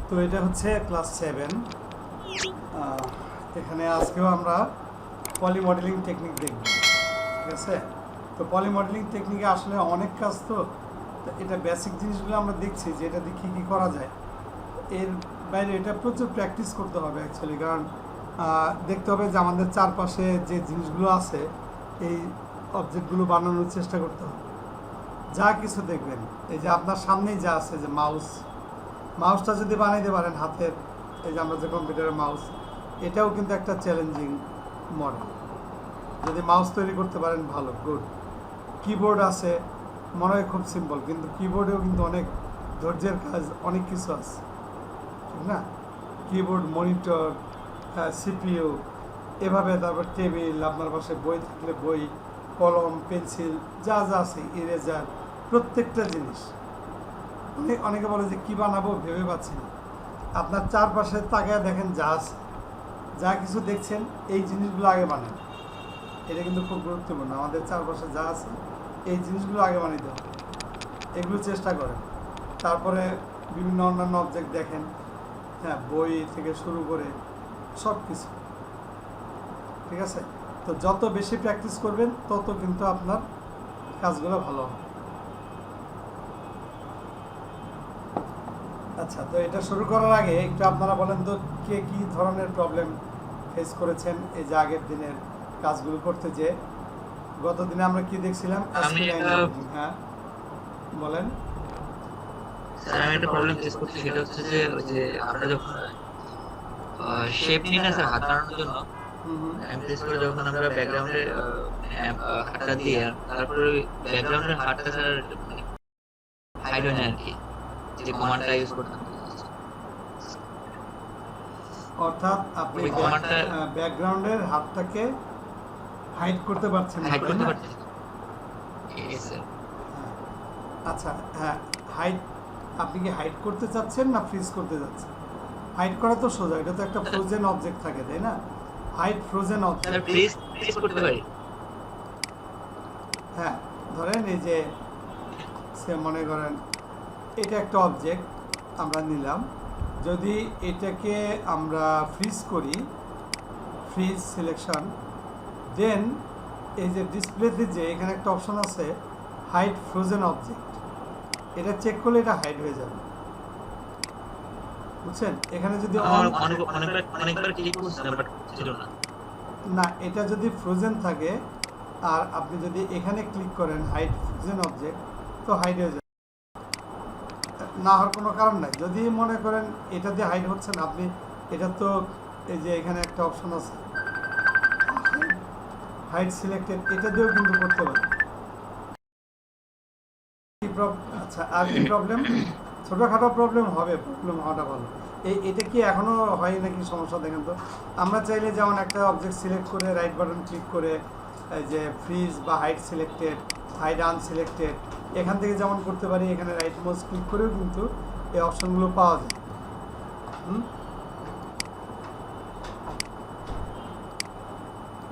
তো এটা হচ্ছে ক্লাস 7। এখানে আজকেও আমরা পলি মডেলিং টেকনিক দেখব, ঠিক আছে। তো পলি মডেলিং টেকনিকে আসলে অনেক কাজ, তো এটা বেসিক জিনিসগুলো আমরা দেখছি যে এটা দিয়ে কী করা যায়। এর বাইরে এটা প্রচুর প্র্যাকটিস করতে হবে অ্যাকচুয়ালি, কারণ দেখতে হবে যে আমাদের চারপাশে যে জিনিসগুলো আছে এই অবজেক্টগুলো বানানোর চেষ্টা করতে হবে। যা কিছু দেখবেন, এই যে আপনার সামনেই যা আছে, যে মাউসটা যদি বানাইতে পারেন হাতের, এই যে আমরা যে কম্পিউটারের মাউস, এটাও কিন্তু একটা চ্যালেঞ্জিং মডেল। যদি মাউস তৈরি করতে পারেন ভালো, গুড। কিবোর্ড আছে, মনে হয় খুব সিম্পল, কিন্তু কিবোর্ডেও কিন্তু অনেক ধৈর্যের কাজ, অনেক কিছু আছে, ঠিক না। কিবোর্ড, মনিটর, সিপিইউ, এভাবে। তারপর টেবিল, আপনার পাশে বই থাকলে বই, কলম, পেন্সিল, যা যা আছে, ইরেজার, প্রত্যেকটা জিনিস। অনেকে বলে যে কী বানাবো ভেবে পাচ্ছি না। আপনার চারপাশে তাকায় দেখেন যা আছে, যা কিছু দেখছেন এই জিনিসগুলো আগে বানান। এটা কিন্তু খুব গুরুত্বপূর্ণ। আমাদের চারপাশে যা আছে এই জিনিসগুলো আগে বানাইতে হবে, এগুলো চেষ্টা করেন। তারপরে বিভিন্ন অন্যান্য অবজেক্ট দেখেন, হ্যাঁ, বই থেকে শুরু করে সব কিছু, ঠিক আছে। তো যত বেশি প্র্যাকটিস করবেন তত কিন্তু আপনার কাজগুলো ভালো হবে। আচ্ছা, তো এটা শুরু করার আগে একটু আপনারা বলেন তো, কে কী ধরনের প্রবলেম ফেস করেছেন এই যে আগের দিনের কাজগুলো করতে। যে গত দিনে আমরা কি দেখছিলাম? হ্যাঁ বলেন। স্যার, আমি একটা প্রবলেম ফেস করছি, সেটা হচ্ছে যে ওই যে আমরা যখন শেপ নিই না স্যার, হাত বানানোর জন্য আমি ফেস করে, যখন আমরা ব্যাকগ্রাউন্ডে হাতটা দিই, তারপরে ব্যাকগ্রাউন্ডের হাতটা স্যার হাইড হয় না আর কি, যে কমান্ডটা ইউজ করতাম। অর্থাৎ আপনি ব্যাকগ্রাউন্ডের হাতটাকে হাইড করতে পারছেন না, তাই না? আচ্ছা, হ্যাঁ, হাইড, আপনি কি হাইড করতে চাচ্ছেন না ফ্রিজ করতে চাচ্ছেন? হাইড করা তো সোজা, এটা তো একটা ফ্রোজেন অবজেক্ট থাকে, তাই না? Hide frozen object. ফ্রিজ করতে পারি। হ্যাঁ, ধরেন এই যে মনে করেন এটা একটা অবজেক্ট আমরা নিলাম, যদি এটাকে আমরা ফ্রিজ করি, ফ্রিজ সিলেকশন, দেন এই যে ডিসপ্লেতে যে এখানে একটা অপশন আছে হাইড ফ্রোজেন অবজেক্ট, এটা চেক করলে এটা হাইড হয়ে যাবে, বুঝছেন। এখানে যদি না, এটা যদি ফ্রোজেন থাকে আর আপনি যদি এখানে ক্লিক করেন হাইড ফ্রোজেন অবজেক্ট, তো হাইড হয়ে যাবে, না হওয়ার কোনো কারণ নাই। যদি মনে করেন এটা দিয়ে হাইড হচ্ছে না, আপনি এটা তো এই যে এখানে একটা অপশন আছে হাইড সিলেক্টেড, এটা দিয়েও কিন্তু করতে পারেন। আচ্ছা, আর কি প্রবলেম? ছোটোখাটো প্রবলেম হবে, প্রবলেম হওয়াটা ভালো। এটা কি এখনও হয় নাকি সমস্যা? দেখেন তো, আমরা চাইলে যেমন একটা অবজেক্ট সিলেক্ট করে রাইট বাটন ক্লিক করে এই যে ফ্রিজ বা হাইড সিলেক্টেড, হাইড আনসিলেক্টেড, এখান থেকে যেমন করতে পারি, এখানে রাইট মাউস ক্লিক করেও কিন্তু এই অপশনগুলো পাওয়া যায়।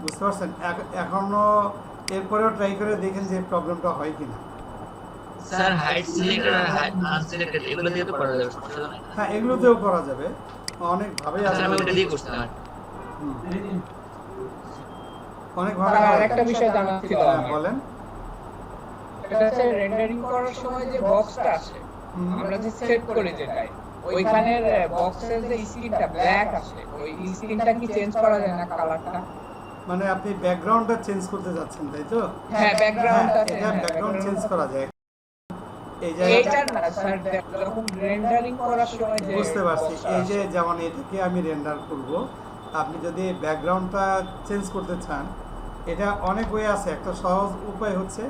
বুঝতে পারছেন? এখনও এরপরেও ট্রাই করে দেখেন যে প্রবলেমটা হয় কিনা। স্যার, হাইড সিলেক্টেড আর হাইড আনসিলেক্টেড এগুলো দিয়ে তো করা যাবে, সমস্যা নেই। হ্যাঁ, এগুলোতেও করা যাবে, অনেকভাবে আছে। আমি ওটা দিয়ে করতে পারি। অনেকভাবে। আরেকটা বিষয় জানার ছিল, বলেন। এটা হচ্ছে রেন্ডারিং করার সময় যে বক্সটা আসে, আমরা যে সেট করি যেটাই, ওইখানের বক্সের যে স্ক্রিনটা ব্ল্যাক আসে, ওই স্ক্রিনটা কি চেঞ্জ করা যায় না কালারটা? মানে আপনি ব্যাকগ্রাউন্ডটা চেঞ্জ করতে যাচ্ছেন, তাই তো? হ্যাঁ, ব্যাকগ্রাউন্ডটা ব্যাকগ্রাউন্ড চেঞ্জ করা যায়। এই এইটা না স্যার, যখন রেন্ডারিং করার সময় যে বুঝতে পারছি, এই যে যেমন এটাকে আমি রেন্ডার করব, আপনি যদি ব্যাকগ্রাউন্ডটা চেঞ্জ করতে চান, এটা অনেক ওয়ে আছে। একটা সহজ উপায় হচ্ছে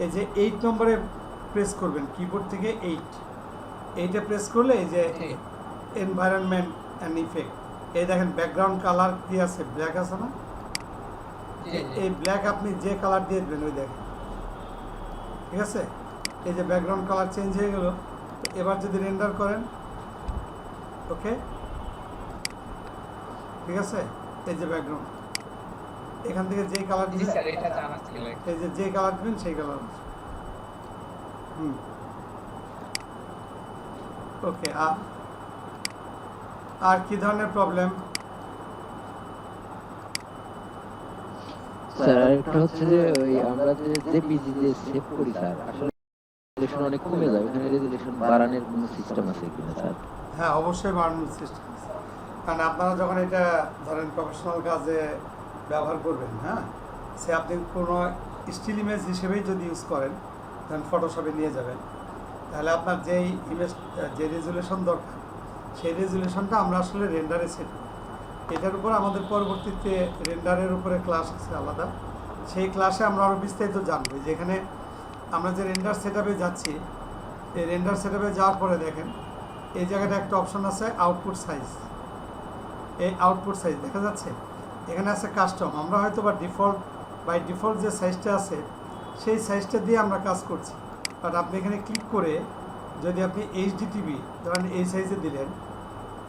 এই যে 8 নম্বরে প্রেস করবেন, কিবোর্ড থেকে 8 প্রেস করলে এই যে এনভায়রনমেন্ট অ্যান্ড ইফেক্ট, এই দেখেন ব্যাকগ্রাউন্ড কালার কি আছে, ব্ল্যাক আছে না? এই ব্ল্যাক আপনি যে কালার দিয়ে দেবেন ওই দেখেন, ঠিক আছে। এই যে ব্যাকগ্রাউন্ড কালার চেঞ্জ হয়ে গেল। এবার যদি রেন্ডার করেন, ওকে, ঠিক আছে। এই যে ব্যাকগ্রাউন্ড, এখান থেকে যে কালার দিবেন, এই যে কালার দিবেন সেই কালার। ওকে, আর কি ধরনের প্রবলেম? স্যার আরেকটা হচ্ছে যে ওই আমরা যে জেপিজি যে সেভ করি স্যার, আসলে রেজুলেশন অনেক কমে যায়, ওখানে রেজুলেশন বাড়ানোর কোনো সিস্টেম আছে কিনা স্যার? হ্যাঁ, অবশ্যই বাড়ানোর সিস্টেম আছে। কারণ আপনারা যখন এটা ধরেন প্রফেশনাল কাজে ব্যবহার করবেন, হ্যাঁ, সে আপনি কোনো স্টিল ইমেজ হিসেবেই যদি ইউজ করেন, ধরেন ফটোশপে নিয়ে যাবেন, তাহলে আপনার যেই ইমেজ যে রেজুলেশন দরকার সেই রেজুলেশনটা আমরা আসলে রেন্ডারে সেট করি। এটার উপর আমাদের পরবর্তীতে রেন্ডারের উপরে ক্লাস আছে আলাদা, সেই ক্লাসে আমরা আরও বিস্তারিত জানবো। যেখানে আমরা যে রেন্ডার সেট আপে যাচ্ছি, এই রেন্ডার সেট আপে যাওয়ার পরে দেখেন এই জায়গাটা একটা অপশন আছে আউটপুট সাইজ। এই আউটপুট সাইজ দেখা যাচ্ছে, এখানে আছে কাস্টম। আমরা হয়তো বা বাই ডিফল্ট যে সাইজটা আছে সেই সাইজটা দিয়ে আমরা কাজ করছি, বাট আপনি এখানে ক্লিক করে যদি আপনি এইচডিটিভি ধরেন এই সাইজে দিলেন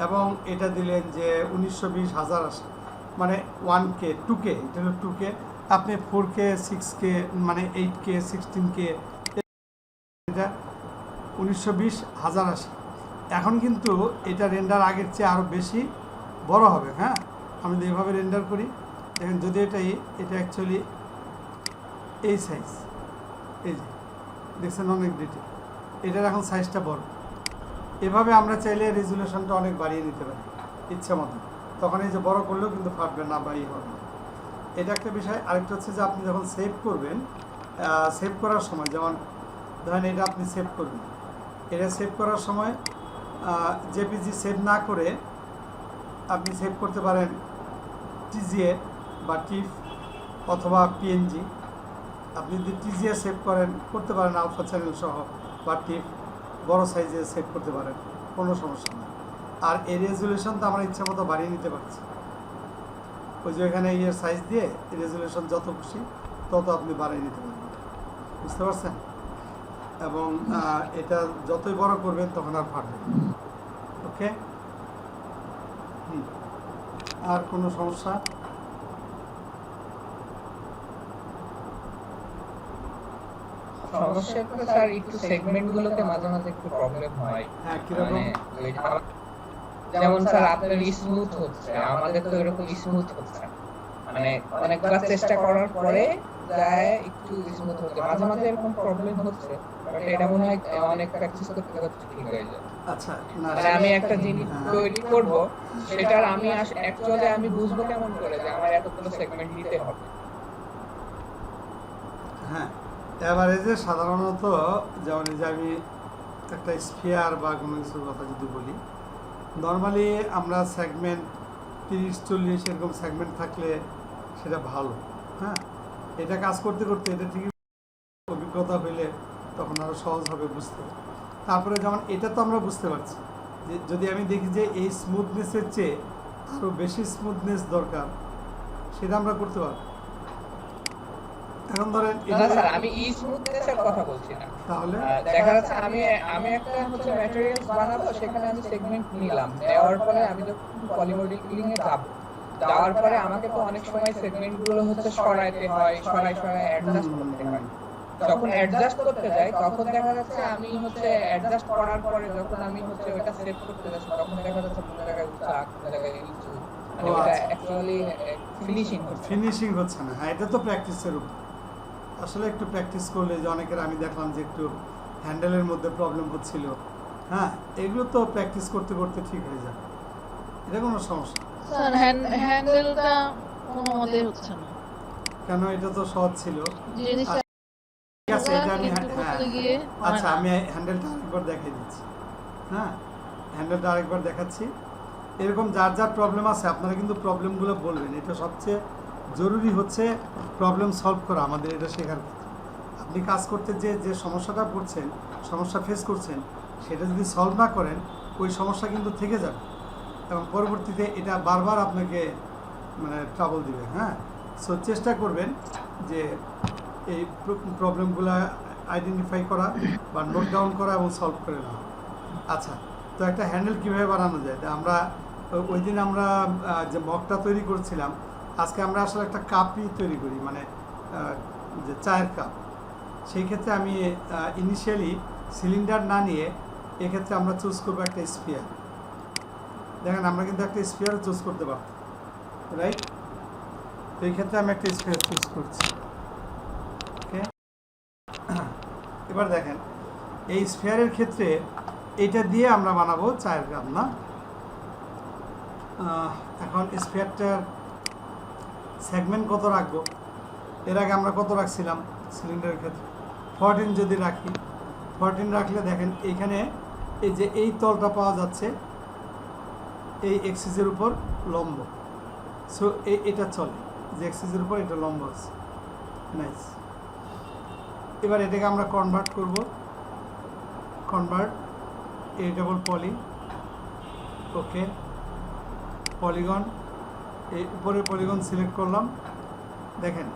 এবং এটা দিলেন যে 1920,080, মানে 1K 2K, এটা হলো 2K, আপনি 4K 6K মানে 8K 16K, এটা 1920,080। এখন কিন্তু এটা রেন্ডার আগের চেয়ে আরও বেশি বড় হবে। হ্যাঁ, আমি যদি এভাবে রেন্ডার করি, দেখেন যদি এটা অ্যাকচুয়ালি এই সাইজ, এই যে দেখছেন অনেক ডিটেল, এটার এখন সাইজটা বড়। এভাবে আমরা চাইলে রেজুলেশনটা অনেক বাড়িয়ে নিতে পারি ইচ্ছা মতো, তখন এই যে বড় করলেও কিন্তু ফাটবে না, বাড়িয়ে হবে না। এটা একটা বিষয়। আরেকটা হচ্ছে যে আপনি যখন সেভ করবেন, সেভ করার সময় যেমন ধরেন এটা আপনি সেভ করবেন, এটা সেভ করার সময় জেপিজি সেভ না করে আপনি সেভ করতে পারেন টিজিএ বা টিফ অথবা পিএনজি। আপনি যদি টিজিএ সেভ করতে পারেন আলফা চ্যানেল সহ, বা টিফ বড় সাইজে সেভ করতে পারেন, কোনো সমস্যা নেই। আর এই রেজুলেশন তো আমরা ইচ্ছা মতো বাড়িয়ে নিতে পারছি। ওই যে এখানে ইয়ের সাইজ দিয়ে রেজুলেশন যত খুশি তত আপনি বাড়িয়ে নিতে পারবেন, বুঝতে পারছেন? এবং এটা যতই বড় করবেন তখন আর ফাটবে। ওকে, আর কোনো সমস্যা? সমস্যা তো স্যার একটু সেগমেন্টগুলোতে মাঝে মাঝে একটু প্রবলেম হয়। হ্যাঁ, কিরকম? যেমন স্যার আপনার স্মুথ হচ্ছে, আমাদের তো এরকম স্মুথ হচ্ছে, মানে অনেকবার চেষ্টা করার পরে যায় একটু স্মুথ হচ্ছে, মাঝে মাঝে এরকম প্রবলেম হচ্ছে, বাট এটা মনে হয় অনেক প্র্যাকটিস করতে করতে ঠিক হয়ে যায়। আচ্ছা, না মানে আমি একটা জিনিস তৈরি করব, সেটার আমি অ্যাকচুয়ালি আমি বুঝবো কেমন করে যে আমার এতগুলো সেগমেন্ট দিতে হবে। হ্যাঁ, এভারেজে সাধারণত যেমন এই যে আমি একটা স্ফিয়ার বা কোনো কিছুর কথা যদি বলি, নর্মালি আমরা সেগমেন্ট 30-40 এরকম সেগমেন্ট থাকলে সেটা ভালো। হ্যাঁ, এটা কাজ করতে করতে এটা ঠিকই অভিজ্ঞতা হইলে তখন আরও সহজ হবে বুঝতে। তারপরে যেমন এটা তো আমরা বুঝতে পারছি যে যদি আমি দেখি যে এই স্মুথনেসের চেয়ে আরও বেশি স্মুথনেস দরকার, সেটা আমরা করতে পারবো। এখন ধরেন না স্যার, আমি স্মুথনেসের কথা বলছি না। তাহলে দেখা যাচ্ছে আমি একটা হচ্ছে ম্যাটেরিয়ালস বানাবো, সেখানে আমি সেগমেন্ট নিলাম, নেওয়ার পরে আমি যখন পলিমডেলিং এ যাব, যাওয়ার পরে আমাকে তো অনেক সময় সেগমেন্ট গুলো হচ্ছে সরাইতে হয়, সরাই অ্যাডজাস্ট করতে হয়। যখন অ্যাডজাস্ট করতে যাই তখন দেখা যাচ্ছে আমি হচ্ছে অ্যাডজাস্ট করার পরে যখন আমি হচ্ছে ওটা সেভ করতে যাচ্ছি, তখন দেখা যাচ্ছে কোন জায়গায় উঁচা, কোন জায়গায় নিচু, মানে ওটা অ্যাকচুয়ালি ফিনিশিং হচ্ছে না। হ্যাঁ, এটা তো প্র্যাকটিসের উপর। আসলে একটু প্র্যাকটিস করলে, যে অনেকের আমি দেখলাম যে একটু হ্যান্ডেলের মধ্যে প্রবলেম হচ্ছিল, হ্যাঁ, এগুলো তো প্র্যাকটিস করতে করতে ঠিক হয়ে যাবে, এটা কোনো সমস্যা না। স্যার হ্যান্ডেলটা কোনো মতেই হচ্ছে না। কেন? এটা তো সহজ ছিল। জিনিসটা ঠিক আছে, এটা আমি একটু করতে গিয়ে আচ্ছা, আমি হ্যান্ডেলটা আরেকবার দেখিয়ে দিচ্ছি। হ্যাঁ, হ্যান্ডেলটা আরেকবার দেখাচ্ছি। এরকম যার যার প্রবলেম আছে আপনারা কিন্তু প্রবলেমগুলো বলবেন। এটা সবচেয়ে জরুরি হচ্ছে প্রবলেম সলভ করা, আমাদের এটা শেখার কথা। আপনি কাজ করতে যে সমস্যাটা পড়ছেন, সমস্যা ফেস করছেন, সেটা যদি সলভ না করেন ওই সমস্যা কিন্তু থেকে যাবে এবং পরবর্তীতে এটা বারবার আপনাকে মানে ট্রাবল দিবে। হ্যাঁ, সো চেষ্টা করবেন যে এই প্রবলেমগুলো আইডেন্টিফাই করা বা নোট ডাউন করা এবং সলভ করে নেওয়া। আচ্ছা, তো একটা হ্যান্ডেল কীভাবে বানানো যায়? আমরা ওই দিন আমরা যে মগটা তৈরি করছিলাম, আজকে আমরা আসলে একটা কাপই তৈরি করি, মানে যে চায়ের কাপ। সেই ক্ষেত্রে আমি ইনিশিয়ালি সিলিন্ডার না নিয়ে এক্ষেত্রে আমরা চুজ করবো একটা স্পিয়ার। দেখেন আমরা কিন্তু একটা স্ফিয়ার চুজ করতে পারতাম, রাইট? তো এই ক্ষেত্রে আমি একটা স্ফিয়ার চুজ করছি। ওকে, এবার দেখেন এই স্ফিয়ারের ক্ষেত্রে এটা দিয়ে আমরা বানাবো 4 গ্রাম না। এখন স্ফিয়ারটার সেগমেন্ট কত রাখবো? এর আগে আমরা কত রাখছিলাম সিলিন্ডারের ক্ষেত্রে? 14 যদি রাখি, 14 রাখলে দেখেন এইখানে এই যে এই তলটা পাওয়া যাচ্ছে এই এক্সিসের উপর লম্ব, সো এটা চলে যে এক্সিসের উপর এটা লম্ব আছে। নাইস। এবার এটাকে আমরা কনভার্ট করব, convert editable poly, okay, polygon, এই উপরে পলিগন সিলেক্ট করলাম। দেখেন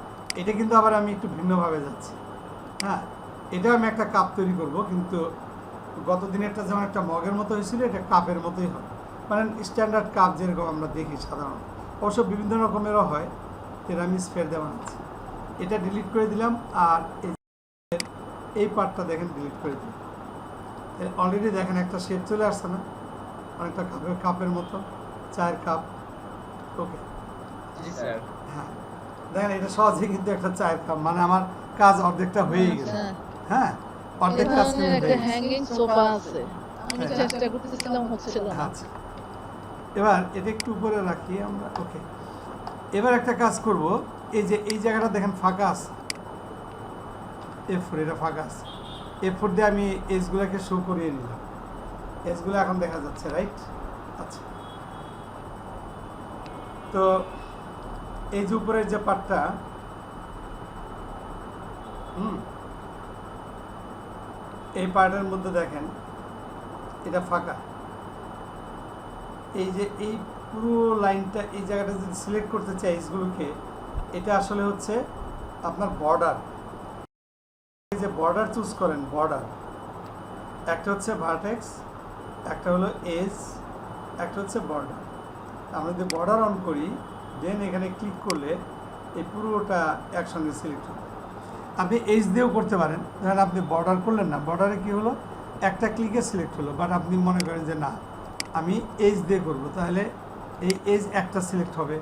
এটা কিন্তু আবার আমি একটু ভিন্নভাবে যাচ্ছি। হ্যাঁ, এটা আমি একটা কাপ তৈরি করব, কিন্তু গত দিনেরটা যেমন একটা মগের মতো হয়েছিল, এটা কাপের মতোই হবে, মানে স্ট্যান্ডার্ড কাপ যেরকম আমরা দেখি সাধারণত, অবশ্য বিভিন্ন রকমেরও হয়। এটা আমি স্ফিয়ার দিয়ে বানাচ্ছি। এটা ডিলিট করে দিলাম, আর এই পার্টটা দেখেন ডিলিট করে দিলাম। অলরেডি দেখেন একটা শেপ চলে আসছে না, অনেকটা কাপের মতো, 4 কাপ। ওকে, জি স্যার। হ্যাঁ দেখেন এটা সহজেই কিন্তু একটা 4 কাপ, মানে আমার কাজ অর্ধেকটা হয়ে গেল। আচ্ছা, হ্যাঁ, এই অর্ধেক কাজ ধরনের কিন্তু একটা হয়ে গেছে। হ্যাঙ্গিং সোফা আছে, আমি হ্যাঁ। চেষ্টা করতেছিলাম, হচ্ছিল না। আচ্ছা, এবার এটা একটু উপরে রাখি আমরা। ওকে, এবার একটা কাজ করব, এই যে এই জায়গাটা দেখেন ফাঁকা আছে, F4, এটা ফাঁকা আছে। F4 দিয়ে আমি এজগুলোকে শো করিয়ে নিলাম, এজগুলো এখন দেখা যাচ্ছে, রাইট? আচ্ছা, তো এই যে উপরের যে পার্টটা, এই পার্টের মধ্যে দেখেন এটা ফাঁকা। এই যে এই পুরো লাইনটা, এই জায়গাটা যদি সিলেক্ট করতে চাই এজগুলোকে, এটা আসলে হচ্ছে আপনার বর্ডার। এই যে বর্ডার চুজ করেন, বর্ডার একটা হচ্ছে ভার্টেক্স, একটা হলো এজ, একটা হচ্ছে বর্ডার। আমরা যদি বর্ডার অন করি, দেন এখানে ক্লিক করলে এই পুরোটা একসঙ্গে সিলেক্ট হবে। আপনি এজ দিয়েও করতে পারেন, ধরেন আপনি বর্ডার করলেন না, বর্ডারে কি হলো, একটা ক্লিকে সিলেক্ট হলো, বাট আপনি মনে করেন যে না আমি এজ দিয়ে করবো, তাহলে এই এজ একটা সিলেক্ট হবে,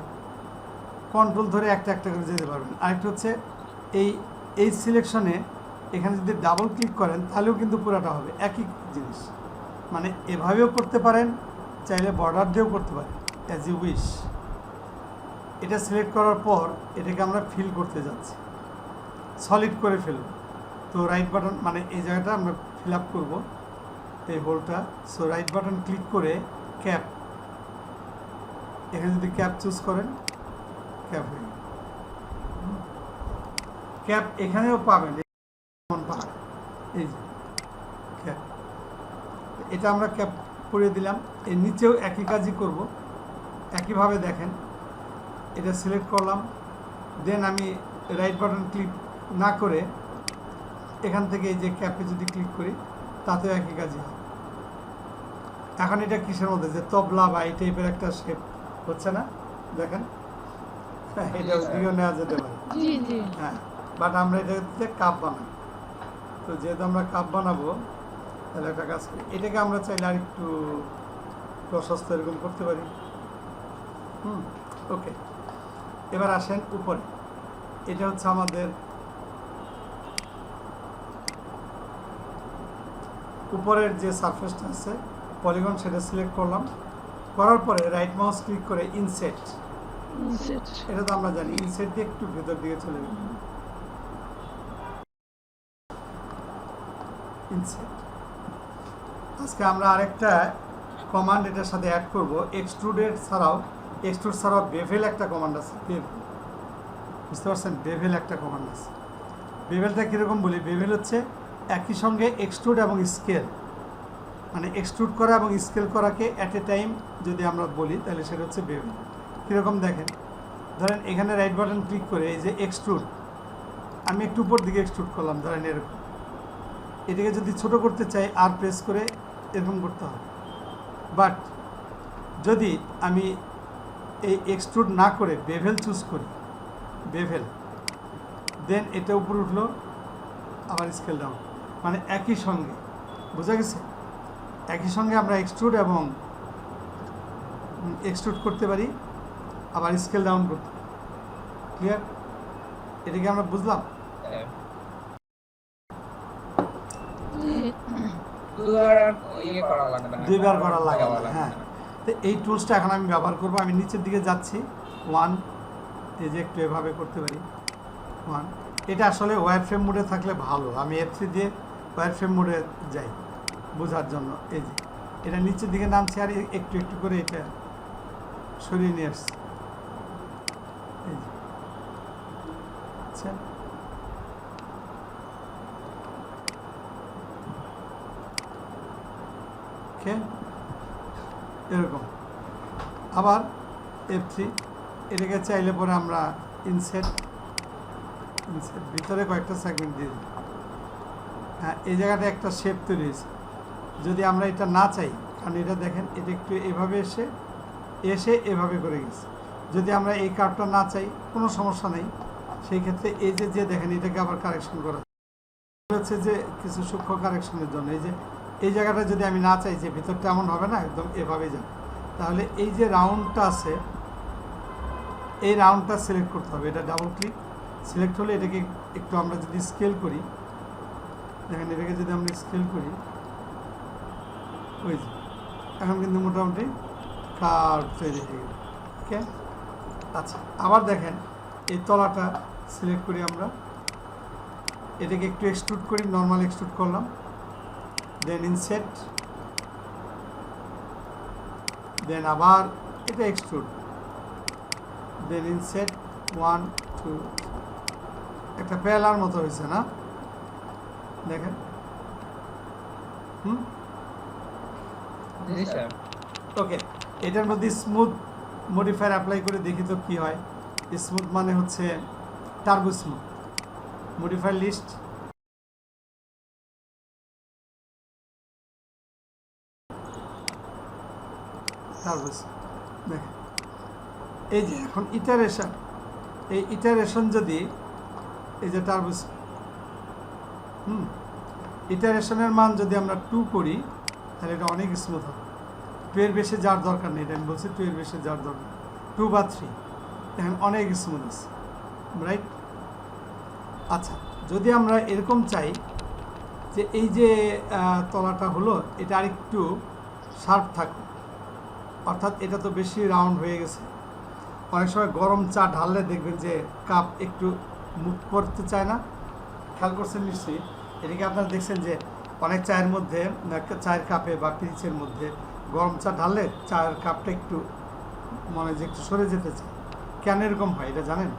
কন্ট্রোল ধরে একটা একটা করে যেতে পারবেন। আরেকটা হচ্ছে এই এজ সিলেকশনে এখানে যদি ডাবল ক্লিক করেন তাহলেও কিন্তু পুরাটা হবে একই জিনিস, মানে এভাবেও করতে পারেন, চাইলে বর্ডার দিয়েও করতে পারেন, অ্যাজ ইউ উইশ। এটা সিলেক্ট করার পর এটাকে আমরা ফিল করতে যাচ্ছি, সলিড করে ফেলব। তো রাইট বাটন, মানে এই জায়গাটা আমরা ফিল আপ করবো এই হোলটা, সো রাইট বাটন ক্লিক করে ক্যাপ, এখানে যদি ক্যাপ চুজ করেন, ক্যাপ হয়ে গেল। ক্যাপ এখানেও পাবেন, এই যে ক্যাপ, এটা আমরা ক্যাপ করে দিলাম। এর নিচেও একই কাজই করব, একইভাবে দেখেন এটা সিলেক্ট করলাম, দেন আমি রাইট বাটন ক্লিক না করে এখান থেকে এই যে ক্যাপে যদি ক্লিক করি, তাতেও একই কাজই হয়। এখন এটা কিসের মধ্যে, যে তবলা বা এই টাইপের একটা শেপ হচ্ছে না, দেখেন এটা দিকেও নেওয়া যেতে পারে। জি জি, হ্যাঁ, বাট আমরা এটাতে কাপ বানাই, তো যেহেতু আমরা কাপ বানাবো তাহলে একটা কাজ করি, এটাকে আমরা চাইলে আর একটু প্রশস্ত এরকম করতে পারি। ওকে, এবার আসেন উপরে, এটা হচ্ছে আমাদের উপরের যে সারফেসটা আছে পলিগন, সেটা সিলেক্ট করলাম, করার পরে রাইট মাউস ক্লিক করে ইনসেট, ইনসেট, এটা তো আমরা জানি, ইনসেট দিয়ে একটু ভেতর দিকে চলে গেল, ইনসেট। আজকে আমরা আরেকটা কমান্ড এটার সাথে অ্যাড করব, এক্সট্রুড ছাড়াও বেভেল একটা কমান্ড আছে, বেভেল, বুঝতে পারছেন? বেভেল একটা কমান্ড আছে। বেভেলটা কীরকম বলি, বেভেল হচ্ছে একই সঙ্গে এক্সট্রুড এবং স্কেল, মানে এক্সট্রুড করা এবং স্কেল করাকে অ্যাট এ টাইম যদি আমরা বলি তাহলে সেটা হচ্ছে বেভেল। কীরকম দেখেন, ধরেন এখানে রাইট বাটন ক্লিক করে এই যে এক্সট্রুড, আমি একটু উপর দিকে এক্সট্রুড করলাম, ধরেন এরকম, এটাকে যদি ছোট করতে চাই আর প্রেস করে এরকম করতে হবে। বাট যদি আমি এই এক্সট্রুড না করে বেভেল চুজ করি, বেভেল, দেন এটা উপরে উঠলো, আবার স্কেল ডাউন, মানে একই সঙ্গে, বোঝা গেছে? একই সঙ্গে আমরা এক্সট্রুড এবং এক্সট্রুড করতে পারি, আবার স্কেল ডাউন করতে পারি। ক্লিয়ার? এটা কি আমরা বুঝলাম? দুবার ইয়ে করা লাগবে না, দুইবার করা লাগে না, লাগবে হ্যাঁ। না। তো এই টুলসটা এখন আমি ব্যবহার করব। আমি নিচের দিকে যাচ্ছি, 1, এই যে একটু এভাবে করতে পারি 1। এটা আসলে ওয়্যার ফ্রেম মোডে থাকলে ভালো। আমি F3 দিয়ে ওয়্যার ফ্রেম মোডে যাই বোঝার জন্য। এই যে এটা নিচের দিকে নামছে আর একটু একটু করে এটা সরিয়ে নিয়ে আসছে। এই যে আচ্ছা, ওকে, এরকম। আবার F3, এটাকে চাইলে পরে আমরা ইনসেট ভিতরে কয়েকটা সেগমেন্ট দিয়ে দিই। হ্যাঁ, এই জায়গাটা একটা শেপ তৈরি হয়েছে। যদি আমরা এটা না চাই, কারণ এটা দেখেন এটা একটু এভাবে এসে এভাবে করে গেছে। যদি আমরা এই কার্ভটা না চাই, কোনো সমস্যা নেই। সেই ক্ষেত্রে এই যে দেখেন এটাকে আবার কারেকশন করা হচ্ছে, যে কিছু সূক্ষ্ম কারেকশনের জন্য। এই জায়গাটা যদি আমি না চাই যে ভিতরটা এমন হবে না, একদম এভাবে যাবে, তাহলে এই যে রাউন্ডটা আছে, এই রাউন্ডটা সিলেক্ট করতে হবে। এটা ডাবল ক্লিক, সিলেক্ট হলে এটাকে একটু আমরা যদি স্কেল করি, দেখেন এটাকে যদি আমরা স্কেল করি, ওই যে এখন কিন্তু মোটামুটি কার্ভ তৈরি হয়ে গেল। ওকে, আচ্ছা, আবার দেখেন এই তলাটা সিলেক্ট করি আমরা, এটাকে একটু এক্সট্রুড করি, নর্মাল এক্সট্রুড করলাম, দেন ইনসেট, দেন আবার এটা এক্সট্রুড, দেন ইনসেট 1 2, একটা পেলার মতো হয়েছে না? দেখেন, জি স্যার। ওকে। এটার মধ্যে স্মুথ মডিফায়ার অ্যাপ্লাই করে দেখি তো কি হয়। স্মুথ মানে হচ্ছে turbo smooth modifier list, turbo smooth. দেখেন এই যে এখন ইটারেশন, এই ইটারেশন যদি এই যে টার্বো স্মুথ, ইটারেশনের মান যদি আমরা 2 করি, তাহলে এটা অনেক স্মুথ হবে। 2 এর বেশি যার দরকার নেই, এটা আমি বলছি 2 এর বেশি যার দরকার, 2 বা 3, দেখেন অনেক স্মুথ আছে, রাইট? আচ্ছা, যদি আমরা এরকম চাই যে এই যে তলাটা হলো এটা আরেকটু শার্প থাকবে, অর্থাৎ এটা তো বেশি রাউন্ড হয়ে গেছে। অনেক সময় গরম চা ঢাললে দেখবেন যে কাপ একটু মুভ করতে চায় না, খেয়াল করছেন নিশ্চয়ই। এদিকে আপনারা দেখছেন যে অনেক চায়ের মধ্যে, চায়ের কাপে বা পিরিচের মধ্যে গরম চা ঢাললে চায়ের কাপটা একটু মনে হয় যে একটু সরে যেতে চায়। কেন এরকম হয় এটা জানেন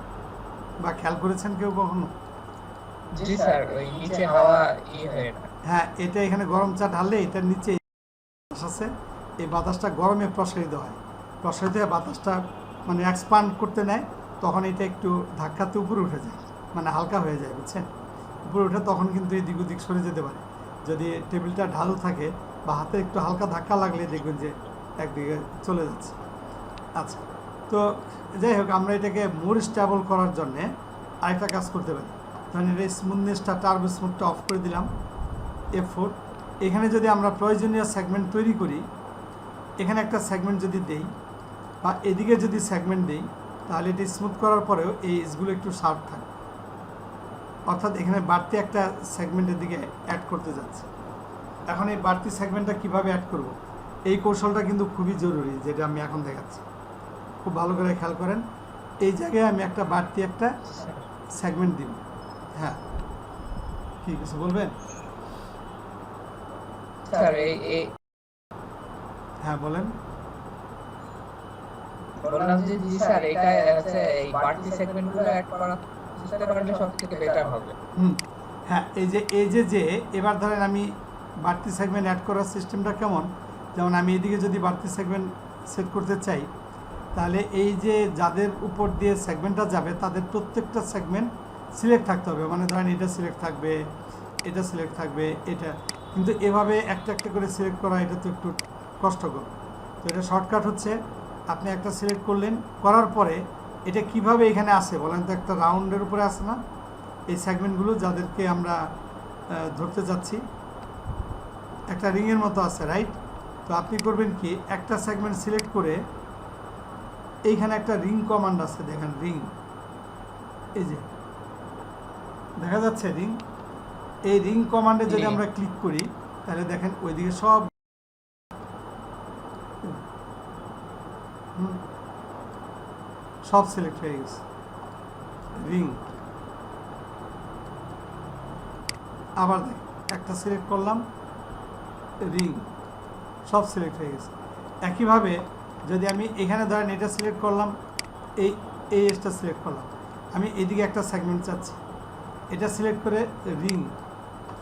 বা খেয়াল করেছেন কেউ কখনো? জি স্যার, ওই নিচে হাওয়া হয়ে না। হ্যাঁ, এটা এখানে গরম চা ঢাললে এটার নিচে বাতাস আছে, এই বাতাসটা গরমে প্রসারিত হয়, প্রসারিত হয়ে বাতাসটা মানে এক্সপান্ড করতে নেয়, তখন এটা একটু ধাক্কাতে উপরে উঠে যায়, মানে হালকা হয়ে যায়, বুঝছেন? উপরে উঠে তখন কিন্তু এদিক ওদিক সরে যেতে পারে। যদি টেবিলটা ঢালু থাকে বা হাতে একটু হালকা ধাক্কা লাগলে দেখবেন যে একদিকে চলে যাচ্ছে। আচ্ছা, তো যাই হোক, আমরা এটাকে মোর স্টেবল করার জন্যে আরেকটা কাজ করতে পারি। ধরেন এটা স্মুথনেসটা, টার্বো স্মুথটা অফ করে দিলাম, F4। এখানে যদি আমরা প্রয়োজনীয় সেগমেন্ট তৈরি করি, এখানে একটা সেগমেন্ট যদি দেই বা এদিকে যদি সেগমেন্ট দেই, তাহলে এটি স্মুথ করার পরেও এই এজগুলো একটু শার্প থাকে, অর্থাৎ এখানে বাড়তি একটা সেগমেন্টের দিকে অ্যাড করতে যাচ্ছে। এখন এই বাড়তি সেগমেন্টটা কিভাবে অ্যাড করব, এই কৌশলটা কিন্তু খুবই জরুরি, যেটা আমি এখন দেখাচ্ছি। খুব ভালো করে খেয়াল করেন, এই জায়গায় আমি একটা বাড়তি একটা সেগমেন্ট দিব। হ্যাঁ, কি কিছু বলবেন? স্যার এই হ্যাঁ বলেন। বললাম যে জি স্যার, এটা আছে এই বাড়তি সেগমেন্টগুলো অ্যাড করা চেষ্টা করলে সবথেকে বেটার হবে। হ্যাঁ, এই যে এবার ধরেন আমি বাড়তি সেগমেন্ট অ্যাড করার সিস্টেমটা কেমন, যেমন আমি এদিকে যদি বাড়তি সেগমেন্ট সেট করতে চাই, তাহলে এই যে যাদের উপর দিয়ে সেগমেন্টটা যাবে তাদের প্রত্যেকটা সেগমেন্ট সিলেক্ট থাকতে হবে। মানে ধরেন এটা সিলেক্ট থাকবে, এটা সিলেক্ট থাকবে, এটা কিন্তু এভাবে একটা একটা করে সিলেক্ট করা এটা তো একটু কষ্টকর। তো এটা শর্টকাট হচ্ছে, আপনি একটা সিলেক্ট করলেন, করার পরে এটা কিভাবে এখানে আসে বলেন তো, একটা রাউন্ডের উপরে আসে না এই সেগমেন্টগুলো, যাদেরকে আমরা ধরতে যাচ্ছি, একটা রিংয়ের মতো আছে, রাইট? তো আপনি করবেন কি, একটা সেগমেন্ট সিলেক্ট করে এইখানে একটা রিং কমান্ড আছে, দেখেন রিং, এই যে দেখা যাচ্ছে রিং। এই রিং কমান্ডে যদি আমরা ক্লিক করি তাহলে দেখেন ওইদিকে সব সব সিলেক্ট হয়ে গেছে রিং। আবার দেখ একটা সিলেক্ট করলাম, রিং, সব সিলেক্ট হয়ে গেছে। একইভাবে যদি আমি এখানে ধরেন এটা সিলেক্ট করলাম, এই এজটা সিলেক্ট করলাম, আমি এদিকে একটা সেগমেন্ট চাচ্ছি, এটা সিলেক্ট করে রিং,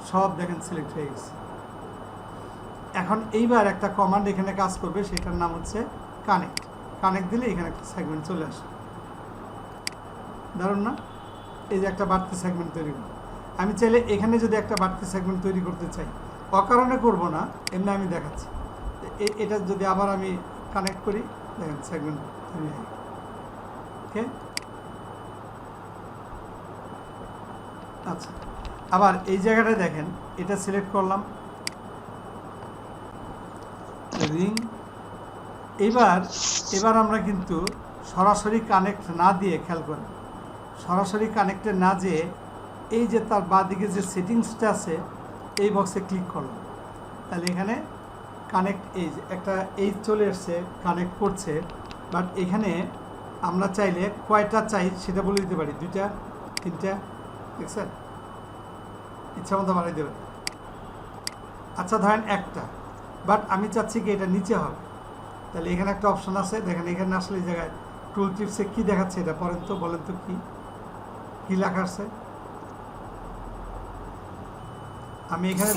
সব দেখেন সিলেক্ট হয়ে গেছে। এখন এইবার একটা কমান্ড এখানে কাজ করবে, সেটার নাম হচ্ছে কানেক্ট। কানেক্ট দিলে এখানে একটা সেগমেন্ট চলে আসে, দারুণ না? এই যে একটা বাড়তি সেগমেন্ট তৈরি করব। আমি চাইলে এখানে যদি একটা বাড়তি সেগমেন্ট তৈরি করতে চাই, অকারণে করব না, এমনি আমি দেখাচ্ছি। এটা যদি আবার আমি কানেক্ট করি, দেখেন সেগমেন্ট তৈরি হয়। ওকে, আচ্ছা, আবার এই জায়গাটায় দেখেন এটা সিলেক্ট করলাম, রিং। এবার আমরা কিন্তু সরাসরি কানেক্ট না দিয়ে, খেয়াল করেন, সরাসরি কানেক্টে না যেয়ে এই যে তার বাঁদিকে যে সেটিংসটা আছে এই বক্সে ক্লিক করলাম, তাহলে এখানে কানেক্ট, এই যে একটা এই চলে এসছে, কানেক্ট করছে। বাট এখানে আমরা চাইলে কয়টা চাই সেটা বলে দিতে পারি, 2টা 3টা, দেখছেন, ইচ্ছা মতো বাড়াই দেবেন। আচ্ছা ধরেন একটা, বাট আমি চাচ্ছি কি এটা নিচে হবে, তাহলে এখানে একটা অপশন আছে, দেখেন এখানে আসলে এই জায়গায় টুল টিপসে কী দেখাচ্ছে, এটা পড়েন তো, বলেন তো কী লেখা আছে। আমি এখানে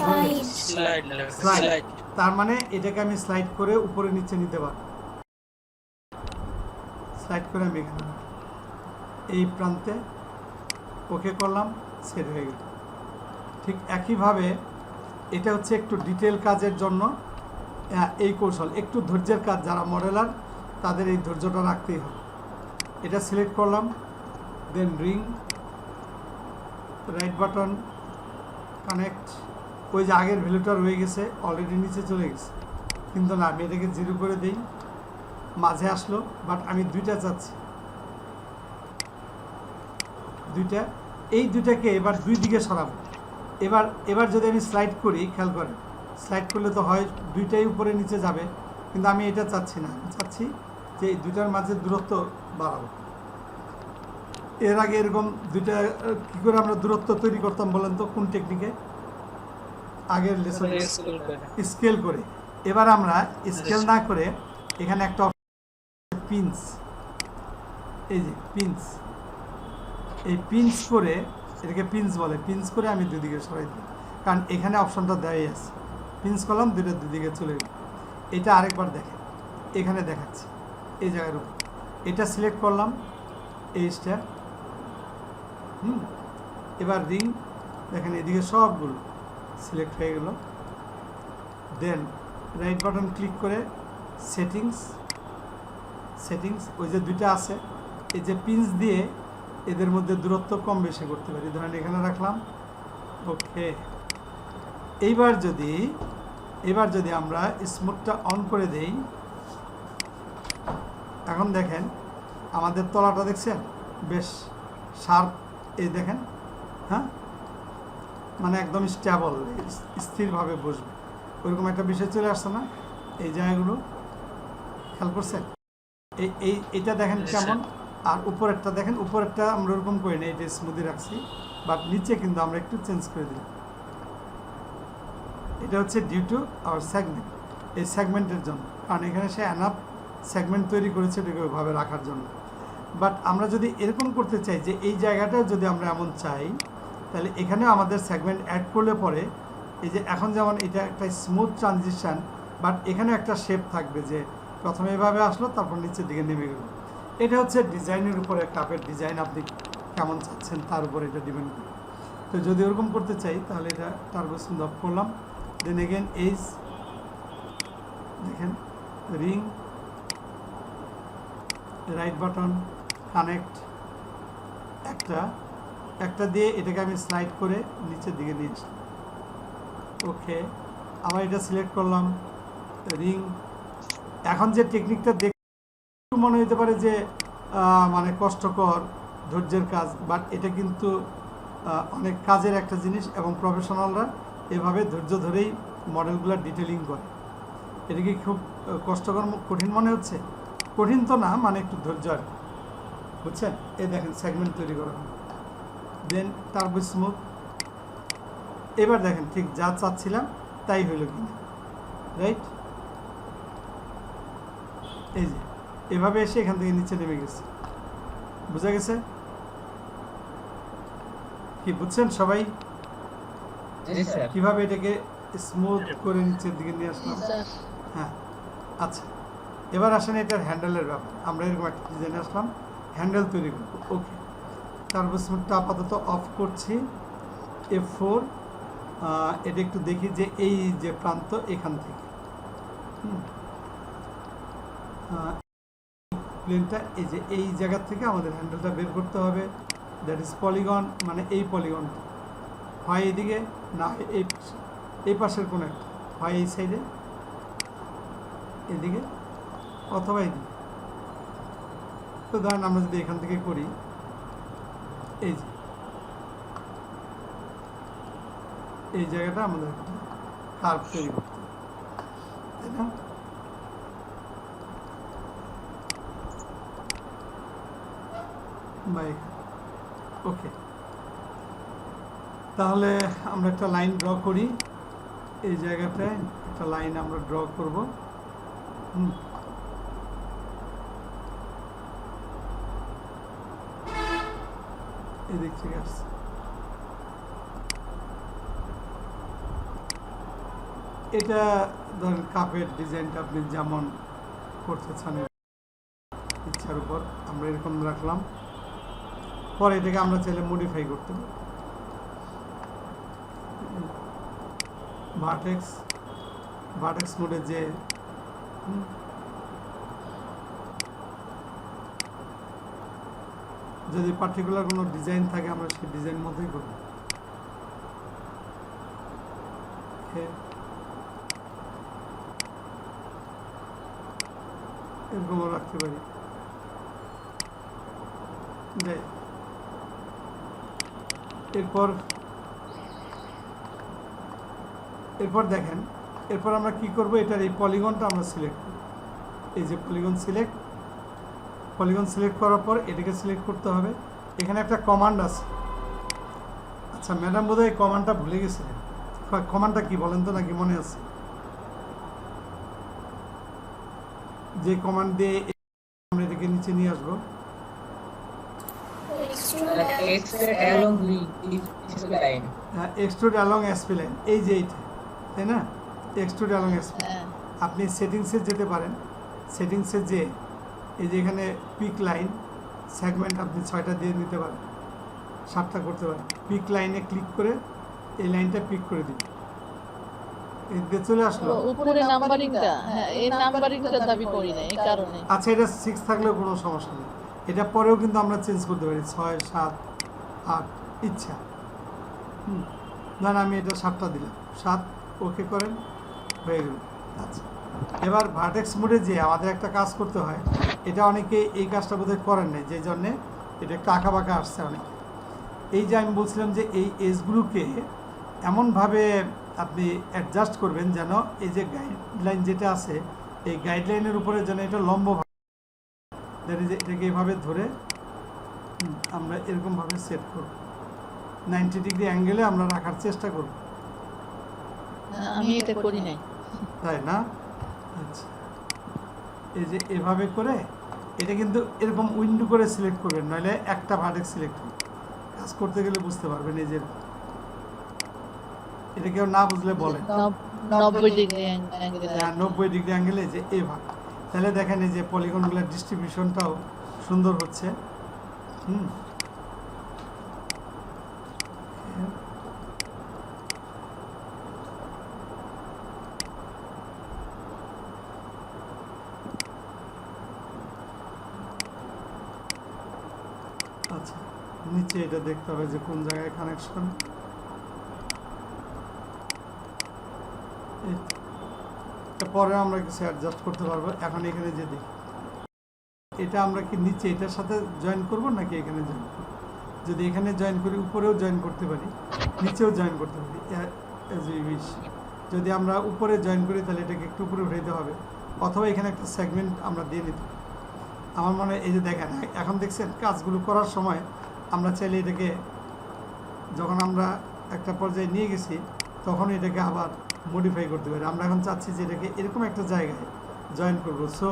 স্লাইড, তার মানে এটাকে আমি স্লাইড করে উপরে নিচে নিতে পারি। স্লাইড করে আমি এখানে এই প্রান্তে ওকে করলাম, সেট হয়ে গেল। ঠিক একইভাবে এটা হচ্ছে একটু ডিটেল কাজের জন্য এই কৌশল, একটু ধৈর্যের কাজ, যারা মডেলার তাদের এই ধৈর্যটা রাখতেই হবে। এটা সিলেক্ট করলাম, দেন রিং, রাইট বাটন, কানেক্ট। ওই যে আগের ভ্যালুটা রয়ে গেছে, অলরেডি নিচে চলে গেছে, কিন্তু না, আমি এটাকে 0 করে দিই, মাঝে আসলো। বাট আমি 2টা চাচ্ছি, 2টা, এই 2টাকে এবার 2 দিকে সরাবো। এবার যদি আমি স্লাইড করি, খেয়াল করেন, স্লাইড করলে তো হয় 2টাই উপরে নিচে যাবে, কিন্তু আমি এটা চাচ্ছি না, আমি চাচ্ছি যে এই 2টার মাঝে দূরত্ব বাড়াবো। এর আগে এরকম 2টা কী করে আমরা দূরত্ব তৈরি করতাম বলেন তো, কোন টেকনিকে? আগের লেসন স্কেল করে। এবার আমরা স্কেল না করে এখানে একটা পিনস, এই যে পিনস, এই পিনস করে, এটাকে পিনস বলে, পিনস করে আমি 2 দিকে সরাই দিই, কারণ এখানে অপশনটা দেওয়াই আছে। পিনস করলাম, 2টা 2 দিকে চলে গেল। এটা আরেকবার দেখেন, এখানে দেখাচ্ছি এই জায়গার উপর, এটা সিলেক্ট করলাম, এইটা, এবার রিং, দেখেন এদিকে সবগুলো সিলেক্ট হয়ে গেল। দেন রাইট বাটন ক্লিক করে সেটিংস, ওই যে 2টা আছে, এই যে পিনস দিয়ে এদের মধ্যে দূরত্ব কম বেশি করতে পারি, ধরেন এখানে রাখলাম। ওকে, এবার যদি আমরা স্মুথটা অন করে দেই, এখন দেখেন আমাদের তলাটা দেখছেন বেশ শার্প, এই দেখেন, হ্যাঁ, মানে একদম স্টেবল, স্থিরভাবে বসবে, ওইরকম একটা বিষয় চলে আসছে না? এই জায়গাগুলো খেয়াল করছেন, এইটা দেখেন কেমন, আর উপরেরটা দেখেন, উপরেরটা আমরা ওরকম করি না, এটা স্মুদি রাখছি, বাট নিচে কিন্তু আমরা একটু চেঞ্জ করে দিলাম। এটা হচ্ছে ডিউ টু আওয়ার সেগমেন্ট, এই সেগমেন্টের জন্য, কারণ এখানে সে অ্যানাপ সেগমেন্ট তৈরি করেছে এটাকে ওইভাবে রাখার জন্য। বাট আমরা যদি এরকম করতে চাই যে এই জায়গাটা যদি আমরা এমন চাই, তাহলে এখানেও আমাদের সেগমেন্ট অ্যাড করলে পরে, এই যে এখন যেমন এটা একটা স্মুথ ট্রানজিশন, বাট এখানে একটা শেপ থাকবে, যে প্রথমে এভাবে আসলো, তারপর নিচের দিকে নেমে গেল। এটা হচ্ছে ডিজাইনের উপরে, কাপের ডিজাইন আপনি কেমন চাচ্ছেন তার উপর এটা ডিপেন্ড করে। তো যদি ওরকম করতে চাই তাহলে এটা টার্বো স্মুথ অফ করলাম, দেন এগেন এইজ, দেখেন রিং, রাইট বাটন, কানেক্ট, একটা দিয়ে এটাকে আমি স্লাইড করে নিচের দিকে নিয়ে আসলাম। ওকে, আবার এটা সিলেক্ট করলাম, রিং। এখন যে টেকনিকটা মনে হতে পারে যে মানে কষ্টকর ধৈর্যের কাজ, বাট এটা কিন্তু অনেক কাজের একটা জিনিস এবং প্রফেশনালরা এভাবে ধৈর্য ধরেই মডেলগুলো ডিটেলিং করে। এটা কি খুব কষ্টকর কঠিন মনে হচ্ছে? কঠিন তো না, মানে একটু ধৈর্য আর কি, বুঝছেন? এই দেখেন সেগমেন্ট তৈরি করা, দেন টার্বো স্মুথ। এবার দেখেন ঠিক যা চাচ্ছিলাম তাই হইল কিনা, রাইট? এই যে এভাবে এসে এখান থেকে নিচে নেমে গেছে, বুঝা গেছে কি? বুঝছেন সবাই জি স্যার। কিভাবে এটাকে স্মুথ করে নিচের দিকে নিয়ে আসলাম? স্যার হ্যাঁ, আচ্ছা, এবার আসেন এটার হ্যান্ডেলের ব্যাপার। আমরা এরকম একটা ডিজাইনে আসলাম, হ্যান্ডেল তৈরি করবো। ওকে, তারপর স্মুথটা আপাতত অফ করছি, F4। এটা একটু দেখি যে এই যে প্রান্ত এখান থেকে প্লেনটা এই যে এই জায়গা থেকে আমাদের হ্যান্ডেলটা বের করতে হবে। দ্যাট ইজ পলিগন, মানে এই পলিগনটা হয় এইদিকে না এই পাশের কোনো একটা, হয় এই সাইডে এদিকে অথবা এদিকে। তো ধরেন আমরা যদি এখান থেকে করি, এই যে এই জায়গাটা আমাদের একটা কার্ভ তৈরি করতে হবে, তাই না? বাই, ওকে, তাহলে আমরা একটা লাইন ড্র করি। এই জায়গাটায় একটা লাইন আমরা ড্র করব। এদিক থেকে আসছে, এটা ধরেন কাপের ডিজাইনটা আপনি যেমন করতে চান ইচ্ছার উপর, আমরা এরকম রাখলাম। পরে এটাকে আমরা চাইলে মডিফাই করতে পারি। ভার্টেক্স মোডে যে যদি পার্টিকুলার কোনো ডিজাইন থাকে আমরা সেই ডিজাইন মতোই করব। এরকমও রাখতে পারি। এরপর দেখেন, এরপর আমরা কি করব, এটার এই পলিগনটা আমরা সিলেক্ট করব। এই যে পলিগন সিলেক্ট করার পর এটাকে সিলেক্ট করতে হবে। এখানে একটা কমান্ড আছে। আচ্ছা ম্যাডাম বোধহয় এই কমান্ডটা ভুলে গেছিলেন। কমান্ডটা কি বলেন তো, নাকি মনে আছে? যে কমান্ড দিয়ে আমরা এটাকে নিচে নিয়ে আসবো। এক্সট্রুড অ্যালং এসপি লাইন, এই যে এইটা, তাই না? Extrude along SP. আপনি সেটিংসে যেতে পারেন, সেটিংসে যে এই যে এখানে পিক লাইন সেগমেন্ট আপনি 6টা দিয়ে নিতে পারেন, 7টা করতে পারেন। পিক লাইনে ক্লিক করে এই লাইনটা পিক করে দিন, এদিকে চলে আসলো। উপরে নাম্বারিংটা, হ্যাঁ এই নাম্বারিংটা দাবি করি না এই কারণে। আচ্ছা, এটা 6 থাকলেও কোনো সমস্যা নেই, এটা পরেও কিন্তু আমরা চেঞ্জ করতে পারি, 6, 7, 8 ইচ্ছা। ধরেন আমি এটা 7টা দিলাম, 7 ওকে করেন, হয়ে গেল। আচ্ছা, এবার ভার্টেক্স মোডে যে আমাদের একটা কাজ করতে হয়, এটা অনেকে এই কাজটা বোধহয় করেন নাই, যে জন্যে এটা একটু আঁকা বাঁকা আসছে অনেকে। এই যে আমি বলছিলাম যে এই এজগুলোকে এমনভাবে আপনি অ্যাডজাস্ট করবেন যেন এই যে গাইডলাইন যেটা আছে, এই গাইডলাইনের উপরে যেন এটা লম্বভাবে, এটাকে এভাবে ধরে আমরা এরকমভাবে সেট করব, 90 ডিগ্রি অ্যাঙ্গেলে আমরা রাখার চেষ্টা করব। আমি এটা করি নাই, তাই না? আচ্ছা, এই যে এভাবে করে এটা কিন্তু এরকম উইন্ডো করে সিলেক্ট করবেন, নইলে একটা ভার্টেক্স সিলেক্ট করবেন। কাজ করতে গেলে বুঝতে পারবেন। এই যে এটা কেউ না বুঝলে বলেন, 90 ডিগ্রি অ্যাঙ্গেলে। হ্যাঁ, 90 ডিগ্রি অ্যাঙ্গেলে যে এভাবে, তাহলে দেখেন এই যে পলিগনগুলোর ডিস্ট্রিবিউশনটাও সুন্দর হচ্ছে। আচ্ছা, নিচে এটা দেখতে হবে যে কোন জায়গায় কানেকশন। পরে আমরা কিছু অ্যাডজাস্ট করতে পারবো। এখন এখানে যে দেখি এটা আমরা কি নিচে এটার সাথে জয়েন করব নাকি এখানে জয়েন করব? যদি এখানে জয়েন করি উপরেও জয়েন করতে পারি, নিচেও জয়েন করতে পারি, as we wish। যদি আমরা উপরে জয়েন করি তাহলে এটাকে একটু উপরে উঠাইতে হবে, অথবা এখানে একটা সেগমেন্ট আমরা দিয়ে নিতে পারি। আমার মনে হয় এই যে দেখেন এখন দেখছেন কাজগুলো করার সময় আমরা চাইলে এটাকে যখন আমরা একটা পর্যায়ে নিয়ে গেছি তখন এটাকে আবার মডিফাই করতে পারি। আমরা এখন চাচ্ছি যে এটাকে এরকম একটা জায়গায় জয়েন করব। সো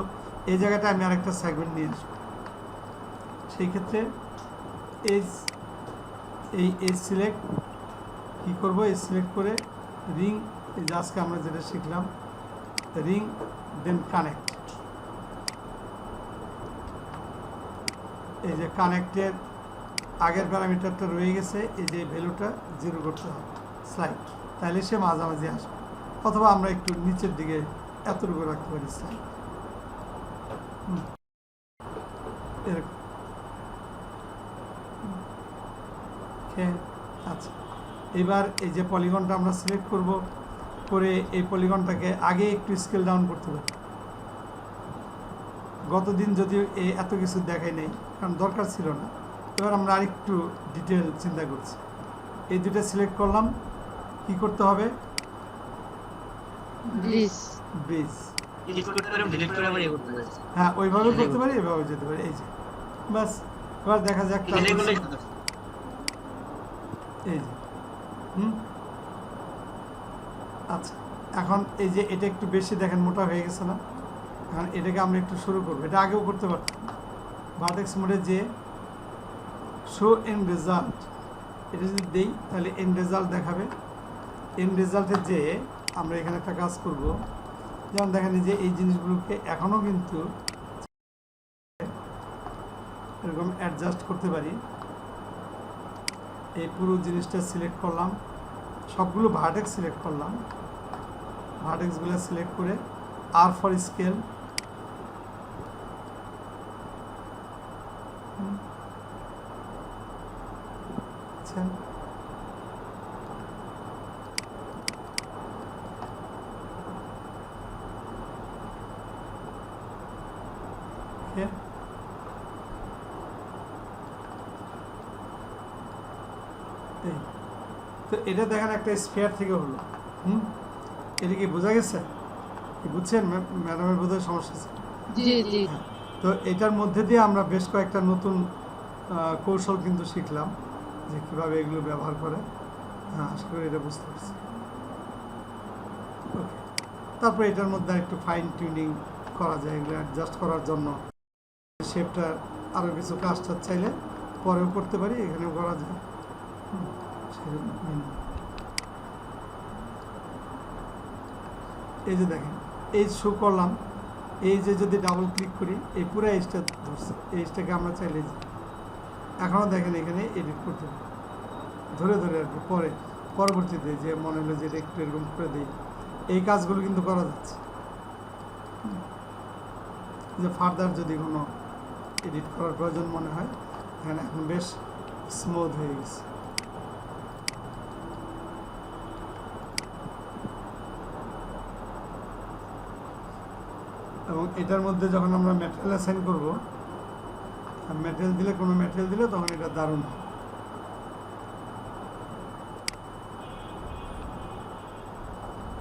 এই জায়গাটা আমি আরেকটা সেগমেন্ট নিয়ে আসবো। সেই ক্ষেত্রে এই সিলেক্ট কী করবো, এই সিলেক্ট করে রিং, এই যে আজকে আমরা যেটা শিখলাম রিং দেন কানেক্ট। এই যে কানেক্টের আগের প্যারামিটারটা রয়ে গেছে, এই যে ভ্যালুটা 0 করতে হবে স্লাইড, তাহলে সে মাঝামাঝি আসবে। অথবা আমরা একটু নিচের দিকে এতটুকু রাখতে পারি স্লাইড, এরকম। আচ্ছা, এবার এই যে পলিগনটা আমরা সিলেক্ট করব, করে এই পলিগনটাকে আগে একটু স্কেল ডাউন করতে পারি। গতদিন যদিও এত কিছু দেখাই নেই, কারণ দরকার ছিল না। এবার আমরা আরেকটু ডিটেল চিন্তা করছি। এই দুটো সিলেক্ট করলাম, কি করতে হবে? ব্রিজ হ্যাঁ, ওইভাবে করতে পারি, এভাবে যেতে পারি। এই যে বাস, এবার দেখা যাক এই যে আচ্ছা, এখন এই যে এটা একটু বেশি দেখেন মোটা হয়ে গেছে না? এখন এটাকে আমরা একটু শুরু করবো, এটা আগেও করতে পারতাম। ভার্টেক্স মোডে যে শো এন্ড রেজাল্ট, এটা যদি দেই তাহলে এন্ড রেজাল্ট দেখাবে। এন্ড রেজাল্টে যে আমরা এখানে একটা কাজ করব, যেমন দেখেন যে এই জিনিসগুলোকে এখনও কিন্তু এরকম অ্যাডজাস্ট করতে পারি। এই পুরো জিনিসটা সিলেক্ট করলাম, সবগুলো ভার্টেক্স সিলেক্ট করলাম, ভার্টেক্সগুলো সিলেক্ট করে আর ফর স্কেল, তো এটা দেখেন একটা স্ফিয়ার থেকে হলো। এটা কি বোঝা গেছে? কি বুঝছেন? ম্যাডামের বোধহয় সমস্যা আছে। জি জি। তো এটার মধ্যে দিয়ে আমরা বেশ কয়েকটা নতুন কৌশল কিন্তু শিখলাম যে কীভাবে এগুলো ব্যবহার করে। হ্যাঁ, আশা করি এটা বুঝতে পারছি। ওকে, তারপরে এটার মধ্যে একটু ফাইন টিউনিং করা যায়, এগুলো অ্যাডজাস্ট করার জন্য। শেপটা আরও কিছু কাজটা চাইলে পরেও করতে পারি, এখানেও করা যায়। এই যে দেখেন, এই শো করলাম, এই যে যদি ডাবল ক্লিক করি এই পুরো এজটা ধরছে, এজটাকে আমরা চাইলে এখনও দেখেন এখানে এডিট করতে পারি, ধরে ধরে আর কি। পরবর্তীতে যে মনে হলো যে এটা একটু এরকম করে দিই, এই কাজগুলো কিন্তু করা যাচ্ছে। যে ফার্দার যদি কোনো এডিট করার প্রয়োজন মনে হয়, এখানে এখন বেশ স্মুথ হয়ে গেছে। এবং এটার মধ্যে যখন আমরা ম্যাটেরিয়াল অ্যাসাইন করবো, ম্যাটেরিয়াল দিলে কোনো ম্যাটেরিয়াল দিলে তখন এটা দারুণ হয়।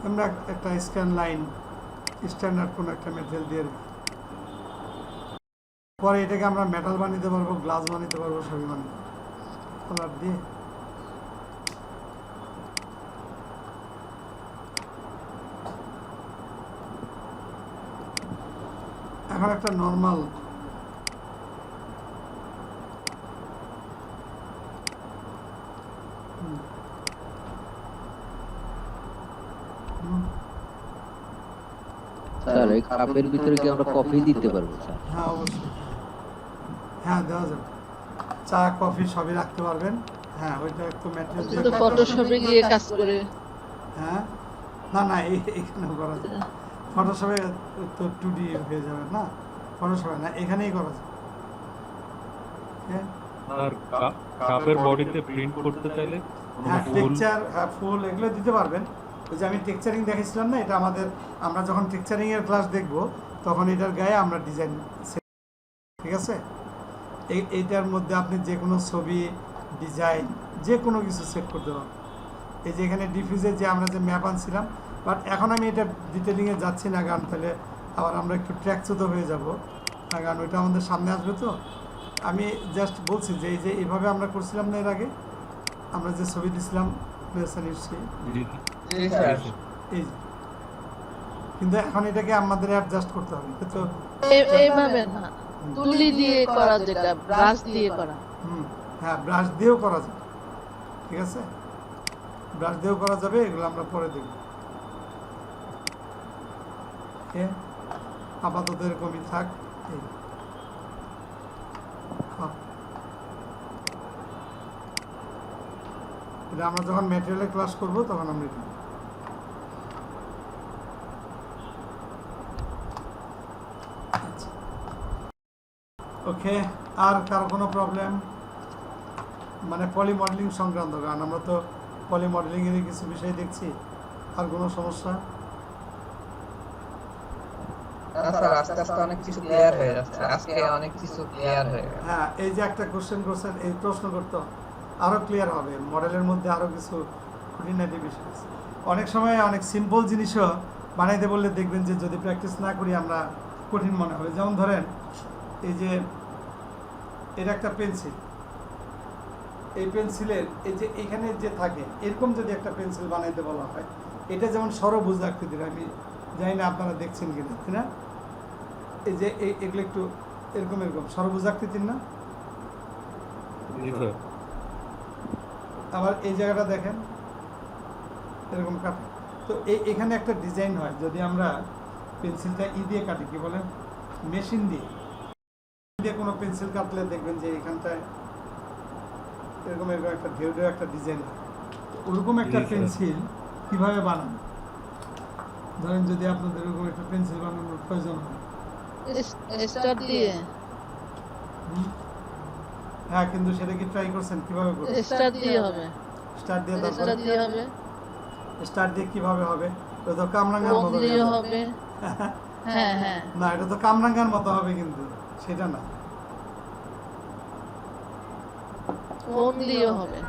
আমরা একটা স্ক্যান লাইন স্ট্যান্ডার্ড কোনো একটা ম্যাটেরিয়াল দিয়ে রাখি, পরে এটাকে আমরা মেটাল বানাতে পারবো, গ্লাস বানাতে পারবো, সবই বানাতে কালার দিয়ে। এখন একটা নর্মাল স্যার এই কাপের ভিতরে কি আমরা কফি দিতে পারবো স্যার? হ্যাঁ অবশ্যই, হ্যাঁ দেওয়া যাবে, চা কফি সবই রাখতে পারবেন। হ্যাঁ, ওইটা একটু ম্যাটেরিয়াল দিয়ে তো ফটোশপে গিয়ে কাজ করে। হ্যাঁ, না না এইখানে করা যায়, ফটোশপে তো 2D হয়ে যাবে না, ফটোশপে না, এখানেই করা যায়। আর কাপের বডিতে প্রিন্ট করতে চাইলে হ্যাঁ, টেক্সচার, হ্যাঁ ফুল এগুলো দিতে পারবেন। ওই যে আমি টেক্সচারিং দেখাইছিলাম না, এটা আমরা যখন টেক্সচারিং এর ক্লাস দেখব তখন এটার গায়ে আমরা ডিজাইন ঠিক আছে? এইটার মধ্যে আপনি যে কোনো ছবি, ডিজাইন, যে কোনো কিছু সেট করতে পারবেন। এই যে এখানে ডিফিউজে যে আমরা যে ম্যাপ আনছিলাম, বাট এখন আমি এটা ডিটেলিংয়ে যাচ্ছি না, কারণ তাহলে আবার আমরা একটু ট্র্যাকচ্যুত হয়ে যাব, কারণ ওইটা আমাদের সামনে আসবে। তো আমি জাস্ট বলছি যে এই যে এইভাবে আমরা করছিলাম না এর আগে, আমরা যে ছবি দিছিলাম নিশ্চয়ই জি জি স্যার। এই যে, কিন্তু এখন এটাকে আমাদের অ্যাডজাস্ট করতে হবে। তো এইভাবে না, তুলি দিয়ে করা, যেটা ব্রাশ দিয়ে করা। হ্যাঁ, ব্রাশ দিয়েও করা যাবে, ঠিক আছে, ব্রাশ দিয়েও করা যাবে, এগুলো আমরা পরে দেখব। ওকে, আপাতত এরকমই থাক। এই এটা আমরা যখন ম্যাটেরিয়ালে ক্লাস করব তখন আমরা এটা ওকে। আর কারো কোনো প্রবলেম, মানে পলি মডেলিং সংক্রান্ত, কারণ আমরা তো পলি মডেলিংয়েরই কিছু বিষয় দেখছি। আর কোনো সমস্যা? স্যার আস্তে আস্তে অনেক কিছু ক্লিয়ার হয়ে যাচ্ছে, আজকে অনেক কিছু ক্লিয়ার হয়ে গেছে। হ্যাঁ, এই যে একটা কোশ্চেন করছেন, এই প্রশ্ন করতে আরও ক্লিয়ার হবে। মডেলের মধ্যে আরও কিছু খুঁটিনাটি বিষয় আছে। অনেক সময় অনেক সিম্পল জিনিসও বানাইতে বললে দেখবেন যে যদি প্র্যাকটিস না করি আমরা কঠিন মনে হবে। যেমন ধরেন এই যে এটা একটা পেন্সিল, এই পেন্সিলের এই যে এখানে যে থাকে এরকম যদি একটা পেন্সিল বানাইতে বলা হয়, এটা যেমন সরবুজ আকৃতির, আমি জানি না আপনারা দেখছেন কিনা, তাই না? এই যে এগুলো একটু এরকম এরকম সরবুজ আকৃতির না? জি স্যার। আবার এই জায়গাটা দেখেন এরকম কাটে। তো এখানে একটা ডিজাইন হয়, যদি আমরা পেন্সিলটা দিয়ে কাটি, কি বলেন, মেশিন দিয়ে কোনো পেন্সিল কাটলে দেখবেন যে এখানটায় এরকম এরকম একটা ঢেউ ঢেউ একটা ডিজাইন হয়। ওরকম একটা পেন্সিল কিভাবে বানান? ধরেন যদি আপনাদের এরকম একটা পেন্সিল বানানোর প্রয়োজন হয়, স্টার দিয়ে, হ্যাঁ, কিন্তু সেটা কি ট্রাই করছেন? কিভাবে করবেন? স্টার দিয়ে হবে, স্টার দিয়ে, স্টার তারপরে দিয়ে হবে, স্টার দিয়ে কিভাবে হবে? ওটা তো কামরাঙ্গার কোন মতো দিয়ে হয়ে যাবে। হবে। হ্যাঁ হ্যাঁ, না, এটা তো কামরাঙ্গার মতো হবে, কিন্তু সেটা না। কোন দিয়ে হবে।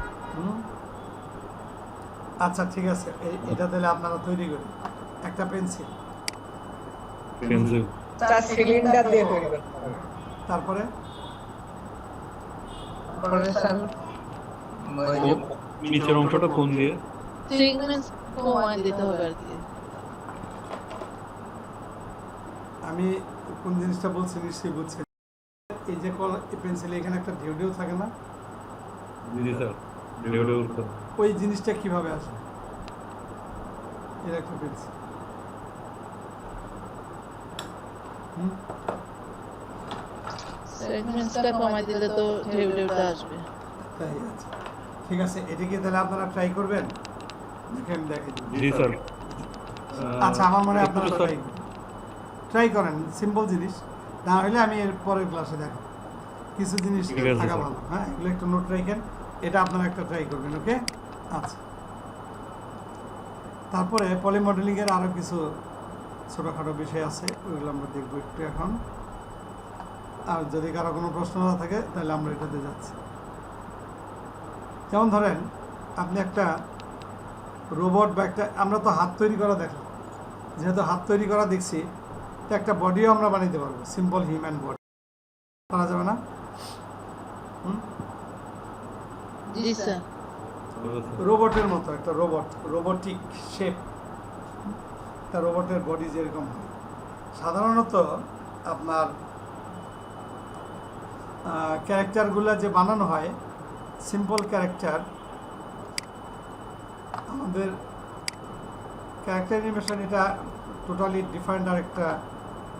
আচ্ছা, ঠিক আছে, এটা তাহলে আপনারা তৈরি করেন একটা পেন্সিল, পেন্সিল স্যার সিলিন্ডার দিয়ে তৈরি করতে হবে। তারপরে তারপরে স্যার ওই যে নিচের অংশটা কোন দিয়ে? থিকনেস কমায় দিতে হবে আর কি। আমি কোন জিনিসটা বলছি নিশ্চয়ই বুঝছেন। এই যে পেন্সিলে এখানে একটা ঢেউ ঢেউ থাকে না, জি স্যার। ঢেউ ঢেউ স্যার। ওই জিনিসটা কিভাবে আসে? এর একটা পেন্সিল, সেগমেন্টসটা কমায় দিলে তো ঢেউ ঢেউটা আসবে। তাই আছে, ঠিক আছে, এটাকে তাহলে আপনারা ট্রাই করবেন, দেখেন দেখেন। জি স্যার। আচ্ছা, আমার মনে হয় আপনারা একটু স্যার। ট্রাই করেন, সিম্পল জিনিস, না হলে আমি এর পরের ক্লাসে দেখো কিছু জিনিস ঠিক আছে, থাকা স্যার। ভালো। হ্যাঁ, এগুলো একটু নোট রাখেন, এটা আপনারা একটা ট্রাই করবেন। ওকে, আচ্ছা। তারপরে পলি মডেলিংয়ের আরও কিছু ছোটোখাটো বিষয় আছে, ওইগুলো আমরা দেখবো একটু এখন। আর যদি কারো কোনো প্রশ্ন না থাকে তাহলে আমরা এটাতে যাচ্ছি। যেমন ধরেন আপনি একটা রোবট বা একটা, আমরা তো হাত তৈরি করা দেখলাম, যেহেতু হাত তৈরি করা দেখছি, তো একটা বডিও আমরা বানাইতে পারবো, সিম্পল হিউম্যান বডি করা যাবে না? জি স্যার। রোবটের মতো একটা রোবটিক শেপ, একটা রোবটের বডি যেরকম হয়। সাধারণত আপনার ক্যারেক্টারগুলো যে বানানো হয়, সিম্পল ক্যারেক্টার, আমাদের ক্যারেক্টার অ্যানিমেশন এটা টোটালি ডিফারেন্ট আর একটা,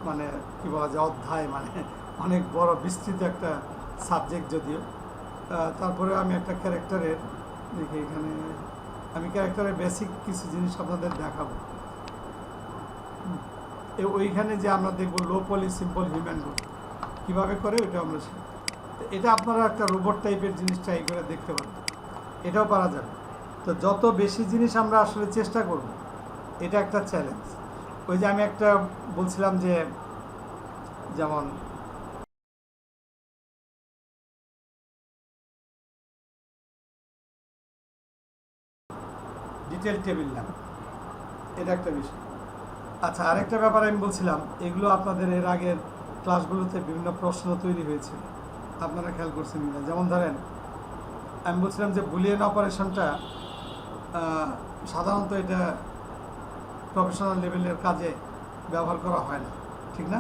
মানে কী বলা যায়, অধ্যায়, মানে অনেক বড় বিস্তৃত একটা সাবজেক্ট যদিও। তারপরে আমি একটা ক্যারেক্টারের দেখি, এখানে আমি ক্যারেক্টারের বেসিক কিছু জিনিস আপনাদের দেখাবো। ওইখানে যে আমরা দেখবো লো পলি সিম্পল হিউম্যান বডি কীভাবে করে, ওইটা আমরা শিখব। এটা আপনারা একটা রোবট টাইপের জিনিস ট্রাই করে দেখতে পারেন, এটাও পারা যাবে। তো যত বেশি জিনিস আমরা আসলে চেষ্টা করব, এটা একটা চ্যালেঞ্জ। ওই যে আমি একটা বলছিলাম যে, যেমন ডিটেল টেবিল নাম, এটা একটা বিষয়। আচ্ছা, আরেকটা ব্যাপার আমি বলছিলাম, এগুলো আপনাদের এর আগের ক্লাসগুলোতে বিভিন্ন প্রশ্ন তৈরি হয়েছিল, আপনারা খেয়াল করছেন কিনা। যেমন ধরেন, আমি বলছিলাম যে বুলিয়ান অপারেশনটা সাধারণত এটা প্রফেশনাল লেভেলের কাজে ব্যবহার করা হয় না, ঠিক না?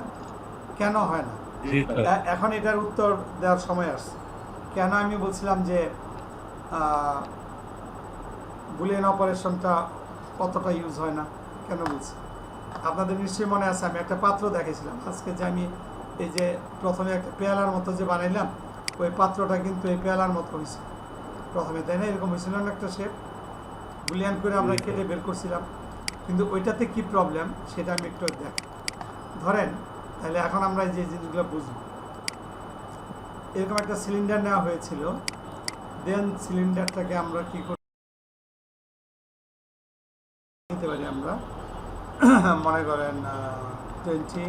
কেন হয় না? জি স্যার। এখন এটার উত্তর দেওয়ার সময় আসছে। কেন আমি বলছিলাম যে বুলিয়ান অপারেশনটা কতটা ইউজ হয় না, কেন বলছি? আপনাদের নিশ্চয়ই মনে আছে, আমি একটা পাত্র দেখেছিলাম আজকে, যে আমি এই যে প্রথমে একটা পেয়ালার মতো যে বানাইলাম, ওই পাত্রটা কিন্তু এই পেয়ালার মতো হয়েছে প্রথমে, তাই না? এরকম হয়েছিল না একটা শেপ, বুলিয়ান করে আমরা কেটে বের করছিলাম। কিন্তু ওইটাতে কি প্রবলেম সেটা আমি একটু দেখ। ধরেন, তাহলে এখন আমরা যে জিনিসগুলো বুঝব, এরকম একটা সিলিন্ডার নেওয়া হয়েছিল, দেন সিলিন্ডারটাকে আমরা কি করতে পারি, আমরা মনে করেন 20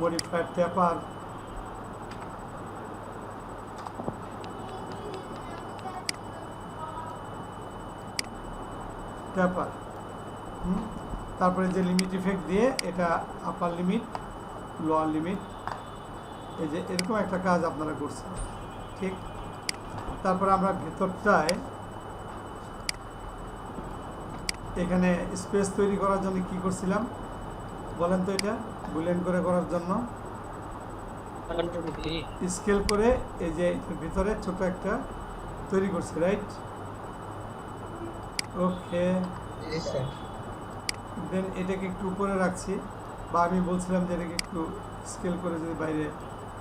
মডিফাইড পেপার, তারপরে যে লিমিট ইফেক্ট দিয়ে এটা আপার লিমিট, লোয়ার লিমিট, এই যে এরকম একটা কাজ আপনারা করছেন, ঠিক? তারপরে আমরা ভেতরটায় এখানে স্পেস তৈরি করার জন্য কি করছিলাম বলেন তো? এটা বুলিয়ান করে করার জন্য স্কেল করে এই যে ভিতরে ছোট একটা তৈরি করছি, রাইট? ওকে, দেন এটাকে একটু উপরে রাখছি, বা আমি বলছিলাম যে এটাকে একটু স্কেল করে যদি বাইরে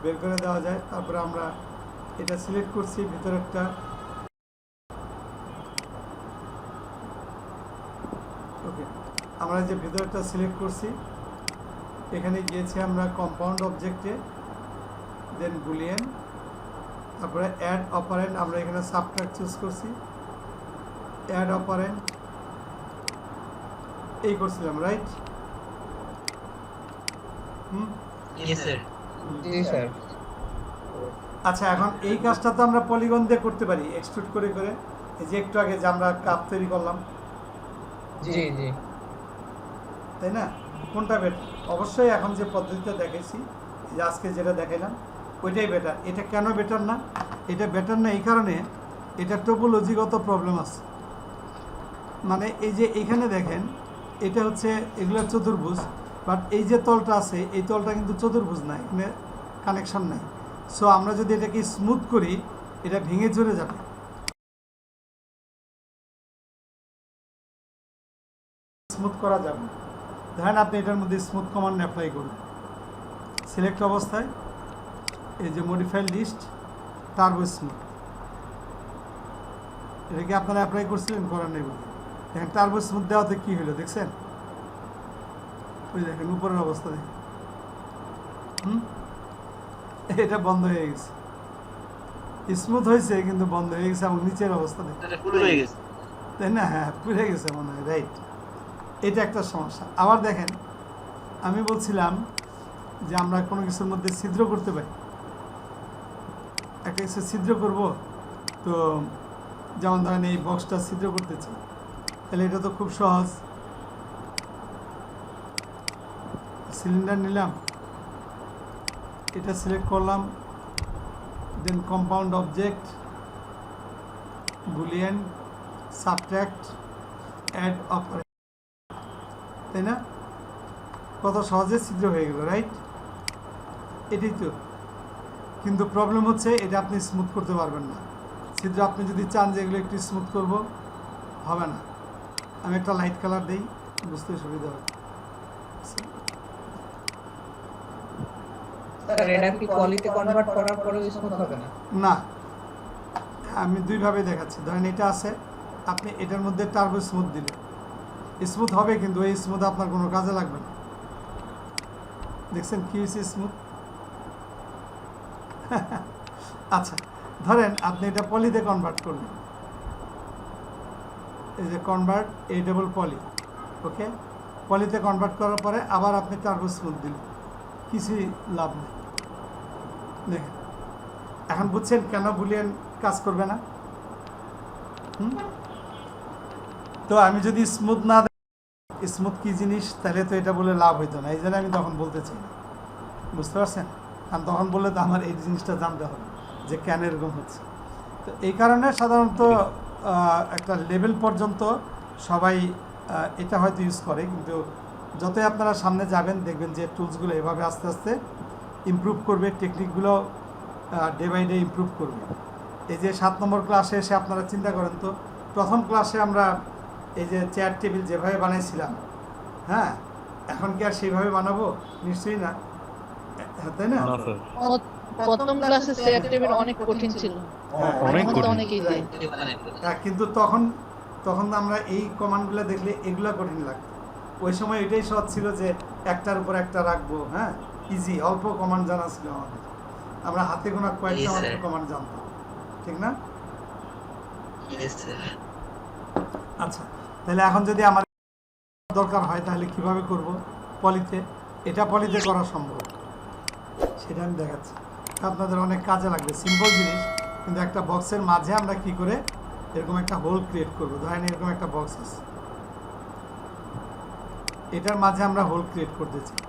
বের করে দেওয়া যায়। তারপরে আমরা এটা সিলেক্ট করছি ভিতরেরটা, ওকে, আমরা যে ভিতরেরটা সিলেক্ট করছি, এখানে গিয়েছি আমরা কম্পাউন্ড অবজেক্টে, দেন বুলিয়ান, তারপরে অ্যাড অপারেন্ট, আমরা এখানে সাবট্রাক্ট চুজ করছি, অ্যাড অপারেন্ট এই করছিলাম, রাইট? Yes sir. জি স্যার। আচ্ছা, এখন এই কাজটা তো আমরা পলিগন দিয়ে করতে পারি, এক্সট্রুড করে করে। এই যে একটু আগে যে আমরা কাপ তৈরি করলাম, জি জি, তাই না? কোনটা বেটার? অবশ্যই এখন যে পদ্ধতিটা দেখেছি, যে আজকে যেটা দেখাইলাম, ওইটাই বেটার। এটা কেন বেটার না? এটা বেটার না এই কারণে, এটা টোপোলজিগত প্রবলেম আছে। মানে এই যে এইখানে দেখেন, এটা হচ্ছে এগুলো চতুর্ভুজ, বাট এই যে তলটা আছে, এই তলটা কিন্তু চতুর্ভুজ না, এখানে কানেকশন নাই। সো আমরা যদি এটাকে স্মুথ করি, এটা ভেঙে চলে যাবে। স্মুথ করা যাবে। ধরেন আপনি এটার মধ্যে স্মুথ কমান্ড অ্যাপ্লাই করুন, সিলেক্ট অবস্থায় এই যে মডিফাই লিস্ট, টার্বো স্মুথ, এটা কি আপনারা অ্যাপ্লাই করছিলেন? করার নেই বলে দেখেন, টার্বো স্মুথ দেওয়াতে কি হলো দেখছেন? ওই দেখেন উপরের অবস্থা দেখেন, এটা বন্ধ হয়ে গেছে, স্মুথ হয়েছে কিন্তু বন্ধ হয়ে গেছে, এবং নিচের অবস্থা দেখেন, তাই না? হ্যাঁ, পুড়ে গেছে মনে হয়, রাইট? এটা একটা সমস্যা। আবার দেখেন, আমি বলছিলাম যে আমরা কোনো কিছুর মধ্যে ছিদ্র করতে পারি, একটা কিছু ছিদ্র করব, তো যেমন ধরেন এই বক্সটা ছিদ্র করতে চাই, তাহলে এটা তো খুব সহজ। সিলিন্ডার নিলাম, এটা সিলেক্ট করলাম, then compound object, boolean, subtract, add operand, তাই না? কত সহজে ছিদ্র হয়ে গেল, রাইট? এটাই তো। কিন্তু প্রবলেম হচ্ছে এটা আপনি স্মুথ করতে পারবেন না। ছিদ্র আপনি যদি চান যে এগুলো একটু স্মুথ করব, হবে না। আমি একটা লাইট কালার দিই, বুঝতে সুবিধা হবে। স্যার এটা কি পলিতে কনভার্ট করার পরে স্মুথ হবে না? না, আমি দুইভাবে দেখাচ্ছি। ধরেন এটা আছে, আপনি এটার মধ্যে টার্বো স্মুথ দিলে স্মুথ হবে, কিন্তু এই স্মুথ আপনার কোনো কাজে লাগবে না। দেখছেন কি হয়েছে স্মুথ? আচ্ছা, ধরেন আপনি এটা পলিতে কনভার্ট করলেন, এই যে কনভার্ট এডেবল পলি, ওকে, পলিতে কনভার্ট করার পরে আবার আপনি টার্বো স্মুথ দিলেন, কিছুই লাভ নেই। দেখেন, এখন বুঝছেন কেন বুলিয়ান কাজ করবে না? হুম? তো আমি যদি স্মুথ না স্মুথ কি জিনিস তাহলে তো এটা বলে লাভ হইতো না, এই জন্য আমি তখন বলতে চাই না, বুঝতে পারছেন? কারণ তখন বললে তো আমার এই জিনিসটা জানতে হবে যে কেন এরকম হচ্ছে। তো এই কারণে সাধারণত একটা লেভেল পর্যন্ত সবাই এটা হয়তো ইউজ করে, কিন্তু যতই আপনারা সামনে যাবেন দেখবেন যে টুলসগুলো এভাবে আস্তে আস্তে ইমপ্রুভ করবে, টেকনিকগুলো ডে বাই ডে ইমপ্রুভ করবে। এই যে 7 নম্বর ক্লাসে এসে আপনারা চিন্তা করেন তো, প্রথম ক্লাসে আমরা এই যে চেয়ার টেবিল যেভাবে বানাইছিলাম, হ্যাঁ, এখন কি আর সেইভাবে বানাবো? নিশ্চয়ই না, তাই না? না স্যার, প্রথম ক্লাসে চেয়ার টেবিল অনেক কঠিন ছিল, হ্যাঁ, অনেক এখন তো কঠিন। অনেক ইজি। হ্যাঁ, কিন্তু তখন আমরা এই কমান্ডগুলো দেখলে এগুলা কঠিন লাগতো। ওই সময় এটাই সহজ ছিল যে একটার উপর একটা রাখবো, হ্যাঁ, ইজি, অল্প কমান্ড জানা ছিল আমাদের, আমরা হাতে গোনা কয়েকটা Yes, মাত্র sir. কমান্ড জানতাম, ঠিক না? Yes, sir. আচ্ছা, তাহলে এখন যদি আমার দরকার হয় তাহলে কিভাবে করব? পলিতে, এটা পলিতে করা সম্ভব, সেটা আমি দেখাচ্ছি, আপনাদের অনেক কাজে লাগবে। সিম্পল জিনিস, কিন্তু একটা বক্সের মাঝে আমরা কি করে এরকম একটা হোল ক্রিয়েট করব। ধরেন এরকম একটা বক্স আছে, এটার মাঝে আমরা হোল ক্রিয়েট করতে চাই,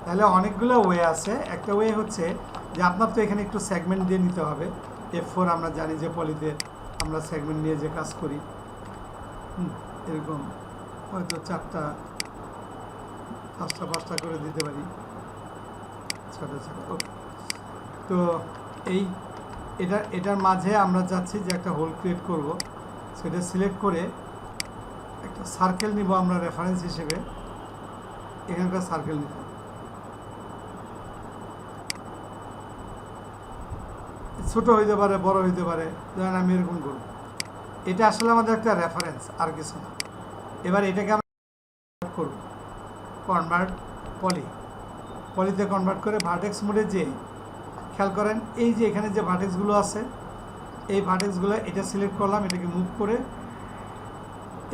তাহলে অনেকগুলো ওয়ে আছে। একটা ওয়ে হচ্ছে যে আপনার তো এখানে একটু সেগমেন্ট দিয়ে নিতে হবে। F4 আমরা জানি যে পলিতে আমরা সেগমেন্ট নিয়ে যে কাজ করি, এরকম হয়তো 4টা 5টা করে দিতে পারি, ছোটো ছোটো। ওকে, তো এটার মাঝে আমরা যাচ্ছি যে একটা হোল ক্রিয়েট করব, সেটা সিলেক্ট করে একটা সার্কেল নিব আমরা রেফারেন্স হিসেবে, এখানকার সার্কেল নিতে হবে। ছোট হইতে পারে, বড় হইতে পারে, ধরেন আমি এরকম করব। এটা আসলে আমাদের একটা রেফারেন্স, আর কিছু না। এবার এটাকে আমরা করব কনভার্ট পলিতে কনভার্ট করে ভার্টেক্স মোডে যে খেয়াল করেন, এই যে এখানে যে ভার্টেক্সগুলো আছে, এই ভার্টেক্সগুলো এটা সিলেক্ট করলাম, এটাকে মুভ করে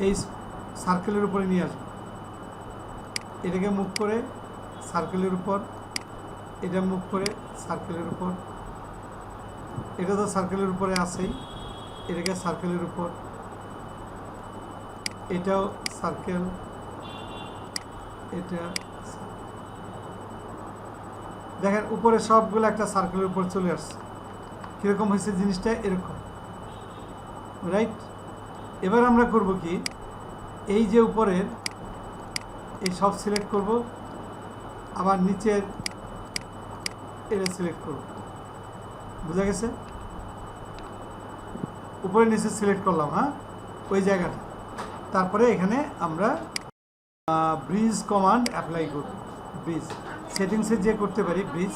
এই সার্কেলের উপরে নিয়ে আসবো, এটাকে মুভ করে সার্কেলের উপর, এটা মুভ করে সার্কেলের উপর, এটা তো সার্কেলের উপরে আছেই, এটাকে সার্কেলের উপর, এটাও সার্কেল, এটা দেখেন উপরে সবগুলো একটা সার্কেলের উপর চলে আসছে। কীরকম হয়েছে জিনিসটা? এরকম, রাইট? এবার আমরা করব কি, এই যে উপরের এই সব সিলেক্ট করব, আবার নিচের এটা সিলেক্ট করব, বুঝা গেছে? উপরে নিচে সিলেক্ট করলাম, হ্যাঁ, ওই জায়গাটা। তারপরে এখানে আমরা ব্রিজ কমান্ড অ্যাপ্লাই করব, ব্রিজ সেটিংসে যে করতে পারি ব্রিজ,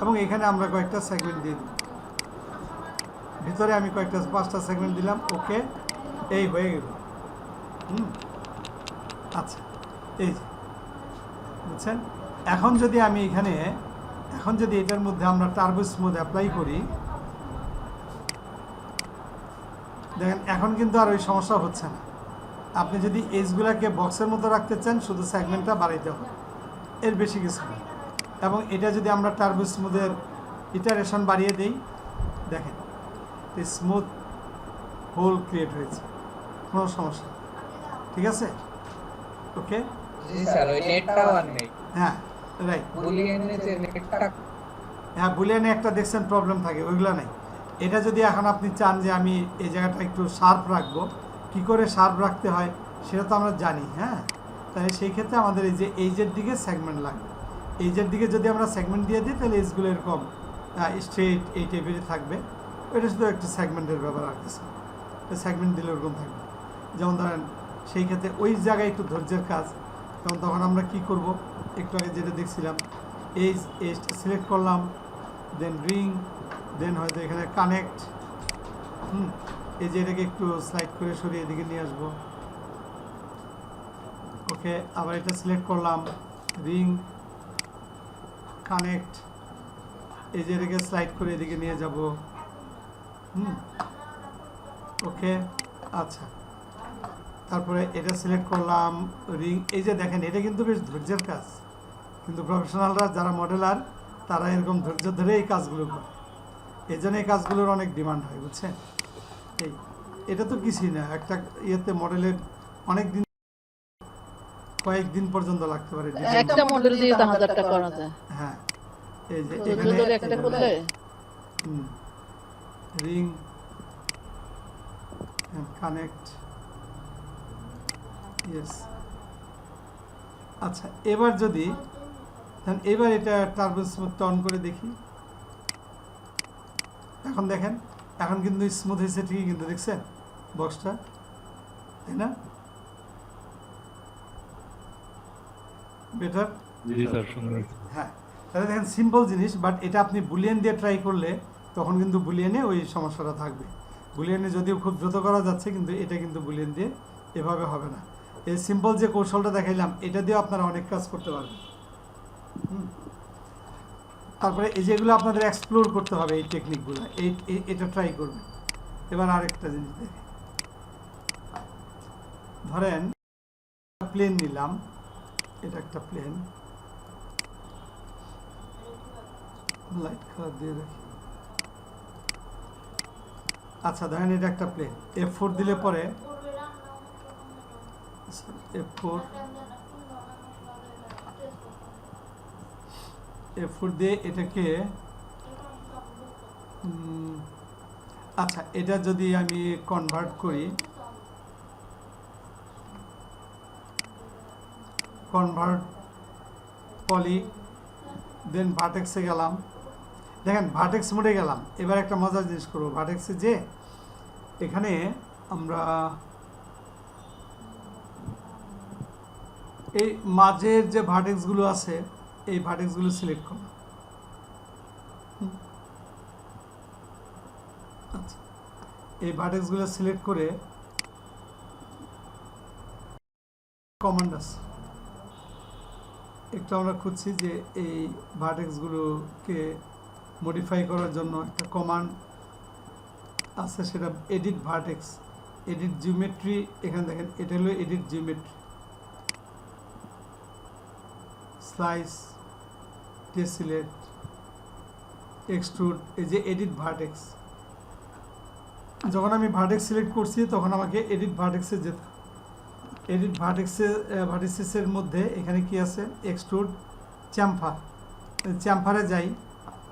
এবং এখানে আমরা কয়েকটা সেগমেন্ট দিয়ে দিই, ভিতরে আমি 5টা সেগমেন্ট দিলাম। ওকে, এই হয়ে গেল। আচ্ছা, এই যে বুঝছেন? এখন যদি আমি এখন যদি এটার মধ্যে আমরা টার্বো স্মুথ অ্যাপ্লাই করি, দেখেন এখন কিন্তু আর ওই সমস্যা হচ্ছে না। আপনি যদি এজগুলাকে বক্সের মতো রাখতে চান, শুধু সেগমেন্টটা বাড়াইতে হবে, এর বেশি কিছু না। এবং এটা যদি আমরা টার্বো স্মুথের ইটারেশন বাড়িয়ে দেই, দেখেন স্মুথ হোল ক্রিয়েট হয়েছে, কোনো সমস্যা নেই, ঠিক আছে? ওকে, জি স্যার, ওই নেটটাও আর নেই, হ্যাঁ, রাইট। বুলিয়ানে যে নেটটা, হ্যাঁ, বুলিয়ানে একটা দেখছেন প্রবলেম থাকে, ওইগুলো নেই। এটা যদি এখন আপনি চান যে আমি এই জায়গাটা একটু শার্প রাখবো, কি করে শার্প রাখতে হয় সেটা তো আমরা জানি, হ্যাঁ। তাহলে সেই ক্ষেত্রে আমাদের এই যে এইজের দিকে সেগমেন্ট লাগবে, এইজের দিকে যদি আমরা সেগমেন্ট দিয়ে দিই তাহলে এইজগুলো এরকম স্ট্রেট এই টেবিলে থাকবে। এটা শুধু একটা সেগমেন্টের ব্যাপার, আর কিছু সেগমেন্ট দিলে ওরকম থাকবে। যেমন ধরেন সেই ক্ষেত্রে ওই জায়গায় একটু ধৈর্যের কাজ, কারণ তখন আমরা কি করব, একটু আগে যেটা দেখছিলাম, এইজটা সিলেক্ট করলাম, দেন রিং, দেন হয়তো এখানে কানেক্ট, এই যে এটাকে একটু স্লাইড করে সরিয়ে এদিকে নিয়ে আসবো। ওকে, আবার এটা সিলেক্ট করলাম, রিং, কানেক্ট, এই যে এটাকে স্লাইড করে এদিকে নিয়ে যাব। ওকে, আচ্ছা, তারপরে এটা সিলেক্ট করলাম, রিং। এই যে দেখেন, এটা কিন্তু বেশ ধৈর্যের কাজ, কিন্তু প্রফেশনালরা যারা মডেলার তারা এরকম ধৈর্য ধরে এই কাজগুলো করে, এই জন্য এই কাজগুলোর অনেক ডিমান্ড হয়, বুঝছেন? এই এটা তো কিছুই না, একটা ইয়েতে মডেলের অনেক দিন, কয়েকদিন পর্যন্ত লাগতে পারে design একটা মডেল দিয়ে তো 1000টা করা যায়। হ্যাঁ, এই যে তো এখানে যদি একটা করলে রিং and connect, yes। আচ্ছা, এবার যদি এবার এটা টার্বো স্মুথটা অন করে দেখি, এখন দেখেন এখন কিন্তু স্মুথ হয়েছে ঠিকই, কিন্তু দেখছেন বক্সটা, তাই না? বেটার? জি স্যার, সুন্দর। হ্যাঁ, তাহলে দেখেন সিম্পল জিনিস, বাট এটা আপনি বুলিয়ান দিয়ে ট্রাই করলে তখন কিন্তু বুলিয়ানে ওই সমস্যাটা থাকবে। বুলিয়ানে যদিও খুব দ্রুত করা যাচ্ছে, কিন্তু এটা কিন্তু বুলিয়ান দিয়ে এভাবে হবে না। এই সিম্পল যে কৌশলটা দেখাইলাম, এটা দিয়ে আপনারা অনেক কাজ করতে পারবেন। তারপরে এই যেগুলো আপনাদের এক্সপ্লোর করতে হবে, এই টেকনিকগুলো, এটা ট্রাই করবেন। এবার আরেকটা জিনিস দেখে, ধরেন প্লেন নিলাম, এটা একটা প্লেন, লাইট কালার দিয়ে রাখি। আচ্ছা, ধরেন এটা একটা প্লেন, F4 দিলে পরে F4 দিয়ে এটাকে আচ্ছা, এটা যদি আমি কনভার্ট করি, কনভার্ট পলি, দেন ভার্টেক্সে গেলাম, দেখেন ভার্টেক্স মোডে গেলাম। এবার একটা মজার জিনিস করবো, ভার্টেক্সে যে এখানে আমরা এই মাঝের যে ভার্টেক্সগুলো আছে, এই ভার্টেক্সগুলো সিলেক্ট করলাম। আচ্ছা, এই ভার্টেক্সগুলো সিলেক্ট করে কমান্ড আছে, একটু আমরা খুঁজছি যে এই ভার্টেক্সগুলোকে মডিফাই করার জন্য একটা কমান্ড আছে, সেটা এডিট ভার্টেক্স, এডিট জিওমেট্রি। এখানে দেখেন এটা হলো এডিট জিওমেট্রি, স্লাইস, টেসিলেট, এক্সট্রুড, এই যে এডিট ভার্টেক্স। যখন আমি ভার্টেক্স সিলেক্ট করছি তখন আমাকে এডিট ভার্টেক্সে যেতে, এডিট ভার্টিসেসের মধ্যে এখানে কি আছে, এক্সট্রুড, চ্যাম্ফার। চ্যাম্ফারে যাই,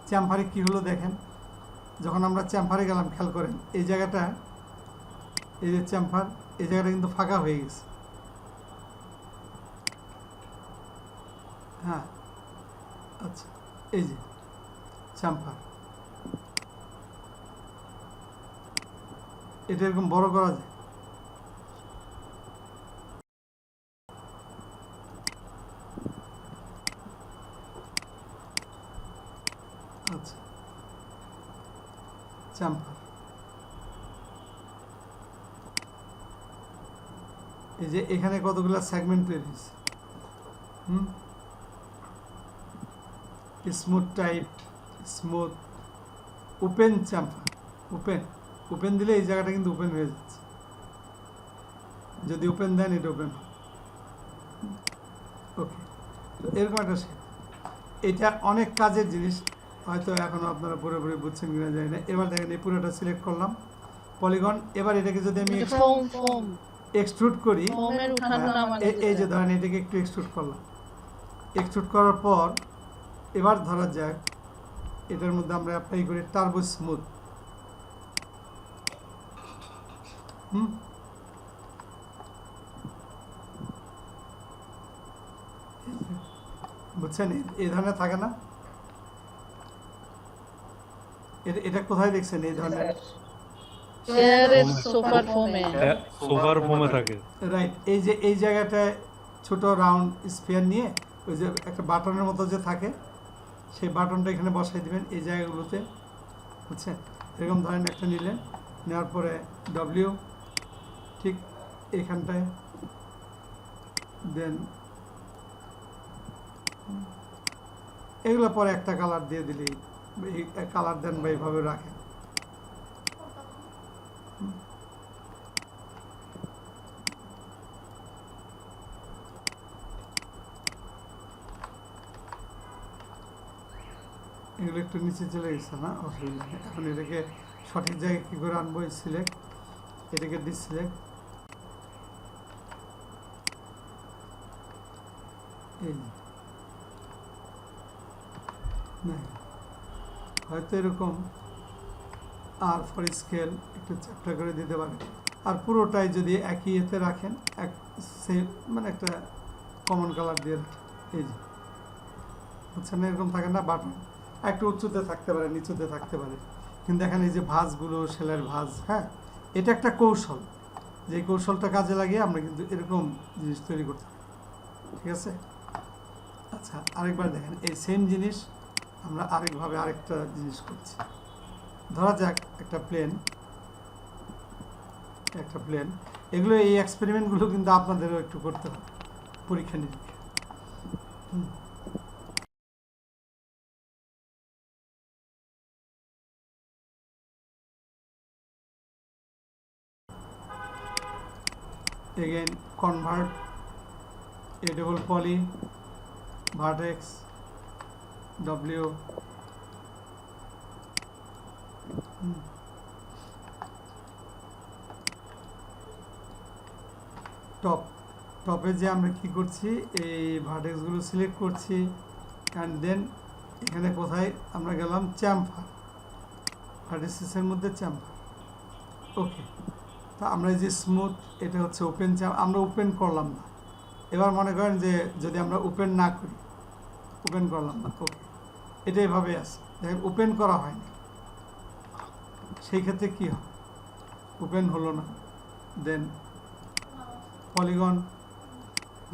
চ্যাম্ফারে কি হলো দেখেন, যখন আমরা চ্যাম্ফারে গেলাম, খেয়াল করেন এই জায়গাটা, এই যে চ্যাম্ফার, এই জায়গাটা কিন্তু ফাঁকা হয়ে গেছে। হ্যাঁ, আচ্ছা, এই যে চ্যাম্ফার, এটা এরকম বড় করা যায়। আচ্ছা, চ্যাম্পার, এই যে এখানে কতগুলো সেগমেন্ট তৈরি হয়েছে। Smooth type, smooth, open chamfer, open দিলে এই জায়গাটা কিন্তু ওপেন হয়ে যাচ্ছে, যদি ওপেন দেন এটা ওপেন। ওকে, তো এরকম একটা শেপ। এটা অনেক কাজের জিনিস, হয়তো এখনো আপনারা পুরোপুরি বুঝছেন কিনা জানি না। এবার দেখেন এই পুরোটা সিলেক্ট করলাম, পলিগন। এবার এটাকে যদি আমি এক্সট্রুড করি, এই যে ধরেন এটাকে একটু এক্সট্রুড করলাম, এক্সট্রুড করার পর এবার ধরা যাক এটার মধ্যে আমরা অ্যাপ্লাই করি টার্বো স্মুথ। বুঝছেন, এই ধরনের থাকে না, এটা কোথায় দেখছেন এই ধরনের? সোফার ফোমে থাকে, রাইট। এই যে এই জায়গাটায় ছোট রাউন্ড স্ফিয়ার নিয়ে ওই যে একটা বাটনের মতো যে থাকে, সেই বাটনটা এখানে বসাই দিবেন এই জায়গাগুলোতে, বুঝছেন? এরকম ধরেন একটা নিলেন, নেওয়ার পরে ডব্লিউ ঠিক এইখানটায় দেন, এগুলো পরে একটা কালার দিয়ে দিলেই, এই কালার দেন বা এইভাবে রাখেন। এগুলো একটু নিচে চলে গেছে না, অসুবিধা নেই। এখন এটাকে সঠিক জায়গায় কী করে আনবো, সিলেক্ট এটাকে ডিসিলেক্ট, এই না হয়তো এরকম আর ফর স্কেল একটু চ্যাপ্টার করে দিতে পারে। আর পুরোটাই যদি একই এতে রাখেন, এক সেম মানে একটা কমন কালার দিয়ে রাখেন, এই যে বুঝছেন না, এরকম থাকে না বাটন, একটু উঁচুতে থাকতে পারে, নিচুতে থাকতে পারে, কিন্তু এখানে এই যে ভাঁজগুলো, সেলের ভাঁজ, হ্যাঁ এটা একটা কৌশল, যে কৌশলটা কাজে লাগিয়ে আমরা কিন্তু এরকম জিনিস তৈরি করতে পারি, ঠিক আছে। আচ্ছা আরেকবার দেখেন, এই সেম জিনিস আমরা আরেকভাবে আরেকটা জিনিস করছি। ধরা যাক একটা প্লেন, এগুলো এই এক্সপেরিমেন্টগুলো কিন্তু আপনাদেরও একটু করতে হবে পরীক্ষা নিরীক্ষা। again convert a double poly vertex W টপে যে আমরা কি করছি, এই ভার্টেক্সগুলো সিলেক্ট করছি অ্যান্ড দেন এখানে কোথায় আমরা গেলাম, চ্যাম্পার, ভার্টিসেসের মধ্যে চ্যাম্পার, ওকে। তো আমরা এই যে স্মুথ, এটা হচ্ছে ওপেন আমরা ওপেন করলাম না। এবার মনে করেন যে যদি আমরা ওপেন না করি, ওপেন করলাম না, ওকে, এটা এভাবে আছে, দেখেন ওপেন করা হয়নি, সেই ক্ষেত্রে কি হয়, ওপেন হলো না। দেন পলিগন,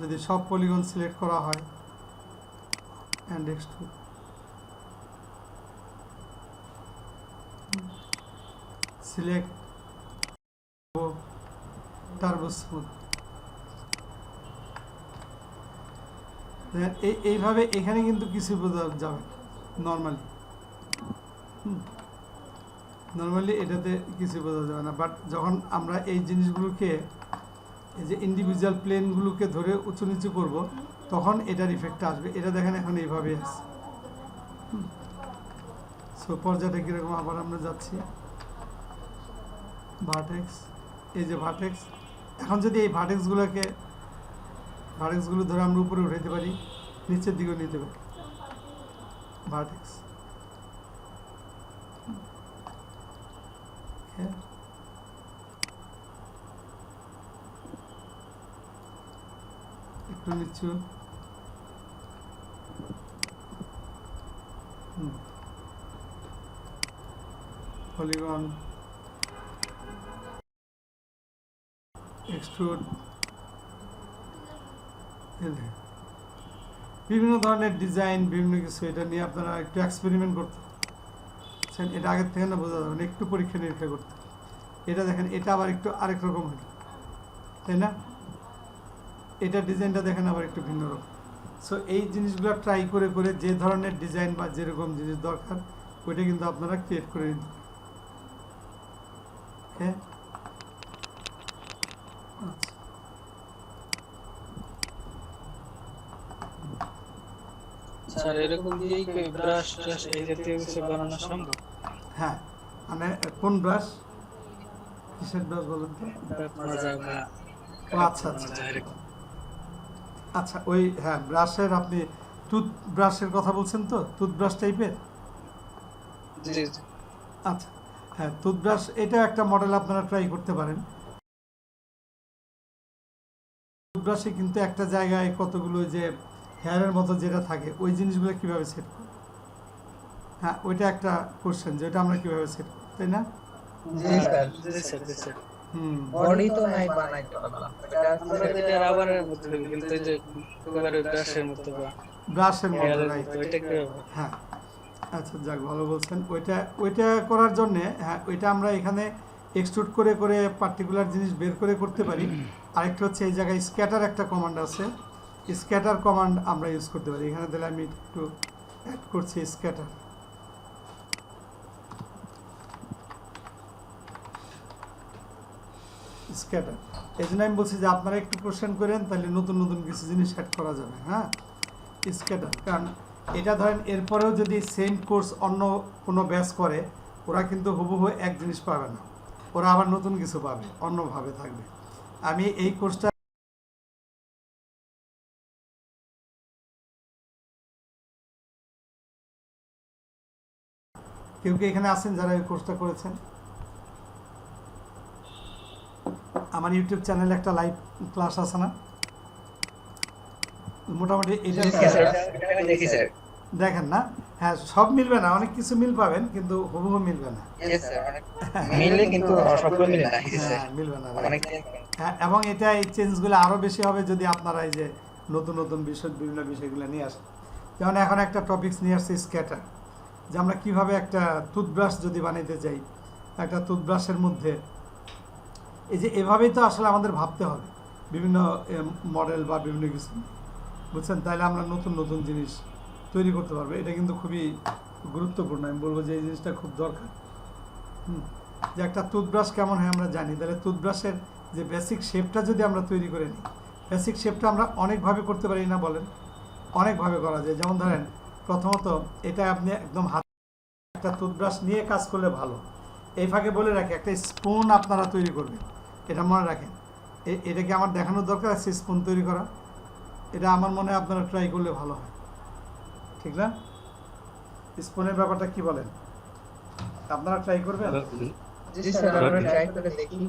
যদি সব পলিগন সিলেক্ট করা হয় and extrude, select turbo smooth, এইভাবে এখানে কিন্তু কিছু বোঝা যাবে নর্মালি এটাতে কিছু বোঝা যাবে না, বাট যখন আমরা এই জিনিসগুলোকে, এই যে ইন্ডিভিজুয়াল প্লেনগুলোকে ধরে উঁচু নিচু করব, তখন এটার ইফেক্টটা আসবে। এটা দেখেন এখন এইভাবে আছে। সো পর্যায়টা কীরকম, আবার আমরা যাচ্ছি ভার্টেক্স, এই যে ভার্টেক্স, এখন যদি এই ভার্টেক্সগুলো ধরে আমরা উপরে উঠাইতে পারি, নিচের দিকেও নিতে পারি, ভার্টেক্স, একটু নিচু, পলিগন, এক্সট্রুড, বিভিন্ন ধরনের ডিজাইন, বিভিন্ন কিছু, এটা নিয়ে আপনারা একটু এক্সপেরিমেন্ট করতে পারছেন। এটা আগের থেকে না বোঝা যাবে না, একটু পরীক্ষা নিরীক্ষা করতে। এটা দেখেন, এটা আবার একটু আরেক রকম হলো, তাই না? এটা ডিজাইনটা দেখেন আবার একটু ভিন্ন রকম। সো এই জিনিসগুলো ট্রাই করে করে যে ধরনের ডিজাইন বা যেরকম জিনিস দরকার, ওইটা কিন্তু আপনারা ক্রিয়েট করে নিতে পারেন। হ্যাঁ, আচ্ছা, স্যার এরকম দিয়ে ব্রাশ ট্রাশ এই জাতীয় কিছু বানানো সম্ভব? হ্যাঁ, মানে কোন ব্রাশ, কিসের ব্রাশ বলেন তো? ও আচ্ছা আচ্ছা আচ্ছা, ওই হ্যাঁ ব্রাশের, আপনি টুথ ব্রাশের কথা বলছেন তো, টুথব্রাশ টাইপের? জি জি। আচ্ছা হ্যাঁ, টুথব্রাশ, এটা একটা মডেল আপনারা ট্রাই করতে পারেন। টুথব্রাশে কিন্তু একটা জায়গায় কতগুলো যে হেয়ারের মতো যেটা থাকে, ওই জিনিসগুলো কিভাবে সেট করব, হ্যাঁ ওইটা একটা কোশ্চেন, যেটা আমরা কিভাবে সেট করব, তাই না? জি স্যার, জি স্যার, জি স্যার। বডি তো নাই বানাইতে পারলাম, আমরা এটা রাবারের মতো কিন্তু এই যে একেবারে ব্রাশের মতো বা ব্রাশের মতো, হেয়ারের রাইট, মতো, এটা কিভাবে? হ্যাঁ আচ্ছা, যাক ভালো বলছেন। ওইটা করার জন্যে, হ্যাঁ ওইটা আমরা এখানে এক্সট্রুড করে করে পার্টিকুলার জিনিস বের করে করতে পারি। আরেকটা হচ্ছে এই জায়গায় স্ক্যাটার একটা কমান্ড আছে, স্ক্যাটার কমান্ড আমরা ইউজ করতে পারি। এখানে দিলে আমি একটু অ্যাড করছি স্ক্যাটার, এই জন্য আমি বলছি যে আপনারা একটু কোশ্চেন করেন, তাহলে নতুন নতুন কিছু জিনিস অ্যাড করা যাবে। হ্যাঁ, স্ক্যাটার, কারণ এটা ধরেন এরপরেও যদি সেম কোর্স অন্য কোনো ব্যাচ করে, ওরা কিন্তু হুবহু এক জিনিস পাবে না। ওরা আবার নতুন কিছু পাবে, অন্যভাবে থাকবে। আমি এই কোর্সটা কেউ কি এখানে আছেন যারা এই কোর্সটা করেছেন? আমার ইউটিউব চ্যানেলে একটা লাইভ ক্লাস আছে না, মোটামুটি এটা দেখি স্যার। দেখেন না? হ্যাঁ, সব মিলবে না, অনেক কিছু মিল পাবেন কিন্তু হুবহু মিলবে না। মিলে কিন্তু সবগুলো মিলে না। হ্যাঁ, মিলবে না। অনেক হ্যাঁ, এবং এটা এই চেঞ্জগুলো আরও বেশি হবে যদি আপনারা এই যে নতুন নতুন বিষয়, বিভিন্ন বিষয়গুলো নিয়ে আসেন। যেমন এখন একটা টপিকস নিয়ে আসছে স্ক্যাটার, যে আমরা কীভাবে একটা টুথব্রাশ যদি বানাইতে চাই, একটা টুথব্রাশের মধ্যে এই যে এভাবেই তো আসলে আমাদের ভাবতে হবে বিভিন্ন মডেল বা বিভিন্ন কিছু, বুঝছেন? তাইলে আমরা নতুন নতুন জিনিস তৈরি করতে পারবো। এটা কিন্তু খুবই গুরুত্বপূর্ণ, আমি বলবো যে এই জিনিসটা খুব দরকার। যে একটা টুথব্রাশ কেমন হয় আমরা জানি, তাহলে টুথব্রাশের যে বেসিক শেপটা যদি আমরা তৈরি করে নিই, বেসিক শেপটা আমরা অনেকভাবে করতে পারি না বলেন? অনেকভাবে করা যায়। যেমন ধরেন প্রথমত এটা আপনি একদম হাত একটা টুথব্রাশ নিয়ে কাজ করলে ভালো। এই ফাঁকে বলে রাখি, একটা স্পুন আপনারা তৈরি করবেন, এটা মনে রাখেন। এটা কি আমার দেখানোর দরকার আছে স্পুন তৈরি করা? এটা আমার মনে হয় আপনারা ট্রাই করলে ভালো হয়, ঠিক না? স্পুনের ব্যাপারটা কি বলেন, আপনারা ট্রাই করবেন? জি স্যার, আমরা ট্রাই করে দেখি।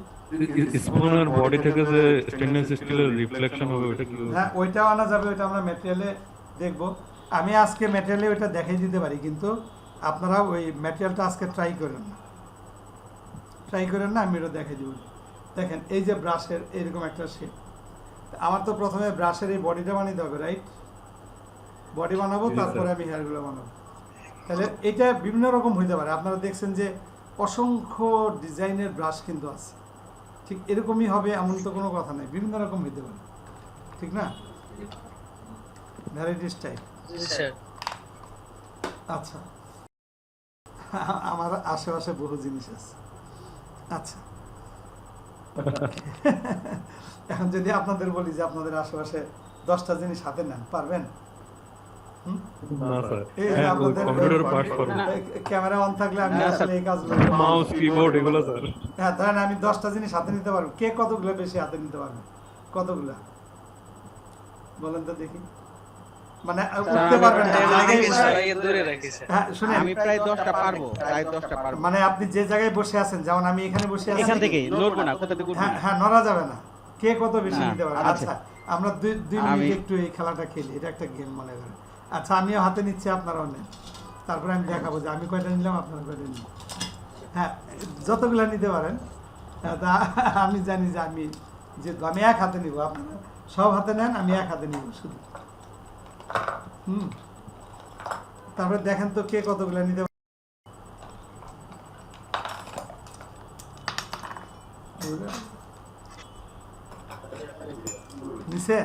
স্পুনের বডি থেকে যে স্টেনলেস স্টিলের রিফ্লেকশন হবে ওটা কি? হ্যাঁ, ওইটাও আনা যাবে, ওইটা আমরা ম্যাটেরিয়ালে দেখব। আমি আজকে ম্যাটেরিয়ালে ওইটা দেখাই দিতে পারি, কিন্তু আপনারা ওই ম্যাটেরিয়ালটা আজকে ট্রাই করেন না, আমি এটা দেখাই দিব। দেখেন এই যে ব্রাশের এরকম একটা শেপ, আমার তো প্রথমে ব্রাশের এই বডিটা বানাতে হবে, রাইট? বডি বানাবো, তারপরে আমি হেয়ারগুলো বানাবো। তাহলে এটা বিভিন্ন রকম হইতে পারে। আপনারা দেখছেন যে অসংখ্য ডিজাইনের ব্রাশ কিন্তু আছে, ঠিক এরকমই হবে এমন তো কোনো কথা নেই, বিভিন্ন রকম হইতে পারে, ঠিক না? Varieties type. আচ্ছা, আমার আশেপাশে বহু জিনিস আছে। আচ্ছা, এখন যদি আপনাদের বলি যে আপনাদের আশেপাশে 10টা জিনিস হাতে নেন, পারবেন? না স্যার, এই যে হ্যাঁ আপনাদের কম্পিউটার পাস করব, ক্যামেরা অন থাকলে আমি আসলে এই কাজগুলো মাউস কিবোর্ড এগুলো স্যার। হ্যাঁ, ধরেন আমি 10টা জিনিস হাতে নিতে পারবো, কে কতগুলো বেশি হাতে নিতে পারবে? কতগুলো বলেন তো দেখি। মানে উঠতে পারবেন না, জায়গায় বসে। হ্যাঁ, শুনেন, আমি প্রায় 10টা পারবো, প্রায় 10টা পারবো। মানে আপনি যে জায়গায় বসে আছেন, যেমন আমি এখানে বসে আছি, এখান থেকে নড়বো না, কোথা থেকে উঠবো হ্যাঁ না। হ্যাঁ, নড়া যাবে না। কে কত বেশি না, নিতে পারে? আচ্ছা। আচ্ছা, আমরা 2 মিনিট একটু এই খেলাটা খেলি, এটা একটা গেম মনে করেন। আচ্ছা, আমিও হাতে নিচ্ছি, আপনারাও নেন, তারপরে আমি দেখাবো যে আমি কয়টা নিলাম, আপনারা কয়টা নিলাম। হ্যাঁ, যতগুলো নিতে পারেন। তা আমি জানি যে আমি এক হাতে নিব, আপনারা সব হাতে নেন, আমি এক হাতে নিব শুধু। তারপরে দেখেন তো কে কতগুলো নিতে পারে। নিছে?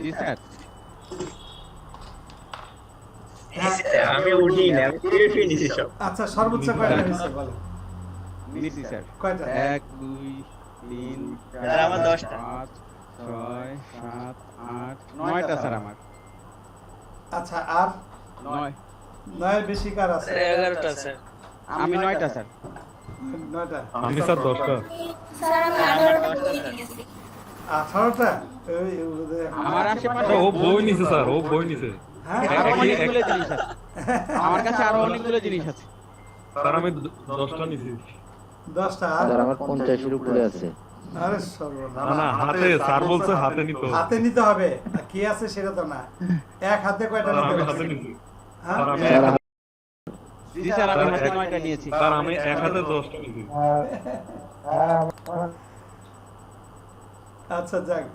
জি স্যার। আমি উঠি না, আমি নিছি সব। আচ্ছা, সর্বোচ্চ কয়টা নিছে বলেন? নিছি স্যার। কয়টা? 1 2 3 স্যার, আমার 10টা। 5 6 7 8 9টা স্যার আমার। আচ্ছা, আর 9 9 বেশি কার আছে? 11টা স্যার। আমি 9টা স্যার। 9টা। আমি স্যার 10টা। স্যার আমি 18টা নিয়েছি। 18টা? আমার আশেপাশে ও বই নিছে স্যার, ও বই নিছে হ্যাঁ, আরো অনেকগুলো জিনিস আছে। আমার কাছে আরো অনেকগুলো জিনিস আছে। স্যার। আমি 10টা নিছি। 10টা? স্যার আমার 50-এর উপরে আছে। আরে না সর্বনাশ। না, হাতে স্যার বলছে হাতে নিতে হবে। হাতে নিতে হবে, আর কি আছে সেটা তো না। এক হাতে কয়টা স্যার, নিতে আমি হবে? হাতে নিছি। হ্যাঁ? স্যার, আমি স্যার জি স্যার, আমি হাতে 9টা নিয়েছি। স্যার আমি এক হাতে 10টা নিছি। আচ্ছা, যাক।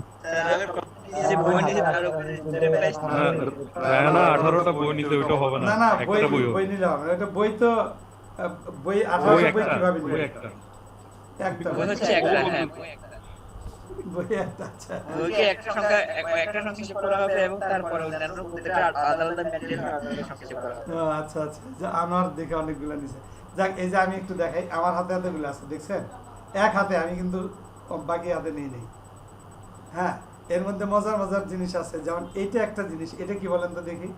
যে বই নিছি তার উপরে প্রাইস রায়না 18টা বই নিছে, ওইটা হবে না। না না, একটা বই বই নিলে হবে না। এটা বই তো বই বই 18 বই একটা, কিভাবে বই নিবে? একটা। একটা বই হচ্ছে একটা, হ্যাঁ বই একটা। আচ্ছা, বইকে একটা সংখ্যা হিসেব করা হবে এবং তারপরে অন্যান্য প্রত্যেকটা আলাদা আলাদা ম্যাটেরিয়াল সংখ্যা হিসেব করা হবে। ও, আচ্ছা আচ্ছা, যে আমার দেখে অনেকগুলো নিছে। যাক, এই যে আমি একটু দেখাই, আমার হাতে হাতেগুলো আছে, দেখছেন? এক হাতে, আমি কিন্তু বাকি হাতে নেই নেই। হ্যাঁ, এর মধ্যে মজার মজার জিনিস আছে, যেমন এইটা একটা জিনিস, এটা কি বলেন তো দেখি?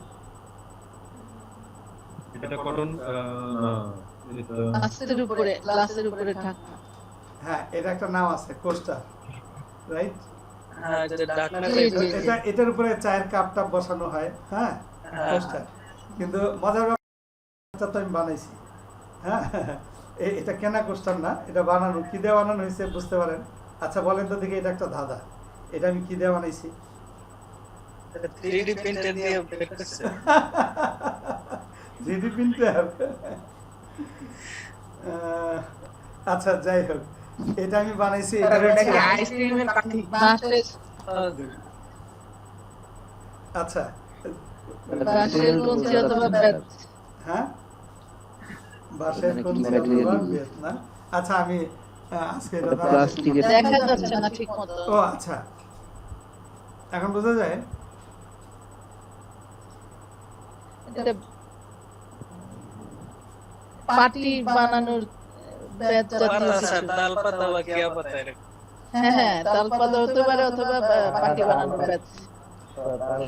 এটা কটন, না গ্লাসের উপরে ঢাকা। হ্যাঁ, এটা একটা নাম আছে, কোস্টার, রাইট? হ্যাঁ, যে ঢাকনা জি, টাইপের। জি। এটার উপরে চায়ের কাপ টাপ বসানো হয়, হ্যাঁ, হ্যাঁ, কোস্টার। কিন্তু মজার ব্যাপারটা তো আমি বানাইছি, হ্যাঁ। এটা কেনা কোস্টার না, এটা বানানো, কি দিয়ে বানানো হয়েছে বুঝতে পারেন? আচ্ছা বলেন তো দেখি, এটা একটা ধাঁধা, এটা আমি কি দিয়ে বানাইছি? 3D প্রিন্টার দিয়ে বের করছে। 3D printer? আচ্ছা যাই হোক, এটা আমি বানাইছি, এটা এটা কি হচ্ছে, আইসক্রিমের কাঠি? বাঁশের আচ্ছা, বাঁশের কঞ্চি অথবা বেত। হ্যাঁ, বাঁশের মানে কি কঞ্চি material অথবা use? বেত না? আচ্ছা আমি আজকে এটা দ্বারা- প্লাস্টিকের দেখা যাচ্ছে না ঠিক মতো। ও আচ্ছা, এখন বোঝা যায়? এটা পাটি বানানোর বেত জাতীয় পাতা কিছু। স্যার, তাল পাতা বা কিয়া পাতা এরকম। হ্যাঁ, তালপাতা হতে পারে অথবা পাটি বানানোর বেত।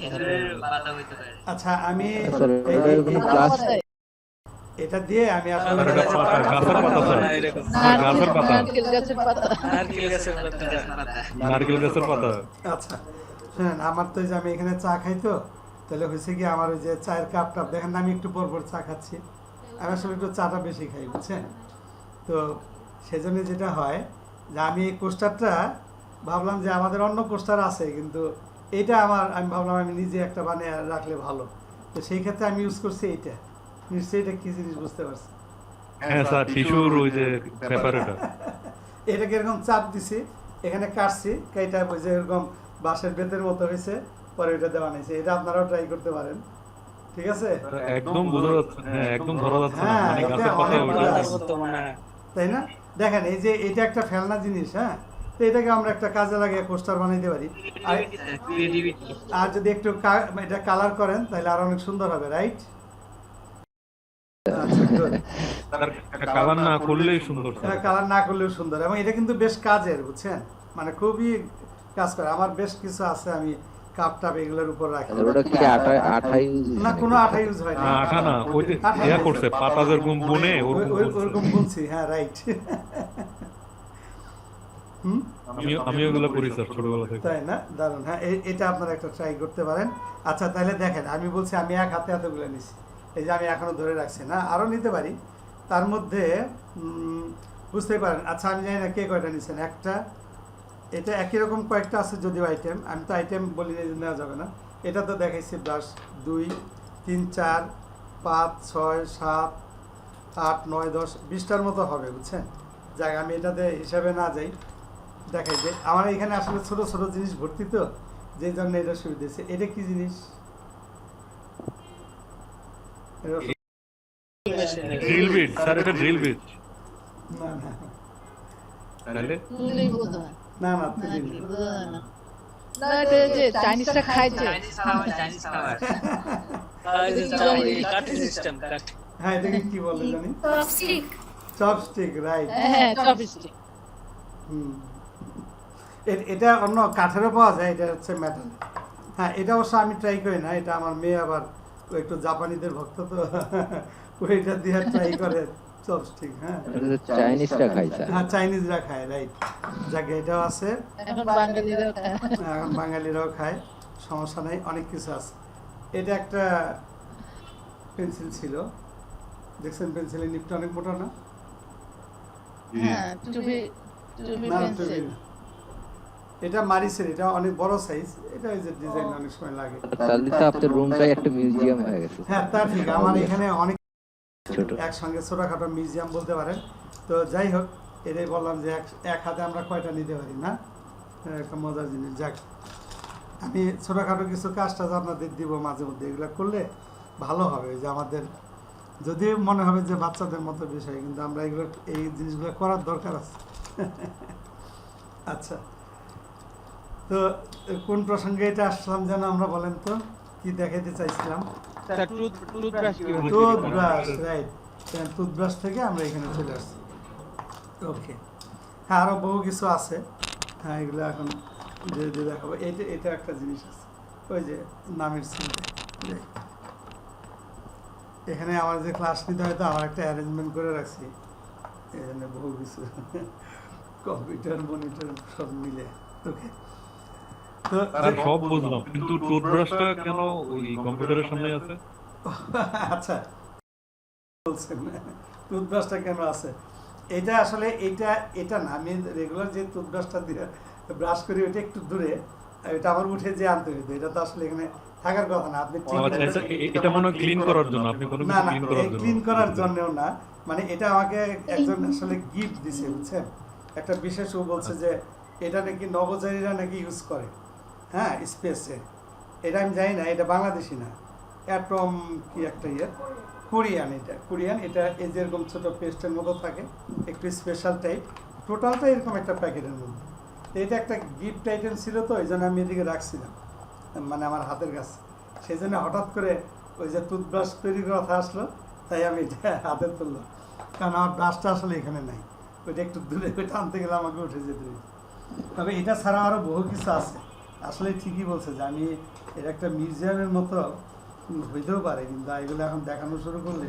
খেজুরের পাতা হইতে পারে। আচ্ছা আমি স্যার, এটা এরকম গ্লাস এটা দিয়ে আমি আসলে আর এটা পাতা, গাছের পাতা স্যার। এরকম। গাছের পাতা। নারকেল গাছের পাতা। নারকেল গাছের পাতা। নারকেল গাছের পাতা। আচ্ছা শুনেন, আমার তো এই যে আমি এখানে চা খাই, তো তাহলে হয়েছে কি, আমার ওই যে চায়ের কাপ টাপ দেখেন না, আমি একটু পর পর চা খাচ্ছি, আমি আসলে একটু চাটা বেশি খাই, বুঝছেন? তো সেজন্য যেটা হয় যে আমি এই কোস্টারটা ভাবলাম যে আমাদের অন্য কোস্টার আছে, কিন্তু এইটা আমি ভাবলাম আমি নিজে একটা বানিয়ে রাখলে ভালো, তো সেই ক্ষেত্রে আমি ইউজ করছি এইটা। নিশ্চয়ই এটা কি জিনিস বুঝতে পারছি? হ্যাঁ স্যার, টিস্যুর ওই যে পেপার এটা। এটাকে এরকম চাপ দিছি, এখানে কাটছি, কেটা ওই যে এরকম বাঁশের বেতের মতো হয়েছে, পরে এটা দেওয়া নিয়েছে। এটা আপনারাও ট্রাই করতে পারেন, ঠিক আছে? একদম বোঝা যাচ্ছে, হ্যাঁ একদম ধরা যাচ্ছে না, হ্যাঁ, মানে এটা গাছের পাতা অনেক ওইটা। ভালো। পাতার মতো মনে হয়। তাই না? দেখেন এই যে এটা একটা ফেলনা জিনিস, হ্যাঁ, তো এটাকে আমরা একটা কাজে লাগিয়ে কোস্টার বানাইতে পারি। ক্রিয়েটিভিটি। আর যদি একটু এটা কালার করেন তাহলে আরো অনেক সুন্দর হবে, রাইট? আচ্ছা good। তার কালার না করলেই সুন্দর স্যার। হ্যাঁ, কালার না করলেও সুন্দর, এবং এটা কিন্তু বেশ কাজের, বুঝছেন? মানে খুবই কাজ করে। আমার বেশ কিছু আছে, আমি কাপ টাপ এগুলোর উপর রাখি। ওটা কি আঠা ইউজ? না, কোনো আঠা ইউজ হয় না। না আঠা না, ওই যে আঠা ইয়া না। করছে, পাতা যেরকম বুনে ওরকম করছে। ওরকম বলছি, হ্যাঁ রাইট। আমি ওগুলো করি স্যার ছোটবেলা থেকে। তাই না? দারুণ। হ্যাঁ, এটা আপনারা একটা ট্রাই করতে পারেন। আচ্ছা তাহলে দেখেন, আমি বলছি আমি এক হাতে এতগুলো নিছি, এই যে আমি এখনো ধরে রাখছি, না আরও নিতে পারি, তার মধ্যে বুঝতেই পারেন। আচ্ছা আমি জানি না কে কয়টা নিছেন, একটা, এটা একই রকম কয়েকটা আছে যদিও আইটেম, আমি তো আইটেম বলি নেওয়া যাবে না। এটা তো দেখাইছি ব্রাশ 2, 3, 4, 5, 6, 7, 8, 9, 10, 20টার মতো হবে, বুঝছেন? যাক আমি এটাতে হিসাবে না যাই, দেখাই যে আমার এখানে আসলে ছোট ছোট জিনিস ভর্তি, তো যে জন্য এটা সুবিধা হয়েছে। এটা কি জিনিস? ড্রিল বিট স্যার, এটা ড্রিল বিট। না না তাহলে তুলি বোধহয়। না না, না, তুলি কি না। বোঝা যায় না। না, এটা ওই যে চাইনিজটা খায় যে। চাইনিজ খাবার। আর এই যে চাই কাঠি সিস্টেম কাঠি। হ্যাঁ, এটাকে কি বলে জানি? চপস্টিক। Chopstick, right. হ্যাঁ, চপস্টিক। এটা অন্য কাঠেরও পাওয়া যায়, এটা হচ্ছে মেটাল। হ্যাঁ, এটা অবশ্য আমি ট্রাই করি না, এটা আমার মেয়ে আবার ও একটু জাপানিদের ভক্ত, তো ওইটা দিয়ে ট্রাই করে চপস্টিক। হ্যাঁ চাইনিজটা খাই স্যার। হ্যাঁ, চাইনিজরা খায়, রাইট। যাকে এটাও আছে, এখন বাঙালিরাও খায়। এখন বাঙালিরাও খায়, সমস্যা নাই, অনেক কিছু আছে। এটা একটা পেন্সিল ছিল, দেখছেন পেন্সিলের নিপটা অনেক মোটা না? হ্যাঁ, টুবি না, পেন্সিল। এটা মারিসের, এটা অনেক বড় সাইজ, এটা ওই যে ডিজাইন অনেক সময় লাগে। তাহলে তো আপনার রুমটাই একটা মিউজিয়াম হয়ে গেছে। হ্যাঁ তা ঠিক, আমার এখানে অনেক ছোট। একসঙ্গে ছোটখাটো মিউজিয়াম বলতে পারেন। তো যাই হোক, এটাই বললাম যে এক হাতে আমরা কয়টা নিতে পারি না, একটা মজার জিনিস। যাক, আমি ছোটখাটো কিছু কাজ টাজ আপনাদের দিব মাঝে মধ্যে, এগুলো করলে ভালো হবে, যে আমাদের যদি মনে হবে যে বাচ্চাদের মতো বিষয়, কিন্তু আমরা এগুলো এই জিনিসগুলো করার দরকার আছে। আচ্ছা, তো কোন প্রসঙ্গে এটা আসলাম যেন আমরা, বলেন তো কি দেখাইতে চাইছিলাম? Toothbrush, right. টুথব্রাশ থেকে আমরা এখানে চলে আসছি। ওকে, হ্যাঁ আরও বহু কিছু আছে, হ্যাঁ এগুলো এখন ধীরে ধীরে দেখাবো। এটা একটা জিনিস আছে, ওই যে নামের সিনটা, এখানে আমার যে ক্লাস নিতে হয়তো আমার একটা অ্যারেঞ্জমেন্ট করে রাখছি, এই জন্য বহু কিছু কম্পিউটার মনিটর সব মিলে। ওকে, তো স্যার সব বুঝলাম, কিন্তু টুথব্রাশটা কেন ওই কম্পিউটারের সামনে আছে? আচ্ছা, বলছেন টুথব্রাশটা কেন আছে, এটা আসলে এটা না, আমি রেগুলার যে টুথব্রাশটা দিয়ে ব্রাশ করি ওটা একটু দূরে, এটা আমার উঠে যে আনতে হইতো, এটা তো আসলে এখানে থাকার কথা না। আপনি আচ্ছা, এটা মনে হয় ক্লিন করার জন্য, আপনি কোনো না কিছু না, ক্লিন করার জন্য? ক্লিন করার জন্যও না, মানে এটা আমাকে একজন আসলে গিফট দিছে, বুঝছেন, একটা বিশেষ ও বলছে যে এটা নাকি নভোচারীরা নাকি ইউজ করে, হ্যাঁ, স্পেসে। এটা আমি জানি না, এটা বাংলাদেশি না, অ্যাটম কি একটা কোরিয়ান, এটা এই যেরকম ছোট পেস্টের মতো থাকে, একটু স্পেশাল টাইপ, টোটালটা এরকম একটা প্যাকেটের মধ্যে। এটা একটা গিফট আইটেম ছিল, তো এই জন্য আমি এদিকে রাখছিলাম, মানে আমার হাতের কাছে। সেই জন্য হঠাৎ করে ওই যে টুথব্রাশ তৈরি করার কথা আসলো, তাই আমি এটা হাতে তুললাম, কারণ আমার ব্রাশটা আসলে এখানে নাই, ওইটা একটু দূরে, ওইটা আনতে গেলে আমাকে উঠে যেতে হবে। তবে এটা ছাড়া আরও বহু কিছু আছে, আসলে ঠিকই বলছে যে আমি এটা একটা মিউজিয়ামের মতো হইতেও পারে, কিন্তু এগুলো এখন দেখানো শুরু করলে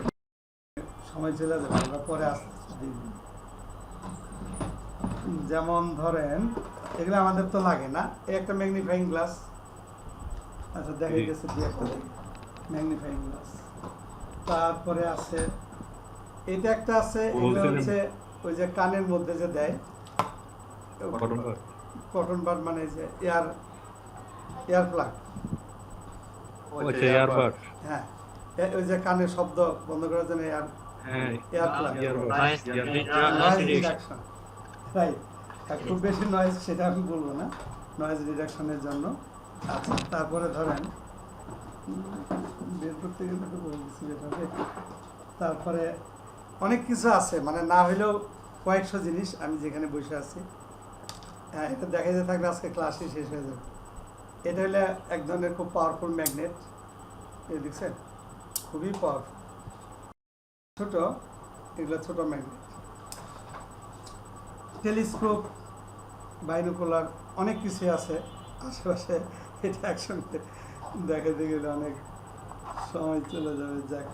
সময় চলে যাবে, আমরা পরে আসতে দেখব। যেমন ধরেন এগুলো আমাদের তো লাগে না, এই একটা ম্যাগনিফাইং গ্লাস, আচ্ছা দেখা গেছে দিয়ে একটা ম্যাগনিফাইং গ্লাস। তারপরে আছে এটা একটা আছে, এগুলো হচ্ছে ওই যে কানের মধ্যে যে দেয় কটন বাড, মানে যে এয়ার প্লাগ, হ্যাঁ, ওই যে কানের শব্দ বন্ধ করার জন্য এয়ার প্লাগ, রাইট। খুব বেশি নয়েজ সেটা আমি বলবো না, নয়েজ রিডাকশনের জন্য। আচ্ছা, তারপরে ধরেন বের করতে গেলে তো বলে দিচ্ছি যেভাবে, তারপরে অনেক কিছু আছে, মানে না হইলেও কয়েকশো জিনিস আমি যেখানে বসে আছি। হ্যাঁ, এটা দেখা যেতে থাকলে আজকে ক্লাসই শেষ হয়ে যাবে। এটা হলে এক ধরনের খুব পাওয়ারফুল ম্যাগনেট, এই দেখছেন, খুবই পাওয়ারফুল, ছোট, এগুলো ছোট ম্যাগনেট। টেলিস্কোপ, বাইনোকুলার, অনেক কিছু আছে আশেপাশে, এটা একসঙ্গে দেখাতে গেলে অনেক সময় চলে যাবে। যাক,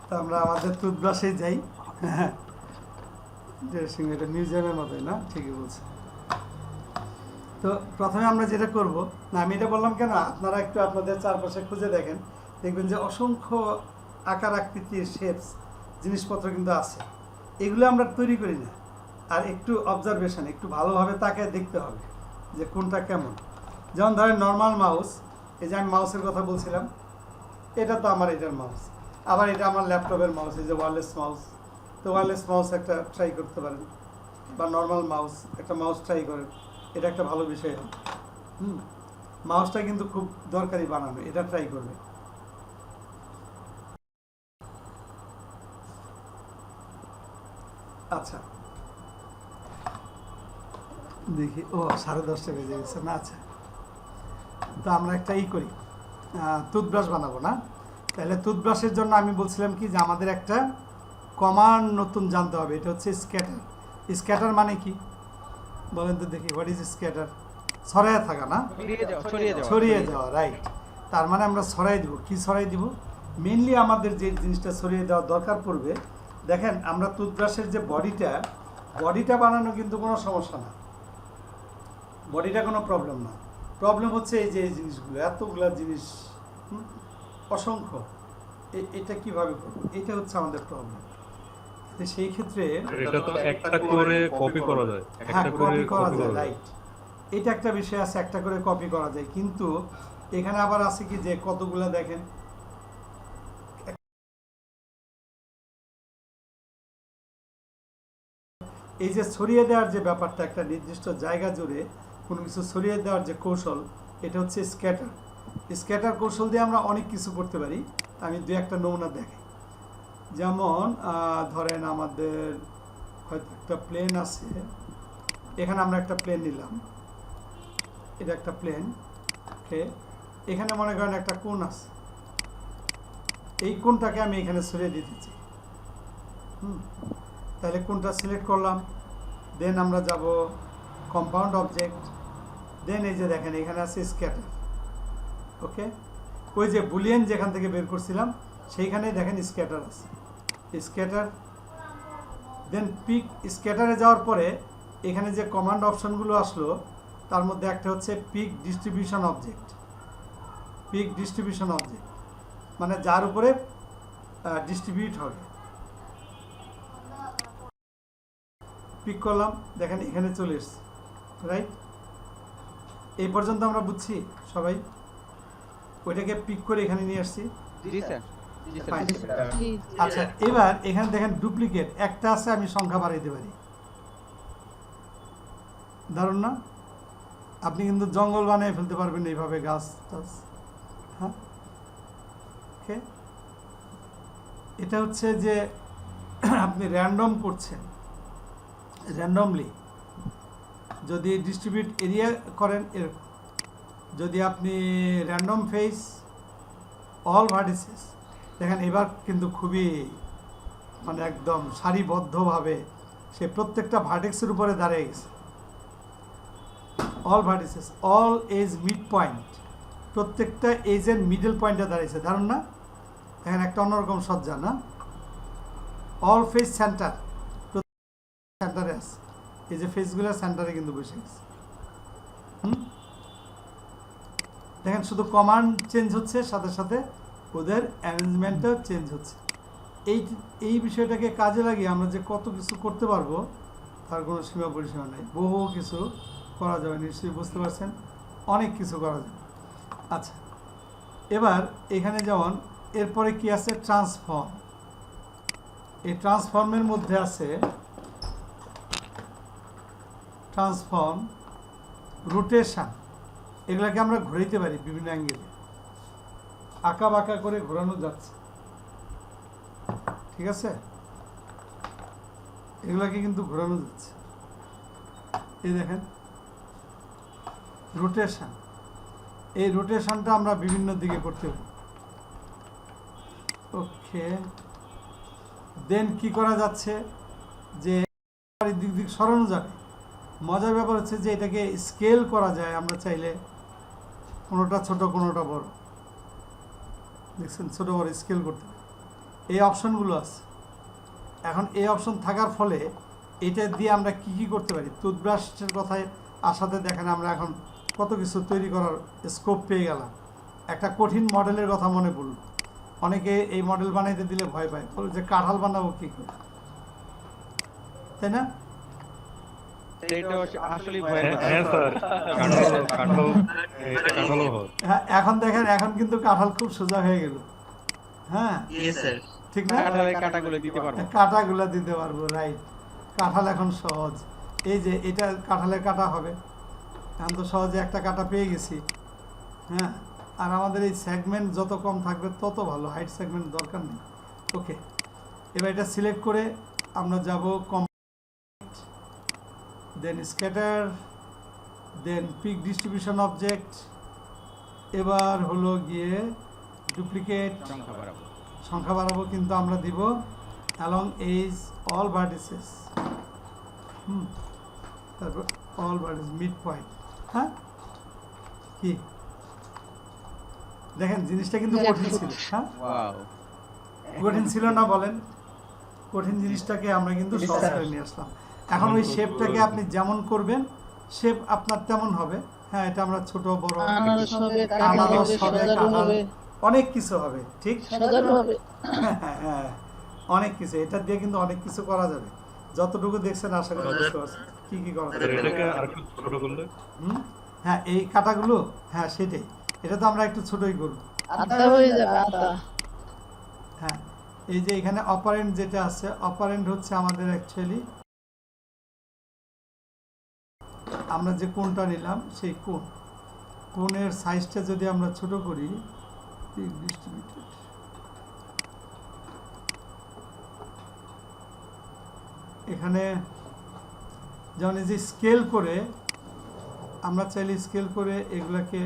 তো আমরা আমাদের টুথব্রাশে যাই। হ্যাঁ, ড্রেসিং, এটা মিউজিয়ামের মতোই না, ঠিকই বলছে। তো প্রথমে আমরা যেটা করব, না আমি এটা বললাম কেন, আপনারা একটু আপনাদের চারপাশে খুঁজে দেখেন, দেখবেন যে অসংখ্য আকার আকৃতির শেপস জিনিসপত্র কিন্তু আছে, এগুলো আমরা তৈরি করি না। আর একটু অবজারভেশন, একটু ভালোভাবে তাকে দেখতে হবে যে কোনটা কেমন। যেমন ধরেন নর্মাল মাউস, এই যে আমি মাউসের কথা বলছিলাম, এটা তো আমার এটার মাউস, আবার এটা আমার ল্যাপটপের মাউস, এই যে ওয়্যারলেস মাউস। তো ওয়্যারলেস মাউস একটা ট্রাই করতে পারেন, বা নর্মাল মাউস, একটা মাউস ট্রাই করেন, এটা একটা ভালো বিষয় হবে। মাউসটা কিন্তু খুব দরকারি বানানো, এটা ট্রাই করবে। আচ্ছা, দেখি, ও 10:30 বেজে গেছে না। আচ্ছা, তো আমরা একটা করি, টুথব্রাশ বানাবো না, তাহলে টুথব্রাশের জন্য আমি বলছিলাম কি যে আমাদের একটা কমান্ড নতুন জানতে হবে, এটা হচ্ছে স্ক্যাটার। স্ক্যাটার মানে কি বলেন তো দেখি, হোয়াট ইজ স্ক্যাটার? ছড়াইয়া থাকা না, ছড়িয়ে যাওয়া, রাইট। তার মানে আমরা ছড়াই দিব, কি ছড়াই দিব? মেইনলি আমাদের যে জিনিসটা ছড়িয়ে দেওয়ার দরকার পড়বে, দেখেন আমরা টুথব্রাশের যে বডিটা বানানো কিন্তু কোনো সমস্যা না, বডিটা কোনো প্রবলেম না। প্রবলেম হচ্ছে এই যে এই জিনিসগুলো, এতগুলো জিনিস, অসংখ্য, এটা কিভাবে করবো, এটা হচ্ছে আমাদের প্রবলেম। সেই ক্ষেত্রে এটা তো একটা করে কপি করা যায়, হ্যাঁ, কপি করা যায়, রাইট। এটা একটা বিষয় আছে, একটা করে কপি করা যায়, কিন্তু এখানে আবার আছে কি যে কতগুলো দেখেন, এই যে ছড়িয়ে দেওয়ার যে ব্যাপারটা, একটা নির্দিষ্ট জায়গা জুড়ে কোনো কিছু ছড়িয়ে দেওয়ার যে কৌশল, এটা হচ্ছে স্ক্যাটার। স্ক্যাটার কৌশল দিয়ে আমরা অনেক কিছু করতে পারি। আমি দু একটা নমুনা দেখাই। যেমন ধরেন আমাদের হয়তো একটা প্লেন আছে, এখানে আমরা একটা প্লেন নিলাম, এটা একটা প্লেন, ওকে। এখানে মনে করেন একটা কোণ আছে, এই কোণটাকে আমি এখানে ছড়িয়ে দিতে চাই। তাহলে কোণটা সিলেক্ট করলাম, দেন আমরা যাব কম্পাউন্ড অবজেক্ট, দেন এই যে দেখেন এখানে আছে স্ক্যাটার, ওকে। ওই যে বুলিয়ান যেখান থেকে বের করছিলাম সেইখানে দেখেন স্ক্যাটার আছে, স্ক্যাটার। দেন পিক স্ক্যাটারে যাওয়ার পরে এখানে যে কমান্ড অপশনগুলো আসলো তার মধ্যে একটা হচ্ছে pick distribution object. Pick distribution object মানে যার উপরে ডিস্ট্রিবিউট হবে। পিক করলাম, দেখেন এখানে চলে এসছে, রাইট? এই পর্যন্ত আমরা বুঝছি সবাই? ওইটাকে পিক করে এখানে নিয়ে আসছি। জি স্যার, জি স্যার। জি, আচ্ছা, এবার এখানে দেখেন ডুপ্লিকেট একটা আছে, আমি সংখ্যা বাড়াইতে পারি। দারুণ না? আপনি কিন্তু জঙ্গল বানিয়ে ফেলতে পারবেন এইভাবে, গাছ টাছ। হ্যাঁ, ওকে। এটা হচ্ছে যে আপনি র্যান্ডম করছেন, র্যান্ডমলি যদি ডিস্ট্রিবিউট এরিয়া করেন এরকম। যদি আপনি র্যান্ডম ফেস অল ভার্টিসেস, দেখেন এবার কিন্তু খুবই মানে একদম সারিবদ্ধভাবে সে প্রত্যেকটা ভার্টেক্সের উপরে দাঁড়িয়ে গেছে। All vertices, all edge mid point, প্রত্যেকটা এজের মিডল পয়েন্টে দাঁড়িয়েছে, দারুণ না? দেখেন একটা অন্যরকম সজ্জা না? অল ফেস সেন্টার, সেন্টারে আছে, এই যে ফেসগুলো সেন্টারে কিন্তু বসে গেছে। দেখেন শুধু কমান্ড চেঞ্জ হচ্ছে, সাথে সাথে ওদের অ্যারেঞ্জমেন্টটাও চেঞ্জ হচ্ছে। এই বিষয়টাকে কাজে লাগিয়ে আমরা যে কত কিছু করতে পারবো তার কোনো সীমা পরিসীমা নেই, বহু কিছু করা যাবে, নিশ্চয়ই বুঝতে পারছেন, অনেক কিছু করা যাবে। আচ্ছা, এবার এখানে যেমন এরপরে কি আছে, ট্রান্সফর্ম। এই ট্রান্সফর্মের মধ্যে আছে ট্রান্সফর্ম, রোটেশন, এগুলাকে আমরা ঘুরাইতে পারি বিভিন্ন অ্যাঙ্গেলে, আঁকা বাঁকা করে ঘোরানো যাচ্ছে, ঠিক আছে? এগুলাকে কিন্তু ঘোরানো যাচ্ছে। এই দেখেন রোটেশন, এই রোটেশনটা আমরা বিভিন্ন দিকে করতে পারি। ওকে, দেন কি করা যাচ্ছে যে দিক দিক সরানো যাবে। মজার ব্যাপার হচ্ছে যে এটাকে স্কেল করা যায়, আমরা চাইলে কোনোটা ছোট কোনোটা বড়, দেখছেন, ছোট বড় স্কেল করতে পারি। এই অপশনগুলো আছে। এখন এই অপশন থাকার ফলে এটা দিয়ে আমরা কি কি করতে পারি, টুথব্রাশের কথায় আসাতে দেখেন আমরা এখন কত কিছু তৈরি করার স্কোপ পেয়ে গেলাম। একটা কঠিন মডেলের কথা মনে পড়ল, অনেকে এই মডেল বানাইতে দিলে ভয় পায়, বলে যে কাঁঠাল বানাবো কি করে, তাই না? হ্যাঁ, এখন দেখেন এখন কিন্তু কাঁঠাল খুব সোজা হয়ে গেল। হ্যাঁ, ঠিক না? কাঁটাগুলো দিতে পারবো, রাইট। কাঁঠাল এখন সহজ, এই যে এটা কাঁঠালের কাঁটা হবে, এখন তো সহজে একটা কাঁটা পেয়ে গেছি। হ্যাঁ, আর আমাদের এই সেগমেন্ট যত কম থাকবে তত ভালো, হাইট সেগমেন্ট দরকার নেই। ওকে, এবার এটা সিলেক্ট করে আমরা যাব দেন স্ক্যাটার, দেন পিক ডিস্ট্রিবিউশন অবজেক্ট। এবার হলো গিয়ে ডুপ্লিকেট, সংখ্যা বাড়াবো, কিন্তু আমরা দিব অ্যালং এজ অল ভার্টিসেস। তারপর অল ভার্টিস মিড পয়েন্ট। হ্যাঁ, কি দেখেন জিনিসটা কিন্তু কঠিন ছিল। হ্যাঁ, কঠিন ছিল না বলেন? কঠিন জিনিসটাকে আমরা কিন্তু সহজ করে নিয়ে আসলাম। এখন ওই শেপটাকে আপনি যেমন করবেন শেপ আপনার তেমন হবে। হ্যাঁ, এটা আমরা ছোট বড় আনারস হবে, আনারস হবে, সাজানো কাঁঠাল, হবে, অনেক কিছু হবে, ঠিক? সাজানো হবে। হ্যাঁ, অনেক কিছু, এটা দিয়ে কিন্তু অনেক কিছু করা যাবে। যতটুকু দেখছেন আশা করি বুঝতে পারছেন কি কি করা যাবে। হ্যাঁ, এই কাটাগুলো, হ্যাঁ সেটাই, এটা তো আমরা একটু ছোটই করব। আতা হয়ে যাবে, আতা। হ্যাঁ, এই যে এখানে অপারেন্ট যেটা আছে, অপারেন্ট হচ্ছে আমাদের অ্যাকচুয়ালি আমরা যে কোণটা নিলাম সেই কোণের সাইজটা যদি আমরা ছোট করি, ডিস্ট্রিবিউটেড, এখানে যেমন এই যে স্কেল করে আমরা চাইলে স্কেল করে এগুলাকে,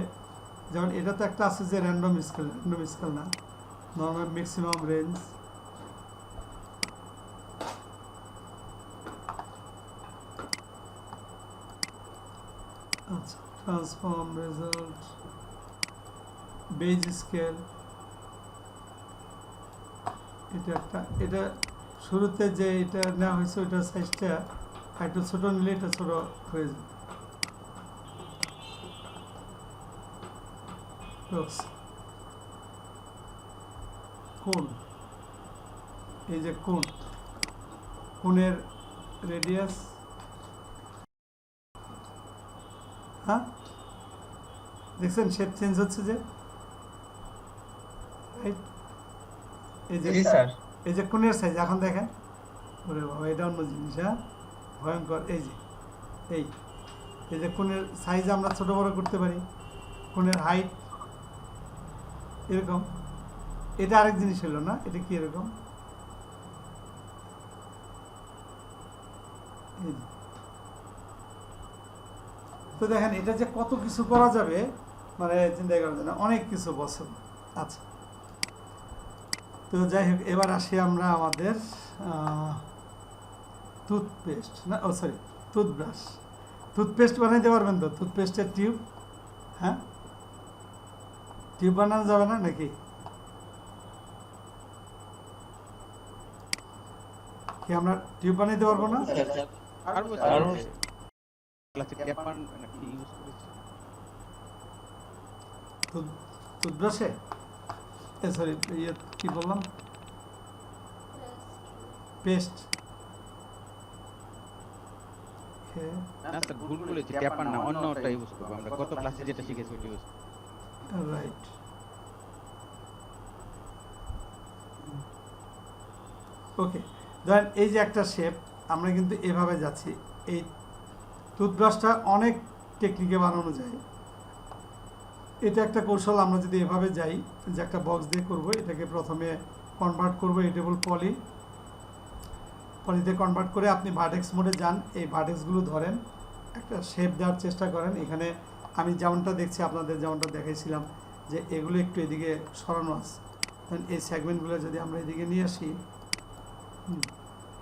যেমন এটা তো একটা আছে যে র্যান্ডম স্কেল না, নর্মাল ম্যাক্সিমাম রেঞ্জ। আচ্ছা, ট্রান্সফর্ম রেজাল্ট, বেজ স্কেল, এটা শুরুতে যে এটা নেওয়া হয়েছে ওইটার সাইজটা একটু ছোট নিলে এটা ছোট হয়ে যাবে। কোণ, এই যে কোণের রেডিয়াস, হ্যাঁ দেখছেন শেপ চেঞ্জ হচ্ছে যে, রাইট? এই যে জি স্যার। এই যে কোণের সাইজ এখন দেখেন, ওরে বাবা এটা অন্য জিনিস, হ্যাঁ ভয়ঙ্কর। এই যে কোণের সাইজ আমরা ছোট বড় করতে পারি, কোণের হাইট এরকম। এটা আরেক জিনিস হলো না, এটা কি এরকম, এই যে। তো দেখেন এটা যে কত কিছু করা যাবে, মানে চিন্তা করা যায় না, অনেক কিছু পসিবল। আচ্ছা, তো যাই হোক, এবার আসি আমরা আমাদের টুথপেস্ট, না ও সরি টুথব্রাশ। টুথপেস্ট বানাইতে পারবেন তো? টুথপেস্টের টিউব, হ্যাঁ টিউব বানানো যাবে না নাকি? কি আমরা টিউব বানাইতে পারবো না? টুথব্রাশে সরি ইয়ে কি বললাম, পেস্ট। না স্যার ভুল বলেছি, ট্যাপার না, অন্যটা ইউজ করব আমরা, গত ক্লাসে যেটা শিখেছি ওটা ইউজ। রাইট। ওকে, ধরেন এই যে একটা শেপ, আমরা কিন্তু এভাবে যাচ্ছি। এই টুথব্রাশটা অনেক টেকনিকে বানানো যায়। এটা একটা কৌশল, আমরা যদি এভাবে যাই যে একটা বক্স দিয়ে করব, এটাকে প্রথমে কনভার্ট করব এটেবল পলিতে কনভার্ট করে আপনি ভার্টেক্স মোডে যান, এই ভার্টেক্সগুলো ধরেন, একটা শেপ দেওয়ার চেষ্টা করেন। এখানে আমি যেমনটা দেখছি, আপনাদের যেমনটা দেখাইছিলাম, যে এগুলো একটু এদিকে সরানো আছে। এই সেগমেন্টগুলো যদি আমরা এদিকে নিয়ে আসি,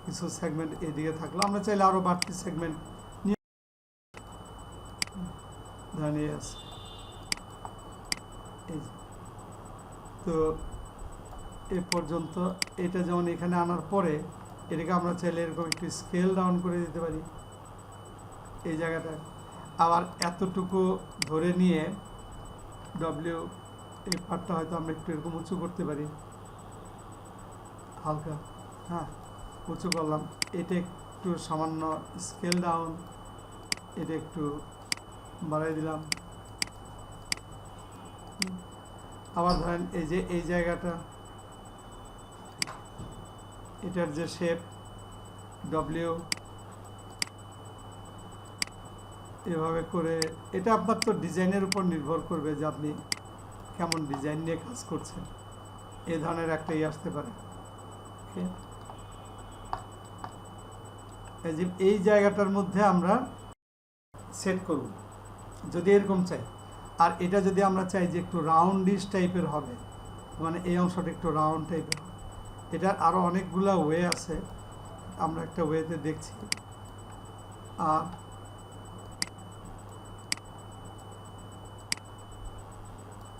কিছু সেগমেন্ট এদিকে থাকলো, আমরা চাইলে আরও বাড়তি সেগমেন্ট নিয়ে দাঁড়িয়ে আছে। এই তো এ পর্যন্ত এটা যেমন এখানে আনার পরে এটাকে আমরা চাইলে এরকম একটু স্কেল ডাউন করে দিতে পারি এই জায়গাটা। আবার এতটুকু ধরে নিয়ে ডব্লিউ এই পার্টটা হয়তো আমরা একটু এরকম উঁচু করতে পারি, হালকা, হ্যাঁ উঁচু করলাম। এটা একটু সামান্য স্কেল ডাউন, এটা একটু বাড়াই দিলাম। আবার ধরেন এই যে এই জায়গাটা, এটার যে শেপ ডব্লিউ, এভাবে করে, এটা আপনার তো ডিজাইনের উপর নির্ভর করবে যে আপনি কেমন ডিজাইন নিয়ে কাজ করছেন। এই ধরনের একটা আসতে পারে। এই জায়গাটার মধ্যে আমরা সেট করব যদি এরকম চাই। আর এটা যদি আমরা চাই যে একটু রাউন্ডিশ টাইপের হবে, মানে এই অংশটা একটু রাউন্ড টাইপের, এটার আরও অনেকগুলো ওয়ে আছে, আমরা একটা ওয়েতে দেখছি। আর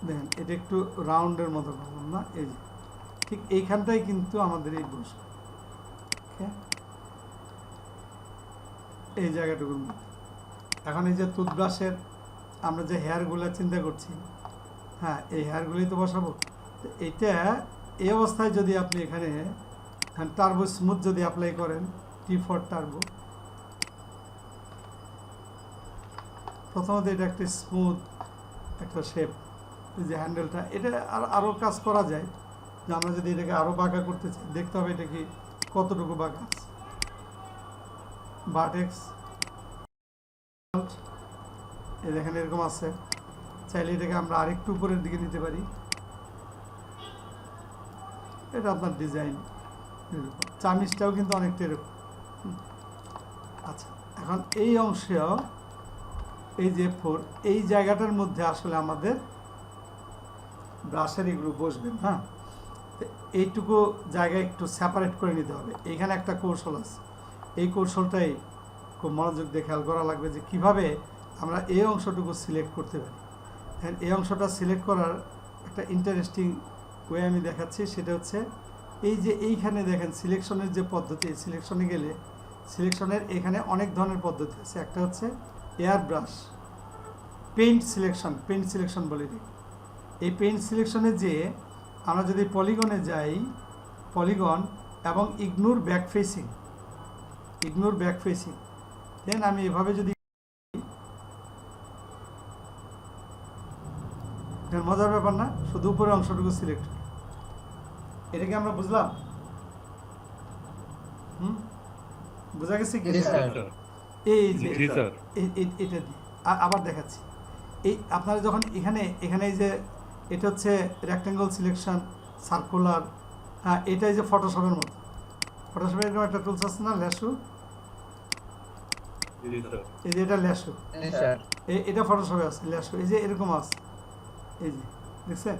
দেখেন এটা একটু রাউন্ডের মতো বললাম না, এই যে ঠিক এইখানটাই কিন্তু আমাদের এই বসবে, এই জায়গাটুকুর মধ্যে। এখন এই যে টুথব্রাশের আমরা যে হেয়ারগুলো চিন্তা করছি, হ্যাঁ এই হেয়ারগুলোই তো বসাবো। তো এইটা এই অবস্থায় যদি আপনি এখানে টার্বো স্মুথ যদি অ্যাপ্লাই করেন, T4 টার্বো, প্রথমত এটা একটা স্মুথ একটা শেপ, যে হ্যান্ডেলটা, এটা আরও কাজ করা যায়। যে আমরা যদি এটাকে আরও বাঁকা করতে চাই, দেখতে হবে এটা কি কতটুকু বাঁকা আছে। ভার্টেক্স দেখেন এরকম আছে, চাইলে এটাকে আমরা আরেকটু উপরের দিকে নিতে পারি। এটা আপনার ডিজাইন, চামিজটাও কিন্তু অনেকটা এরকম। আচ্ছা, এখন এই অংশেও এই যে এই জায়গাটার মধ্যে আসলে আমাদের ব্রাশের এগুলো বসবেন, হ্যাঁ এইটুকু জায়গা একটু সেপারেট করে নিতে হবে। এইখানে একটা কৌশল আছে, এই কৌশলটাই খুব মনোযোগ দিয়ে খেয়াল করা লাগবে যে কিভাবে আমরা এই অংশটুকু সিলেক্ট করতে পারি। এই অংশটা সিলেক্ট করার একটা ইন্টারেস্টিং ওয়ে আমি দেখাচ্ছি, সেটা হচ্ছে এই যে এইখানে দেখেন সিলেকশনের যে পদ্ধতি, সিলেকশনে গেলে সিলেকশনের এখানে অনেক ধরনের পদ্ধতি আছে। একটা হচ্ছে এয়ার ব্রাশ, পেইন্ট সিলেকশন বলে দিই। এই পেইন্ট সিলেকশনে যে আমরা যদি পলিগনে যাই, পলিগন এবং ইগনোর ব্যাক ফেসিং, দেন আমি এভাবে যদি, মজার ব্যাপার না, শুধু উপরের অংশটুকু সিলেক্ট, এটাকে আমরা বুঝলাম? বোঝা গেছে কি? এই যে এটা দিয়ে আবার দেখাচ্ছি। এই আপনারা যখন এখানে এই যে এটা হচ্ছে রেক্ট্যাঙ্গল সিলেকশন, সার্কুলার, হ্যাঁ এটাই যে ফটোশপের মতো, ফটোশপের এরকম একটা টুলস আছে না, ল্যাশো, এই যে এটা ল্যাশো, এটা ফটোশপে আছে ল্যাশো, এই যে এরকম আছে, এই যে দেখছেন,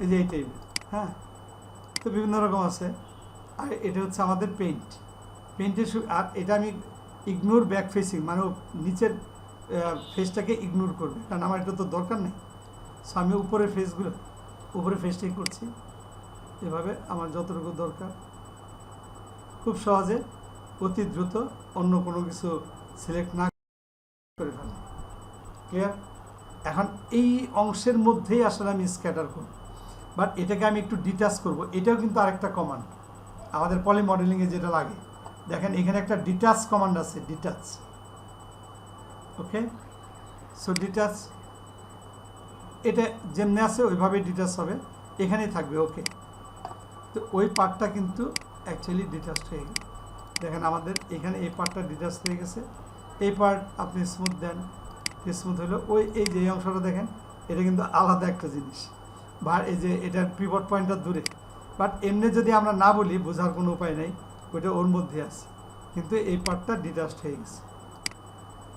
এই যে এইটাই, হ্যাঁ তো বিভিন্ন রকম আছে। আর এটা হচ্ছে আমাদের পেইন্টের, আর এটা আমি ইগনোর ব্যাক ফেসিং, মানে নিচের ফেসটাকে ইগনোর করবে, কারণ আমার এটা তো দরকার নেই। সো আমি উপরের ফেসটাই করছি, এভাবে আমার যতটুকু দরকার, খুব সহজে অতি দ্রুত অন্য কোনো কিছু সিলেক্ট না করে ফেললাম। ক্লিয়ার? এখন এই অংশের মধ্যেই আসলে আমি স্ক্যাটার করব, বাট এটাকে আমি একটু ডিটাচ করব। এটাও কিন্তু আরেকটা কমান্ড আমাদের পলি মডেলিংয়ে যেটা লাগে। দেখেন এখানে একটা ডিটাচ কমান্ড আছে, ডিটাচ। ওকে, সো ডিটাচ, এটা যেমনি আছে ওইভাবেই ডিটাচ হবে, এখানেই থাকবে। ওকে, তো ওই পার্টটা কিন্তু অ্যাকচুয়ালি ডিটাচ হয়ে গেছে। দেখেন আমাদের এখানে এই পার্টটা ডিটাচ হয়ে গেছে, এই পার্ট আপনি স্মুথ দেন, স্মুথ হলো। এই যে এই অংশটা দেখেন, এটা কিন্তু আলাদা একটা জিনিস, বা এই যে এটার পিভট পয়েন্টটা দূরে, বাট এমনি যদি আমরা না বলি বোঝার কোনো উপায় নেই, ওইটা ওর মধ্যে আছে, কিন্তু এই পার্টটা ডিটাচড হয়ে গেছে।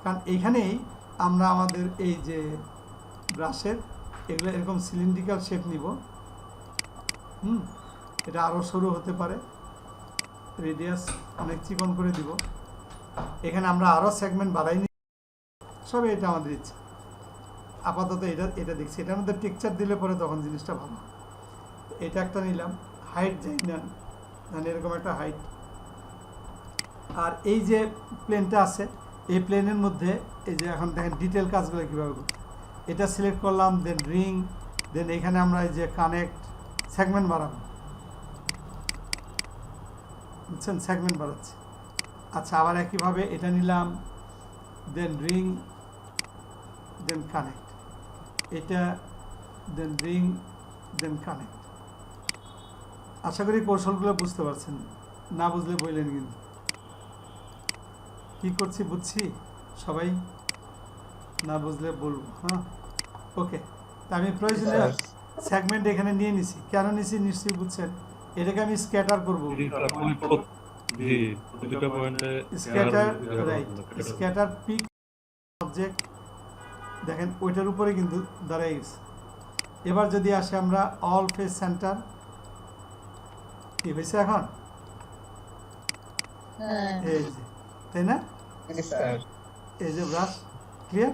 কারণ এইখানেই আমরা আমাদের এই যে ব্রাশের এগুলো এরকম সিলিন্ড্রিক্যাল শেপ নিব, এটা আরও সরু হতে পারে, রেডিয়াস অনেক চিকন করে দিব, এখানে আমরা আরও সেগমেন্ট বাড়াই নি, সবে এটা আমাদের ইচ্ছা। আপাতত এটা দেখছি, এটার মধ্যে টেক্সচার দিলে পরে তখন জিনিসটা ভালো। এটা একটা নিলাম, হাইট যাই নেন, এরকম একটা হাইট। আর এই যে প্লেনটা আছে, এই প্লেনের মধ্যে এই যে এখন দেখেন ডিটেল কাজগুলো কীভাবে করতে, এটা সিলেক্ট করলাম, দেন রিং, দেন এখানে আমরা এই যে কানেক্ট, সেগমেন্ট বাড়াবো, বুঝছেন, সেগমেন্ট বাড়াচ্ছি। আচ্ছা, আবার একইভাবে এটা নিলাম, দেন রিং, দেন কানেক্ট, এটা দেন রিং, দেন কানেক্ট। আশা করি কৌশলগুলো বুঝতে পারছেন, না বুঝলে বললেন কিন্তু কি করছি, বুঝছি সবাই, না বুঝলে বলবো। হ্যাঁ, ওকে, তা আমি প্রয়োজনে সেগমেন্ট এখানে নিয়ে নিছি, কেন নিছি নিশ্চয়ই বুঝছেন। এটাকে আমি স্ক্যাটার করবো, scatter, right, scatter pick object, দেখেন ওইটার উপরে কিন্তু দাঁড়াই গেছে। এবার যদি আসে আমরা অল ফেস সেন্টার, কি হয়েছে এখন, এই যে, তাই না, এই যে ব্রাশ, ক্লিয়ার?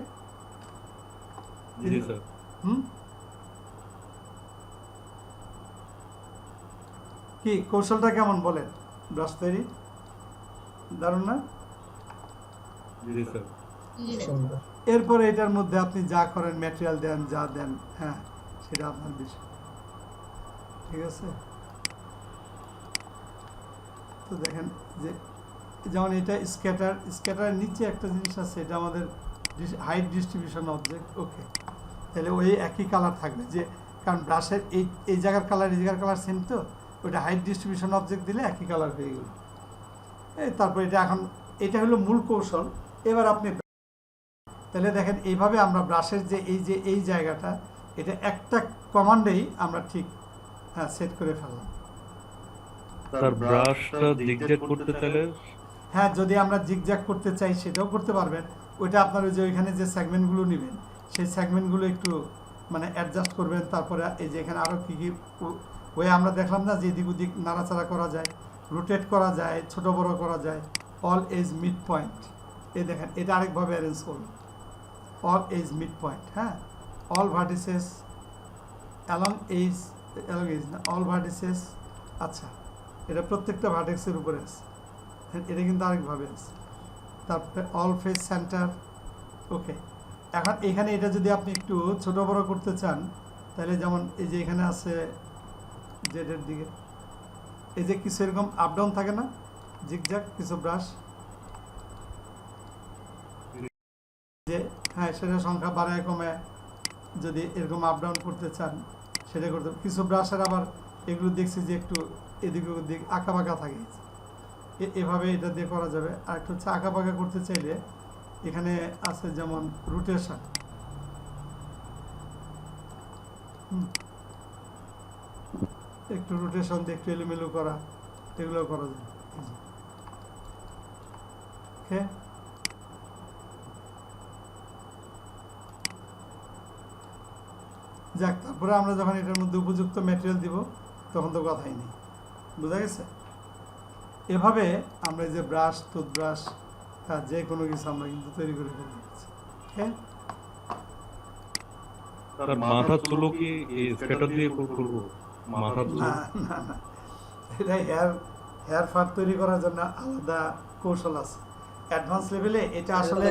কি কৌশলটা কেমন বলেন? ব্রাশ তৈরি দারুণ না? এরপরে এটার মধ্যে আপনি যা করেন, ম্যাটেরিয়াল দেন, যা দেন, হ্যাঁ সেটা আপনার বিষয়, ঠিক আছে? তো দেখেন যে যেমন এটা স্ক্যাটারের নিচে একটা জিনিস আছে, এটা আমাদের হাইট ডিস্ট্রিবিউশন অবজেক্ট। ওকে, তাহলে ওই একই কালার থাকবে, যে কারণ ব্রাশের এই জায়গার কালার, এই জায়গার কালার সেম, তো ওইটা হাইট ডিস্ট্রিবিউশন অবজেক্ট দিলে একই কালার হয়ে গেল। তারপর এটা হলো মূল কৌশল। এবার আপনি তাহলে দেখেন এইভাবে আমরা ব্রাশের যে এই জায়গাটা, এটা একটা কমান্ডেই আমরা ঠিক সেট করে ফেললাম। স্যার ব্রাশটা জিগজ্যাগ করতে চাইলে, হ্যাঁ যদি আমরা জিগজ্যাগ করতে চাই সেটাও করতে পারবেন। ওইটা আপনার ওই যে ওইখানে যে সেগমেন্টগুলো নেবেন, সেই সেগমেন্টগুলো একটু মানে অ্যাডজাস্ট করবেন। তারপরে এই যে এখানে আরও কী কী ওই আমরা দেখলাম না, যে এদিক ওদিক নাড়াচাড়া করা যায়, রোটেট করা যায়, ছোট বড় করা যায়। অল এজ মিড পয়েন্ট, এই দেখেন এটা আরেকভাবে অ্যারেঞ্জ করুন, অল এজ মিড পয়েন্ট, হ্যাঁ, অল ভার্টিসেস অ্যালং এইজ না অল ভার্টিসেস, আচ্ছা এটা প্রত্যেকটা ভার্টেক্সের উপরে আছে, এটা কিন্তু আরেকভাবে আছে। তারপরে অল ফেস সেন্টার, ওকে। এখন এখানে এটা যদি আপনি একটু ছোট বড় করতে চান তাহলে যেমন এই যে এখানে আছে জেডের দিকে, এই যে কিছু এরকম আপ ডাউন থাকে না, জিগজ্যাগ কিছু ব্রাশ, যে হ্যাঁ সেটা সংখ্যা বাড়ায় কমে যদি এরকম আপ ডাউন করতে চান সেটা করতে। কিছু ব্রাশের আবার এগুলো দেখছি যে একটু এদিক ওদিক আঁকা বাঁকা থাকে, এভাবে এটা দিয়ে করা যাবে। আর একটা হচ্ছে আঁকা বাঁকা করতে চাইলে এখানে আছে যেমন রোটেশন, একটু রোটেশন দিয়ে একটু এলোমেলো করা, এগুলো করা যায়। ওকে, যাক, তারপরে আমরা যখন এটার মধ্যে উপযুক্ত ম্যাটেরিয়াল দিব তখন তো কথাই নেই, বোঝা গেছে? এভাবে আমরা যে ব্রাশ, টুথব্রাশ, যে কোনো কিছু আমরা কিন্তু তৈরি করে ফেলতে পারছি। ওকে, তার মাথা চুলো কি এই স্কেটার দিয়ে করবো? মাথা চুলো না না না, এটা হেয়ার ফার তৈরি করার জন্য আলাদা কৌশল আছে অ্যাডভান্স লেভেলে। এটা আসলে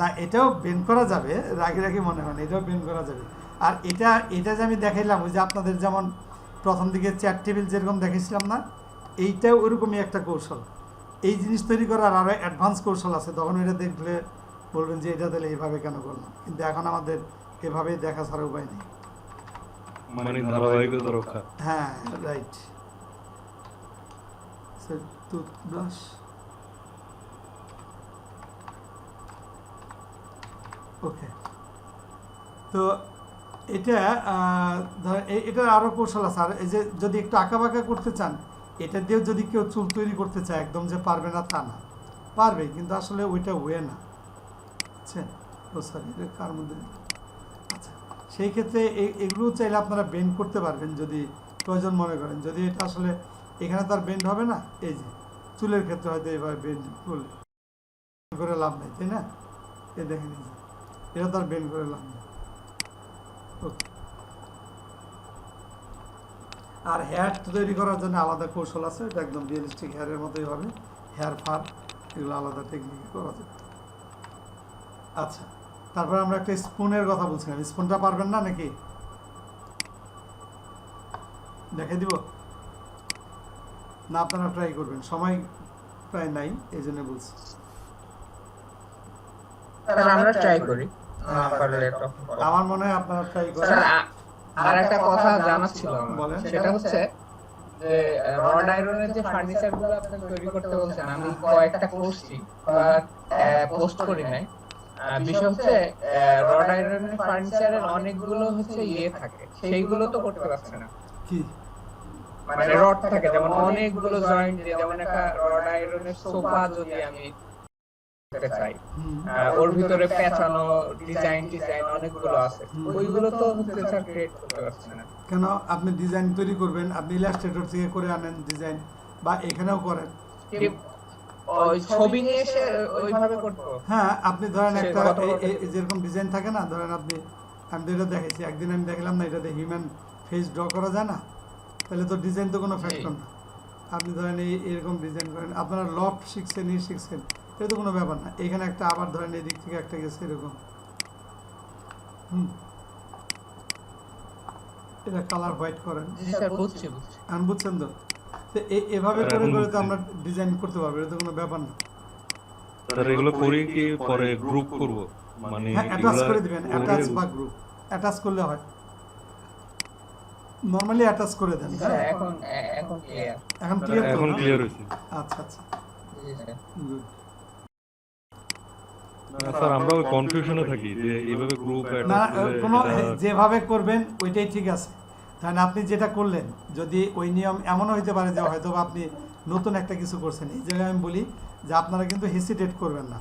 না, এটাও বেন্ড করা যাবে, রাগে মনে হয় না, এটাও বেন্ড করা যাবে। আর এটা যে আমি দেখাইলাম, ওই যে আপনাদের যেমন প্রথম দিকে চেয়ার টেবিল যেরকম দেখেছিলাম না, এইটাও ওরকমই একটা কৌশল। এই জিনিস তৈরি করার আরও অ্যাডভান্স কৌশল আছে, তখন এটা দেখলে বলবেন যে এটা তাহলে এইভাবে কেন করলাম, কিন্তু এখন আমাদের এভাবে দেখা ছাড়া উপায় নেই। মানে ধারাবাহিকতা রক্ষা। হ্যাঁ, রাইট। টুথব্রাশ, ওকে। তো এটা এটার আরও কৌশল আছে। আর এই যে যদি একটু আঁকা বাঁকা করতে চান, এটা দিয়েও যদি কেউ চুল তৈরি করতে চায়, একদম যে পারবে না তা না, পারবে, কিন্তু আসলে ওইটা ওয়ে না, বুঝছেন? ও সরি, এটা কার মধ্যে, আচ্ছা, সেই ক্ষেত্রে এগুলো চাইলে আপনারা বেন্ড করতে পারবেন যদি প্রয়োজন মনে করেন। যদি এটা আসলে এখানে তার বেন্ড হবে না, এই যে চুলের ক্ষেত্রে হয়তো এভাবে বেন্ড করলে করে লাভ নেই, তাই না? এ দেখেন, এটা তার বেন্ড করে লাভ নেই। ওকে, আর হেয়ার তৈরি করার জন্য আলাদা কৌশল আছে, এটা একদম রিয়েলিস্টিক হেয়ারের মতোই হবে। হেয়ার ফার এগুলো আলাদা টেকনিকে করা যাবে। আচ্ছা, তারপর আমরা একটা স্পুনের কথা বলছিলাম, স্পুনটা পারবেন না নাকি? দেখে দিব না, আপনারা ট্রাই করবেন, সময় প্রায় নাই এই জন্য বলছি। আমরা ট্রাই করি, আমার মনে হয় আপনারা ট্রাই করেন। আর একটা কথা জানা ছিল বলেন। সেটা হচ্ছে যে রড আয়রনের যে ফার্নিচার গুলো আপনি তৈরি করতে বলছেন, আমি কয়েকটা করছি, পোস্ট করি নাই। বিষয় হচ্ছে রড আয়রনের ফার্নিচারের অনেকগুলো হচ্ছে ইয়ে থাকে, সেইগুলো তো করতে পারছে না। কি মানে রড থাকে যেমন অনেকগুলো জয়েন্ট দিয়ে, যেমন একটা রড আয়রনের সোফা যদি আমি করতে চাই, ওর ভিতরে পেঁচানো ডিজাইন অনেকগুলো আছে, ওইগুলো তো হচ্ছে স্যার ক্রিয়েট করতে পারছে না। কেন? আপনি ডিজাইন তৈরি করবেন, আপনি ইলাস্ট্রেটর থেকে করে আনেন ডিজাইন, বা এখানেও করেন। ওই ছবি নিয়ে এসে ওইভাবে করতে। হ্যাঁ, আপনি ধরেন একটা যেরকম ডিজাইন থাকে না, ধরেন আপনি, আমি তো এটা দেখেছি একদিন, আমি দেখলাম না, এটাতে হিউম্যান ফেস ড্র করা যায় না, তাহলে তো ডিজাইন তো কোনো ফ্যাক্টর না। আপনি ধরেন এরকম ডিজাইন করেন, আপনারা লফট শিখছেন, শিখছেন, এটা তো কোনো ব্যাপার না। এখানে একটা আবার ধরেন এই দিক থেকে একটা গেছে এরকম, এটা কালার হোয়াইট করেন, এখন বুঝছেন তো? এভাবে করে করে তো আমরা ডিজাইন করতে পারবো, এটা তো কোনো ব্যাপার না। স্যার এগুলো করে কি পরে গ্রুপ করব? মানে হ্যাঁ, অ্যাটাচ করে দিবেন, অ্যাটাচ বা গ্রুপ, অ্যাটাচ করলে হয়, নরমালি অ্যাটাচ করে দেন। এখন ক্লিয়ার, এখন ক্লিয়ার, এখন ক্লিয়ার হয়েছে। আচ্ছা আচ্ছা, গুড। স্যার আমরা ওই কনফিউশনে থাকি যে এইভাবে গ্রুপ না, কোনো যেভাবে করবেন ওইটাই ঠিক আছে। কারণ আপনি যেটা করলেন, যদি ওই নিয়ম এমনও হইতে পারে যে হয়তো আপনি নতুন একটা কিছু করছেন, এই জায়গায় আমি বলি যে আপনারা কিন্তু হেসিটেট করবেন না।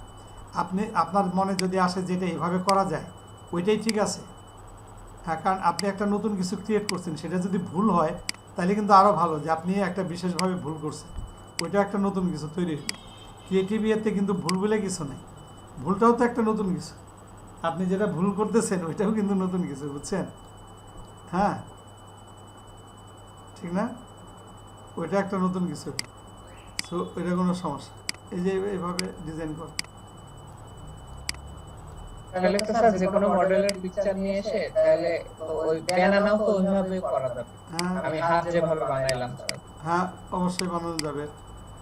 আপনি আপনার মনে যদি আসে যেটা এইভাবে করা যায়, ওইটাই ঠিক আছে। হ্যাঁ, কারণ আপনি একটা নতুন কিছু ক্রিয়েট করছেন, সেটা যদি ভুল হয় তাহলে কিন্তু আরও ভালো যে আপনি একটা বিশেষভাবে ভুল করছেন, ওইটা একটা নতুন কিছু তৈরি হলো। ক্রিয়েটিভ ইয়েতে কিন্তু ভুল বলে কিছু নেই, ভুলটাও তো একটা নতুন কিছু, আপনি যেটা ভুল করতেছেন ওইটাও কিন্তু নতুন কিছু, বুঝছেন? হ্যাঁ, ঠিক না? ওইটা একটা নতুন কিছু। সো ওইটা কোনো সমস্যা, এই যে এইভাবে ডিজাইন কর। তাহলে তো স্যার যে কোনো মডেলের পিকচার নিয়ে এসে তাহলে তো ওই ব্যানানাও তো ওইভাবে করা যাবে। হ্যাঁ আমি হাত যেভাবে বানাইলাম স্যার। হ্যাঁ, অবশ্যই বানানো যাবে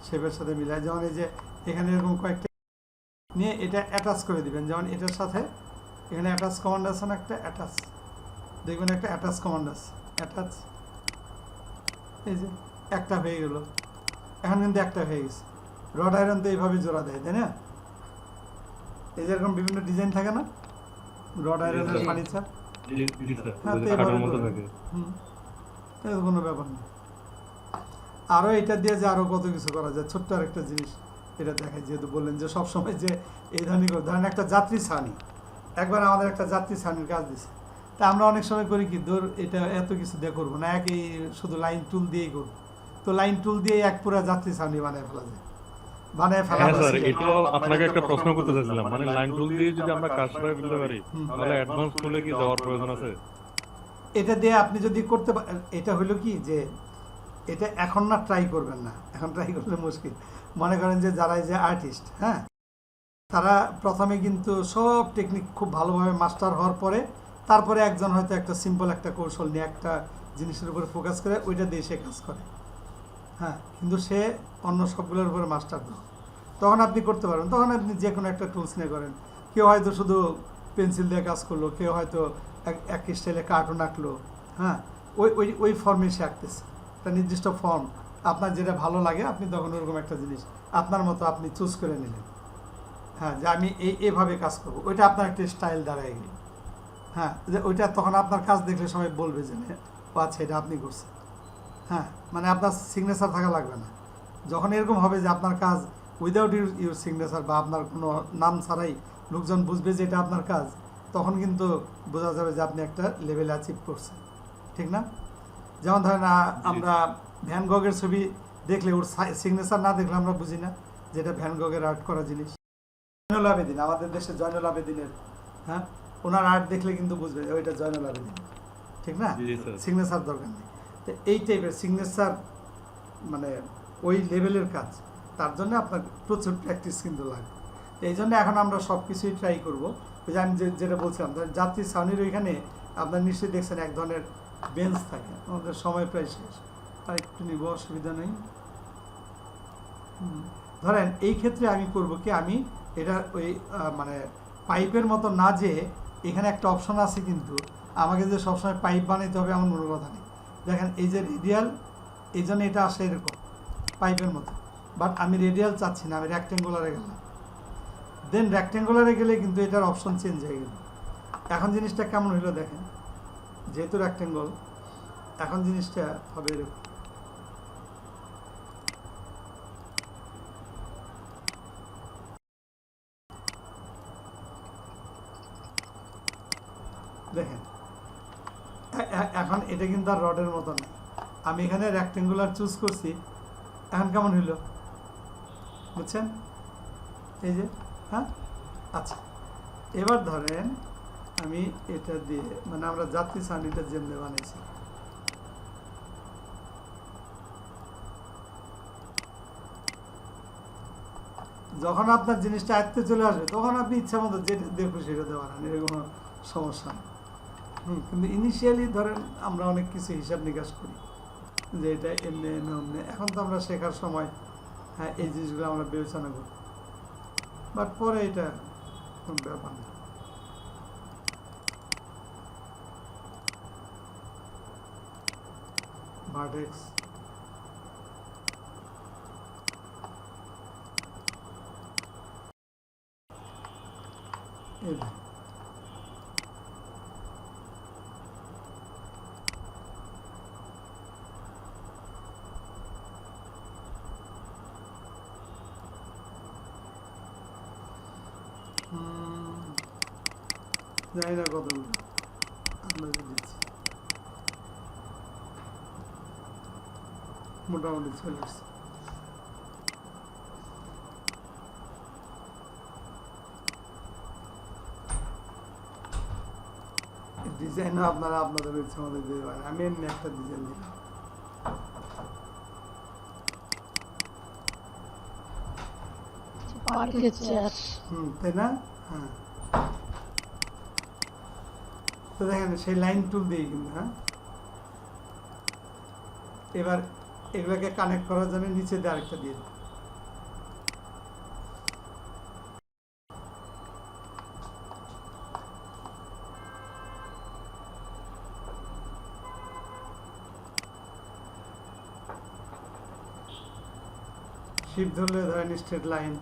শেপের সাথে মিলায়। যেমন এই যে এখানে এরকম কয়েকটা নিয়ে এটা অ্যাটাচ করে দিবেন। যেমন এটার সাথে এখানে অ্যাটাচ কমান্ড আছে না, একটা অ্যাটাচ, দেখবেন একটা অ্যাটাচ কমান্ড আছে, অ্যাটাচ। এই যে একটা হয়ে গেল, এখন কিন্তু একটা হয়ে গেছে। রড আয়রন তো এইভাবে জোড়া দেয়, তাই না? এই যেরকম বিভিন্ন ডিজাইন থাকে না রড আয়রনের ফার্নিচার, হ্যাঁ তো এইভাবে কোনো ব্যাপার নেই। আরও এটা দিয়ে যে আরও কত কিছু করা যায়, ছোট্ট আরেকটা জিনিস এটা দেখায়, যেহেতু বললেন যে সবসময় যে এই ধরনের ধরেন একটা যাত্রী ছাউনি, একবার আমাদের একটা যাত্রী ছাউনির কাজ দিছে, তা আমরা অনেক সময় করি কি, দূর এটা এত কিছু দিয়ে করবো না, একই শুধু লাইন টুল দিয়েই করবো। তো লাইন টুল দিয়ে এক পুরো যাত্রী ছাউনি বানিয়ে ফেলা যায়, বানিয়ে ফেলা। হ্যাঁ স্যার, এটাও আপনাকে একটা প্রশ্ন করতে চাইছিলাম, মানে লাইন টুল দিয়ে যদি আমরা কাজ করে ফেলতে পারি তাহলে অ্যাডভান্স টুলে কি যাওয়ার প্রয়োজন আছে? এটা দিয়ে আপনি যদি করতে পারেন, এটা হলো কি যে এটা এখন না ট্রাই করবেন না, এখন ট্রাই করলে মুশকিল। মনে করেন যে যারা এই যে আর্টিস্ট, হ্যাঁ, তারা প্রথমে কিন্তু সব টেকনিক খুব ভালোভাবে মাস্টার হওয়ার পরে তারপরে একজন হয়তো একটা সিম্পল একটা কৌশল নিয়ে একটা জিনিসের উপরে ফোকাস করে ওইটা দিয়ে সে কাজ করে, হ্যাঁ, কিন্তু সে অন্য সবগুলোর উপরে মাস্টার দাও, তখন আপনি করতে পারবেন। তখন আপনি যে কোনো একটা টুলস নিয়ে করেন। কেউ হয়তো শুধু পেন্সিল দিয়ে কাজ করলো, কেউ হয়তো এক স্টাইলে কার্টুন আঁকলো, হ্যাঁ, ওই ওই ওই ফর্মে সে আঁকতেছে, একটা নির্দিষ্ট ফর্ম। আপনার যেটা ভালো লাগে আপনি তখন ওরকম একটা জিনিস আপনার মতো আপনি চুজ করে নিলেন, হ্যাঁ, যে আমি এইভাবে কাজ করবো, ওইটা আপনার একটা স্টাইল দাঁড়ায় গেল, হ্যাঁ, যে ওইটা তখন আপনার কাজ দেখলে সবাই বলবে যে ও আচ্ছা এটা আপনি করছেন, হ্যাঁ, মানে আপনার সিগনেচার থাকা লাগবে না। যখন এরকম হবে যে আপনার কাজ উইদাউট ইউর সিগনেচার বা আপনার কোনো নাম ছাড়াই লোকজন বুঝবে যে এটা আপনার কাজ, তখন কিন্তু বোঝা যাবে যে আপনি একটা লেভেলে অ্যাচিভ করছেন, ঠিক না? যেমন ধরেন আমরা ভ্যান গগের ছবি দেখলে ওর সিগনেচার না দেখলে আমরা বুঝি না যে এটা ভ্যান গগের আর্ট করা জিনিস। জয়নুল আবেদিন, আমাদের দেশে জয়নুল আবেদিনের, হ্যাঁ, ওনার আর্ট দেখলে কিন্তু বুঝবে যে ওইটা জয়নুল আবেদিন, ঠিক না? সিগনেচার দরকার নেই। তো এই টাইপের সিগনেচার মানে ওই লেভেলের কাজ, তার জন্য আপনার প্রচুর প্র্যাকটিস কিন্তু লাগে। এই জন্য এখন আমরা সব কিছুই ট্রাই করবো। ওই যে আমি যেটা বলছিলাম, যাত্রী ছাউনির ওইখানে আপনার নিশ্চয়ই দেখছেন এক ধরনের বেঞ্চ থাকে। আমাদের সময় প্রায় শেষ, আর একটু নিব, অসুবিধা নেই। ধরেন এই ক্ষেত্রে আমি করব কি, আমি এটা ওই মানে পাইপের মতো না, যে এখানে একটা অপশন আছে, কিন্তু আমাকে যে সবসময় পাইপ বানাইতে হবে এমন কোনো কথা নেই। দেখেন এই যে রেডিয়াল, এই জন্য এটা আসে এরকম পাইপের মতো, বাট আমি রেডিয়াল চাচ্ছি না, আমি রেক্টেঙ্গুলারে গেলাম। দেন রেক্টেঙ্গুলারে গেলে কিন্তু এটার অপশন চেঞ্জ হয়ে গেল। এখন জিনিসটা কেমন হইলো দেখেন, যেহেতু রেক্টেঙ্গল, এখন জিনিসটা হবে এরকম। দেখেন এখন এটা কিন্তু আর রডের মতো না, আমি এখানে রেক্টেঙ্গুলার চুজ করছি, এখন কেমন হইলো বুঝছেন? এই যে, হ্যাঁ, আচ্ছা, এবার ধরেন আমি এটা দিয়ে, মানে আমরা যাত্রী ছাউনিটা যেমনি বানিয়েছি, যখন আপনার জিনিসটা আয়ত্তে চলে আসবে তখন আপনি ইচ্ছা মতো যেটা দিয়ে খুশি সেটা পারেন, এর কোনো সমস্যা নেই। কিন্তু ইনিশিয়ালি ধরেন আমরা অনেক কিছু হিসাব নিকাশ করি যে এটা এমনি এমনি অমনি, এখন তো আমরা শেখার সময়, হ্যাঁ, এই জিনিসগুলো আমরা বিবেচনা করি, বাট পরে এটা কোনো ব্যাপার না। ভার্টেক্স, এই জানি না কতগুলো আপনাদের দিচ্ছি, মোটামুটি চলে আসছে। ডিজাইনও আপনারা আপনাদের ইচ্ছে মতো দিতে পারেন। আমি এমনি একটা ডিজাইন দিলাম। পার্কের চেয়ার। তাই না? হ্যাঁ, তো দেখেন সেই লাইন টুল দিই কিন্তু। হ্যাঁ, এবার এগুলোকে কানেক্ট করার জন্য নিচে দিয়ে আরেকটা দিয়ে দিই। শিফট ধরলে ধরেন স্ট্রেট লাইন,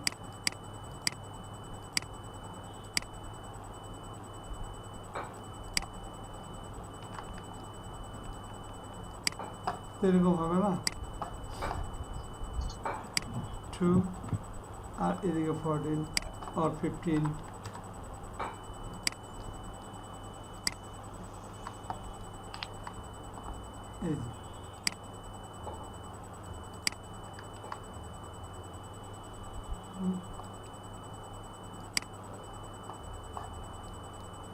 এরকম হবে না? 2 আর এদিকে 14 আর 15। এই যে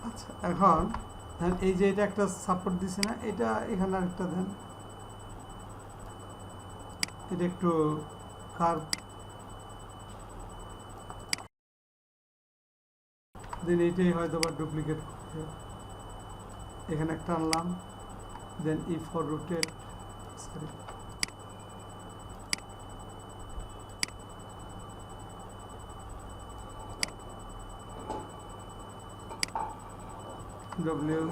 আচ্ছা, এখন দেন এই যে এটা একটা সাপোর্ট দিছে না, এটা এখানে আরেকটা দেন, এটা একটু কার্ভ দেন, এইটাই হয়তো বা ডুপ্লিকেট করতে। এখানে একটা আনলাম, then E for rotate, sorry W,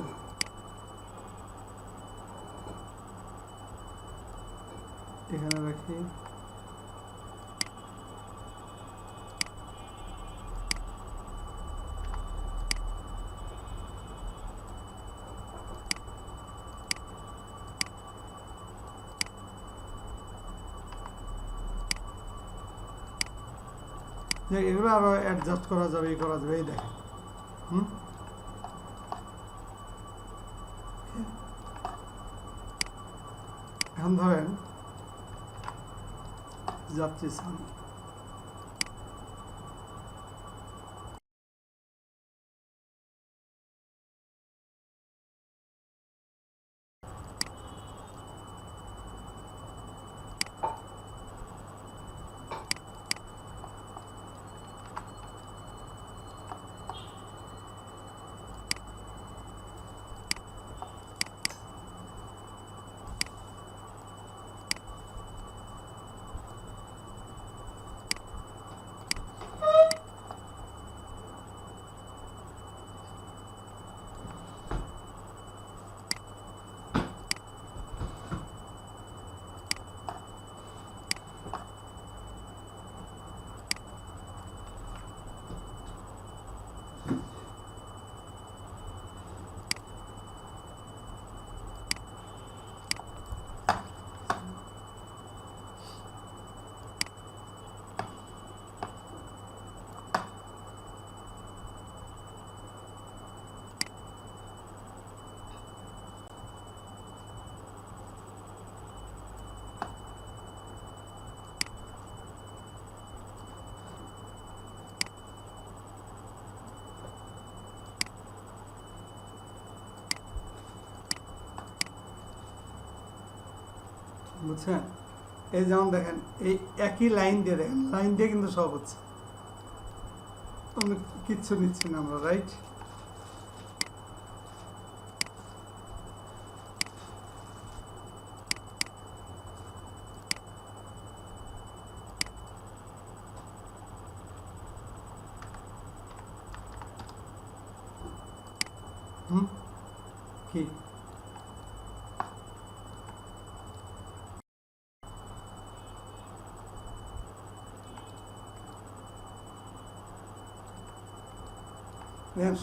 এখানে রাখি। এগুলো আরো অ্যাডজাস্ট করা যাবে, এই করা যাবে, এই দেখেন। এখন ধরেন যাচ্ছি সামনে, বুঝছেন? এই যেমন দেখেন, এই একই লাইন দিয়ে দেখেন, লাইন দিয়ে কিন্তু সব হচ্ছে, কিচ্ছু নিচ্ছি না আমরা, রাইট? কি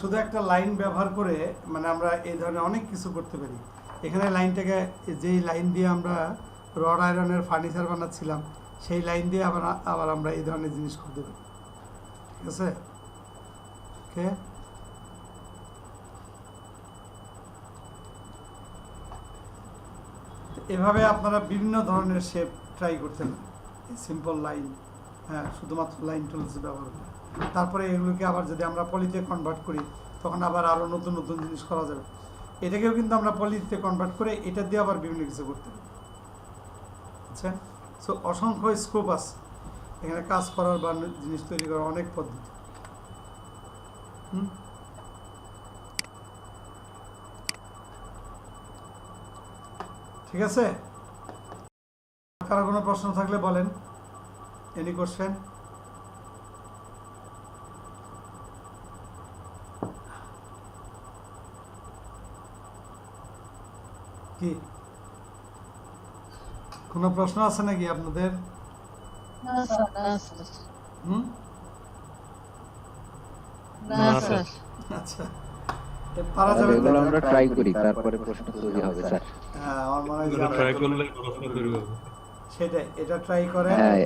শুধু একটা লাইন ব্যবহার করে মানে আমরা এই ধরনের অনেক কিছু করতে পারি। এখানে লাইনটাকে, যেই লাইন দিয়ে আমরা রড আয়রনের ফার্নিচার বানাচ্ছিলাম, সেই লাইন দিয়ে আবার আমরা এই ধরনের জিনিস করতে পারি। ঠিক আছে? ওকে, এভাবে আপনারা বিভিন্ন ধরনের শেপ ট্রাই করতে পারেন, সিম্পল লাইন, হ্যাঁ, শুধুমাত্র লাইন টুলস ব্যবহার করে। তারপরে এগুলোকে আবার যদি আমরা পলিতে কনভার্ট করি, তখন আবার আরও নতুন নতুন জিনিস করা যাবে। এটাকেও কিন্তু আমরা পলিতে কনভার্ট করে এটা দিয়ে আবার বিভিন্ন কিছু করতে পারি। আচ্ছা, সো অসংখ্য স্কোপ আছে এখানে কাজ করার বা জিনিস তৈরি করার অনেক পদ্ধতি। ঠিক আছে, কারো কোনো প্রশ্ন থাকলে বলেন। Any question? কি কোনো প্রশ্ন আছে নাকি আপনাদের? না স্যার, না স্যার, হুম, না স্যার। আচ্ছা, পারা যাবে তো? এগুলো আমরা ট্রাই করি, তারপরে প্রশ্ন তৈরি হবে স্যার। হ্যাঁ, আমার মনে হয় যে এটা ট্রাই করলে প্রশ্ন তৈরি হবে। সেটাই, এটা ট্রাই করেন। হ্যাঁ,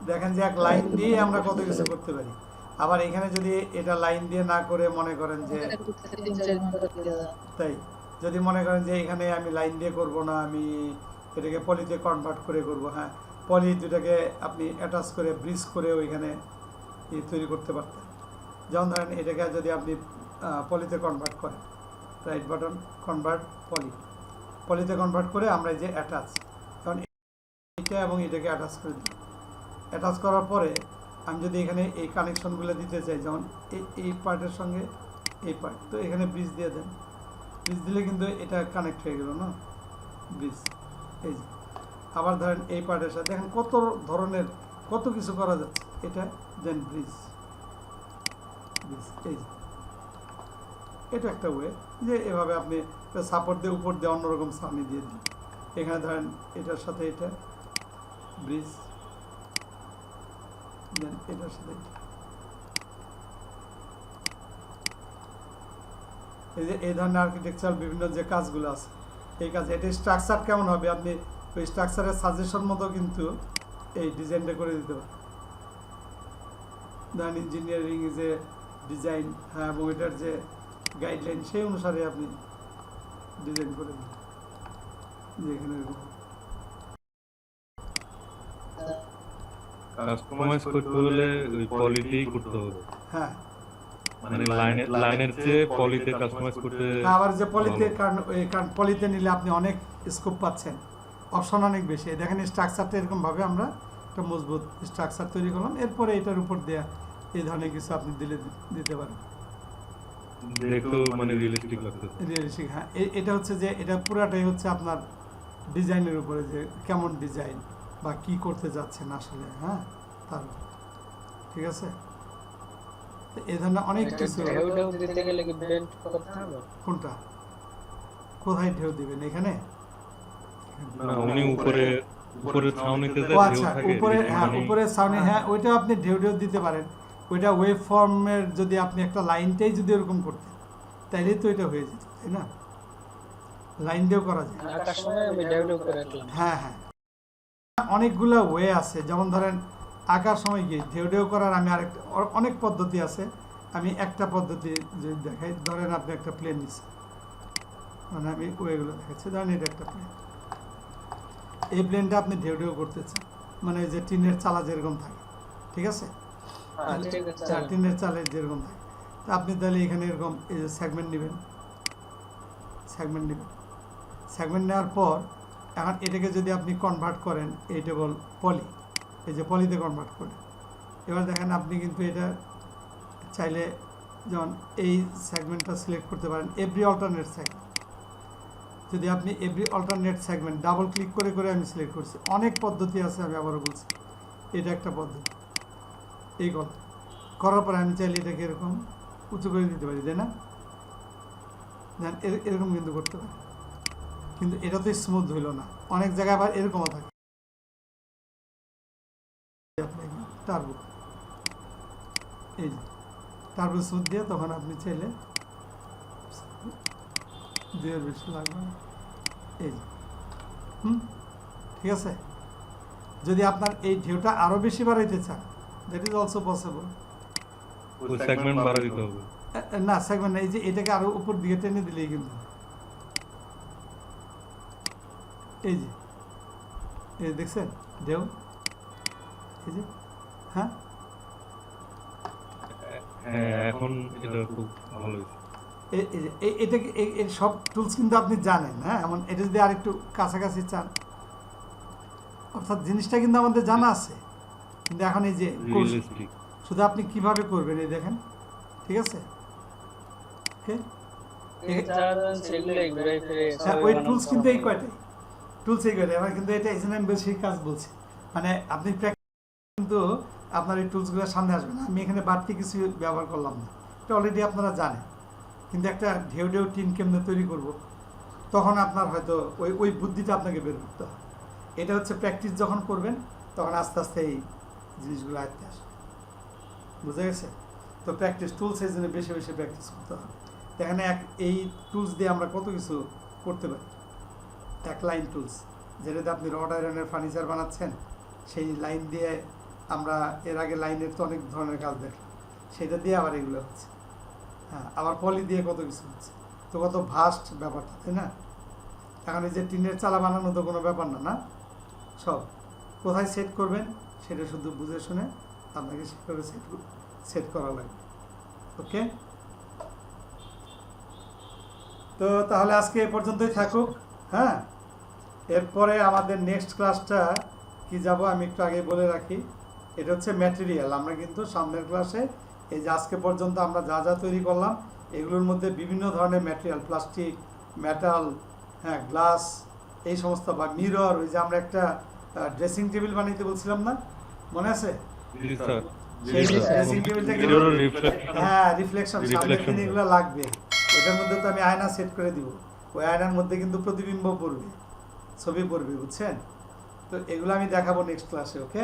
দেখেন যে এক লাইন দিয়ে আমরা কত কিছু করতে পারি। আবার এখানে যদি এটা লাইন দিয়ে না করে মনে করেন যে 3-4 ঘন্টা লেগে যায়। তাই যদি মনে করেন যে এখানে আমি লাইন দিয়ে করব না, আমি এটাকে পলিতে কনভার্ট করে করব, হ্যাঁ, পলি দুটাকে আপনি অ্যাটাচ করে ব্রিজ করে ওইখানে তৈরি করতে পারতেন। যেমন ধরেন এটাকে যদি আপনি পলিতে কনভার্ট করেন, রাইট বাটন কনভার্ট পলিতে কনভার্ট করে আমরা যে অ্যাটাচ, কারণ এটা এবং এটাকে অ্যাটাচ করে দিই। অ্যাটাচ করার পরে আমি যদি এখানে এই কানেকশনগুলো দিতে চাই, যেমন এই পার্টের সঙ্গে এই পার্ট, তো এখানে ব্রিজ দিয়ে দেন। ব্রিজ দিলে কিন্তু এটা কানেক্ট হয়ে গেল না, ব্রিজ। এই যে আবার ধরেন এই পার্টের সাথে দেখেন কত ধরনের কত কিছু করা যাচ্ছে। এটা দেন ব্রিজ, এই যে এটা একটা ওয়ে যে এভাবে আপনি সাপোর্ট দিয়ে উপর দিয়ে অন্যরকম সামনে দিয়ে দিন। এখানে ধরেন এটার সাথে এটা ব্রিজ, দেন এটার সাথে এটা। এই যে এই ধরনের আর্কিটেকচার বিভিন্ন যে কাজগুলো আছে, এই কাজ, এটা স্ট্রাকচার কেমন হবে আপনি ওই স্ট্রাকচারের সাজেশন মতো কিন্তু এই ডিজাইনটা করে দিতে পারেন। ধরেন ইঞ্জিনিয়ারিং যে ডিজাইন, হ্যাঁ, এবং এটার যে গাইডলাইন সেই অনুসারে আপনি ডিজাইন করে দিন। যে এখানে কাস্টমাইজ করতে হলে ওই পলিতেই করতে হবে। হ্যাঁ, মানে লাইনের চেয়ে পলিতে কাস্টমাইজ করতে আবার যে পলিতে, কারণ পলিতে নিলে আপনি অনেক স্কোপ পাচ্ছেন, অপশন অনেক বেশি। দেখেন স্ট্রাকচারটা এরকমভাবে আমরা একটা মজবুত স্ট্রাকচার তৈরি করলাম, এরপরে এটার উপর দেয়া এই ধরনের কিছু আপনি দিতে পারেন। দেখতেও মানে রিয়েলিস্টিক লাগতেছে। রিয়েলিস্টিক, হ্যাঁ। এটা হচ্ছে যে এটা পুরাটাই হচ্ছে আপনার ডিজাইনের উপরে, যে কেমন ডিজাইন বা কি করতে যাচ্ছেন আসলে, হ্যাঁ, তার, ঠিক আছে। এই ধরনের অনেক কিছু। ঢেউ দিতে গেলে কি বেন্ট করতে হবে? কোনটা, কোথায় ঢেউ দিবেন? এখানে না, উনি উপরে ছাউনিতে যে ও ঢেউ আচ্ছা, থাকে, উপরে, হ্যাঁ, উপরে ছাউনি, হ্যাঁ, ওইটা আপনি ঢেউ দিতে পারেন। ওইটা ওয়েভ ফর্মের যদি আপনি একটা লাইনটাই যদি এরকম করতেন তাইলে তো এটা হয়ে যেত, তাই না? লাইন দিয়েও করা যায়। আকাশ সময় আমি ঢেউ করে রাখলাম। হ্যাঁ, হ্যাঁ, অনেকগুলো ওয়ে আছে। যেমন ধরেন আঁকার সময় কি ঢেউ করার আমি আরেকটা অনেক পদ্ধতি আছে। আমি একটা পদ্ধতি যদি দেখাই, ধরেন আপনি একটা প্লেন নিচ্ছেন, মানে আমি ওয়েগুলো দেখাচ্ছি। ধরেন এটা একটা প্লেন, এই প্লেনটা আপনি ঢেউ করতে চান, মানে যে টিনের চালা যেরকম থাকে, ঠিক আছে, টিনের চালের যেরকম থাকে, তা আপনি তাহলে এখানে এরকম এই যে সেগমেন্ট নেবেন, সেগমেন্ট নেওয়ার পর এখন এটাকে যদি আপনি কনভার্ট করেন এই টেবল পলি, এই যে পলিতে কনভার্ট করে, এবার দেখেন আপনি কিন্তু এটা চাইলে যেমন এই সেগমেন্টটা সিলেক্ট করতে পারেন, এভরি অল্টারনেট সেগমেন্ট। যদি আপনি every alternate segment double click করে করে আমি সিলেক্ট করছি, অনেক পদ্ধতি আছে, আমি আবারও বলছি, এটা একটা পদ্ধতি। এই করার পরে আমি চাইলে এটাকে এরকম উঁচু করে দিতে পারি, তাই না? এরকম কিন্তু করতে পারি, কিন্তু এটা তো স্মুথ হইল না, অনেক জায়গায় আবার এরকমও থাকে টার্বো, এই যে টার্বো স্মুথ দিয়ে তখন আপনি চাইলে 2 বেশি লাগবে না, এই যে, ঠিক আছে। যদি আপনার এই ঢেউটা আরো বেশি বাড়াইতে চান, দ্যাট ইজ অলসো পসিবল। ওই সেগমেন্ট বাড়া দিতে হবে না, সেগমেন্ট না, এই যে এটাকে আরো উপর দিকে টেনে দিলেই কিন্তু, এই যে এই দেখছেন ঢেউ, এই যে, হ্যাঁ, হ্যাঁ, এখন এটা খুব ভালো হয়েছে। এটা এই সব টুলস কিন্তু আপনি জানেন, হ্যাঁ? এমন এটা যদি আর একটু কাছাকাছি চান, অর্থাৎ জিনিসটা কিন্তু আমাদের জানা আছে, কিন্তু এখন এই যে রিয়েলিস্টিক শুধু আপনি কিভাবে করবেন এই দেখেন, ঠিক আছে? ওকে, ওই টুলস কিন্তু এই কয়টাই, টুলস এই কয়টাই। আমার কিন্তু এটা এই জন্য আমি বেশি কাজ বলছি, মানে আপনি কিন্তু আপনার এই টুলসগুলোর সামনে আসবে না। আমি এখানে বাড়তি কিছু ব্যবহার করলাম না, এটা অলরেডি আপনারা জানেন। কিন্তু একটা ঢেউ ঢেউ টিন কেমনে তৈরি করব, তখন আপনার হয়তো ওই বুদ্ধিটা আপনাকে বের করতে হবে। এটা হচ্ছে প্র্যাকটিস যখন করবেন তখন আস্তে আস্তে এই জিনিসগুলো আয়ত্তে আসবে, বুঝা গেছে? তো প্র্যাকটিস টুলস এই জন্য বেশি বেশি প্র্যাকটিস করতে হবে। এখানে এই টুলস দিয়ে আমরা কত কিছু করতে পারি। এক লাইন টুলস, যেটাতে আপনি রড আয়রনের ফার্নিচার বানাচ্ছেন, সেই লাইন দিয়ে আমরা এর আগে লাইনের তো অনেক ধরনের কাজ দেখলাম, সেটা দিয়ে আবার এগুলো হচ্ছে। হ্যাঁ, আবার পলি দিয়ে কত কিছু হচ্ছে, তো কত ভাস্ট ব্যাপারটা, তাই না? এখন এই যে টিনের চালা বানানো তো কোনো ব্যাপার না, না? সব কোথায় সেট করবেন সেটা শুধু বুঝে শুনে আপনাকে সেভাবে সেট করা লাগবে। ওকে, তো তাহলে আজকে এ পর্যন্তই থাকুক। হ্যাঁ, এরপরে আমাদের নেক্সট ক্লাসটা কি যাব আমি একটু আগে বলে রাখি। এটা হচ্ছে ম্যাটেরিয়াল। আমরা কিন্তু সামনের ক্লাসে এই যে আজকে পর্যন্ত আমরা যা যা তৈরি করলাম এগুলোর মধ্যে বিভিন্ন ধরনের ম্যাটেরিয়াল, প্লাস্টিক, মেটাল, হ্যাঁ, গ্লাস, এই সমস্ত, বা মিরর, ওই যে আমরা একটা ড্রেসিং টেবিল বানাইতে বলছিলাম না, মনে আছে? সেই ড্রেসিং টেবিলটা কিন্তু হ্যাঁ রিফ্লেকশন, সামনে কিনে এগুলো লাগবে। ওইটার মধ্যে তো আমি আয়না সেট করে দিব, ওই আয়নার মধ্যে কিন্তু প্রতিবিম্ব পড়বে, ছবি পড়বে, বুঝছেন? তো এগুলো আমি দেখাবো নেক্সট ক্লাসে। ওকে।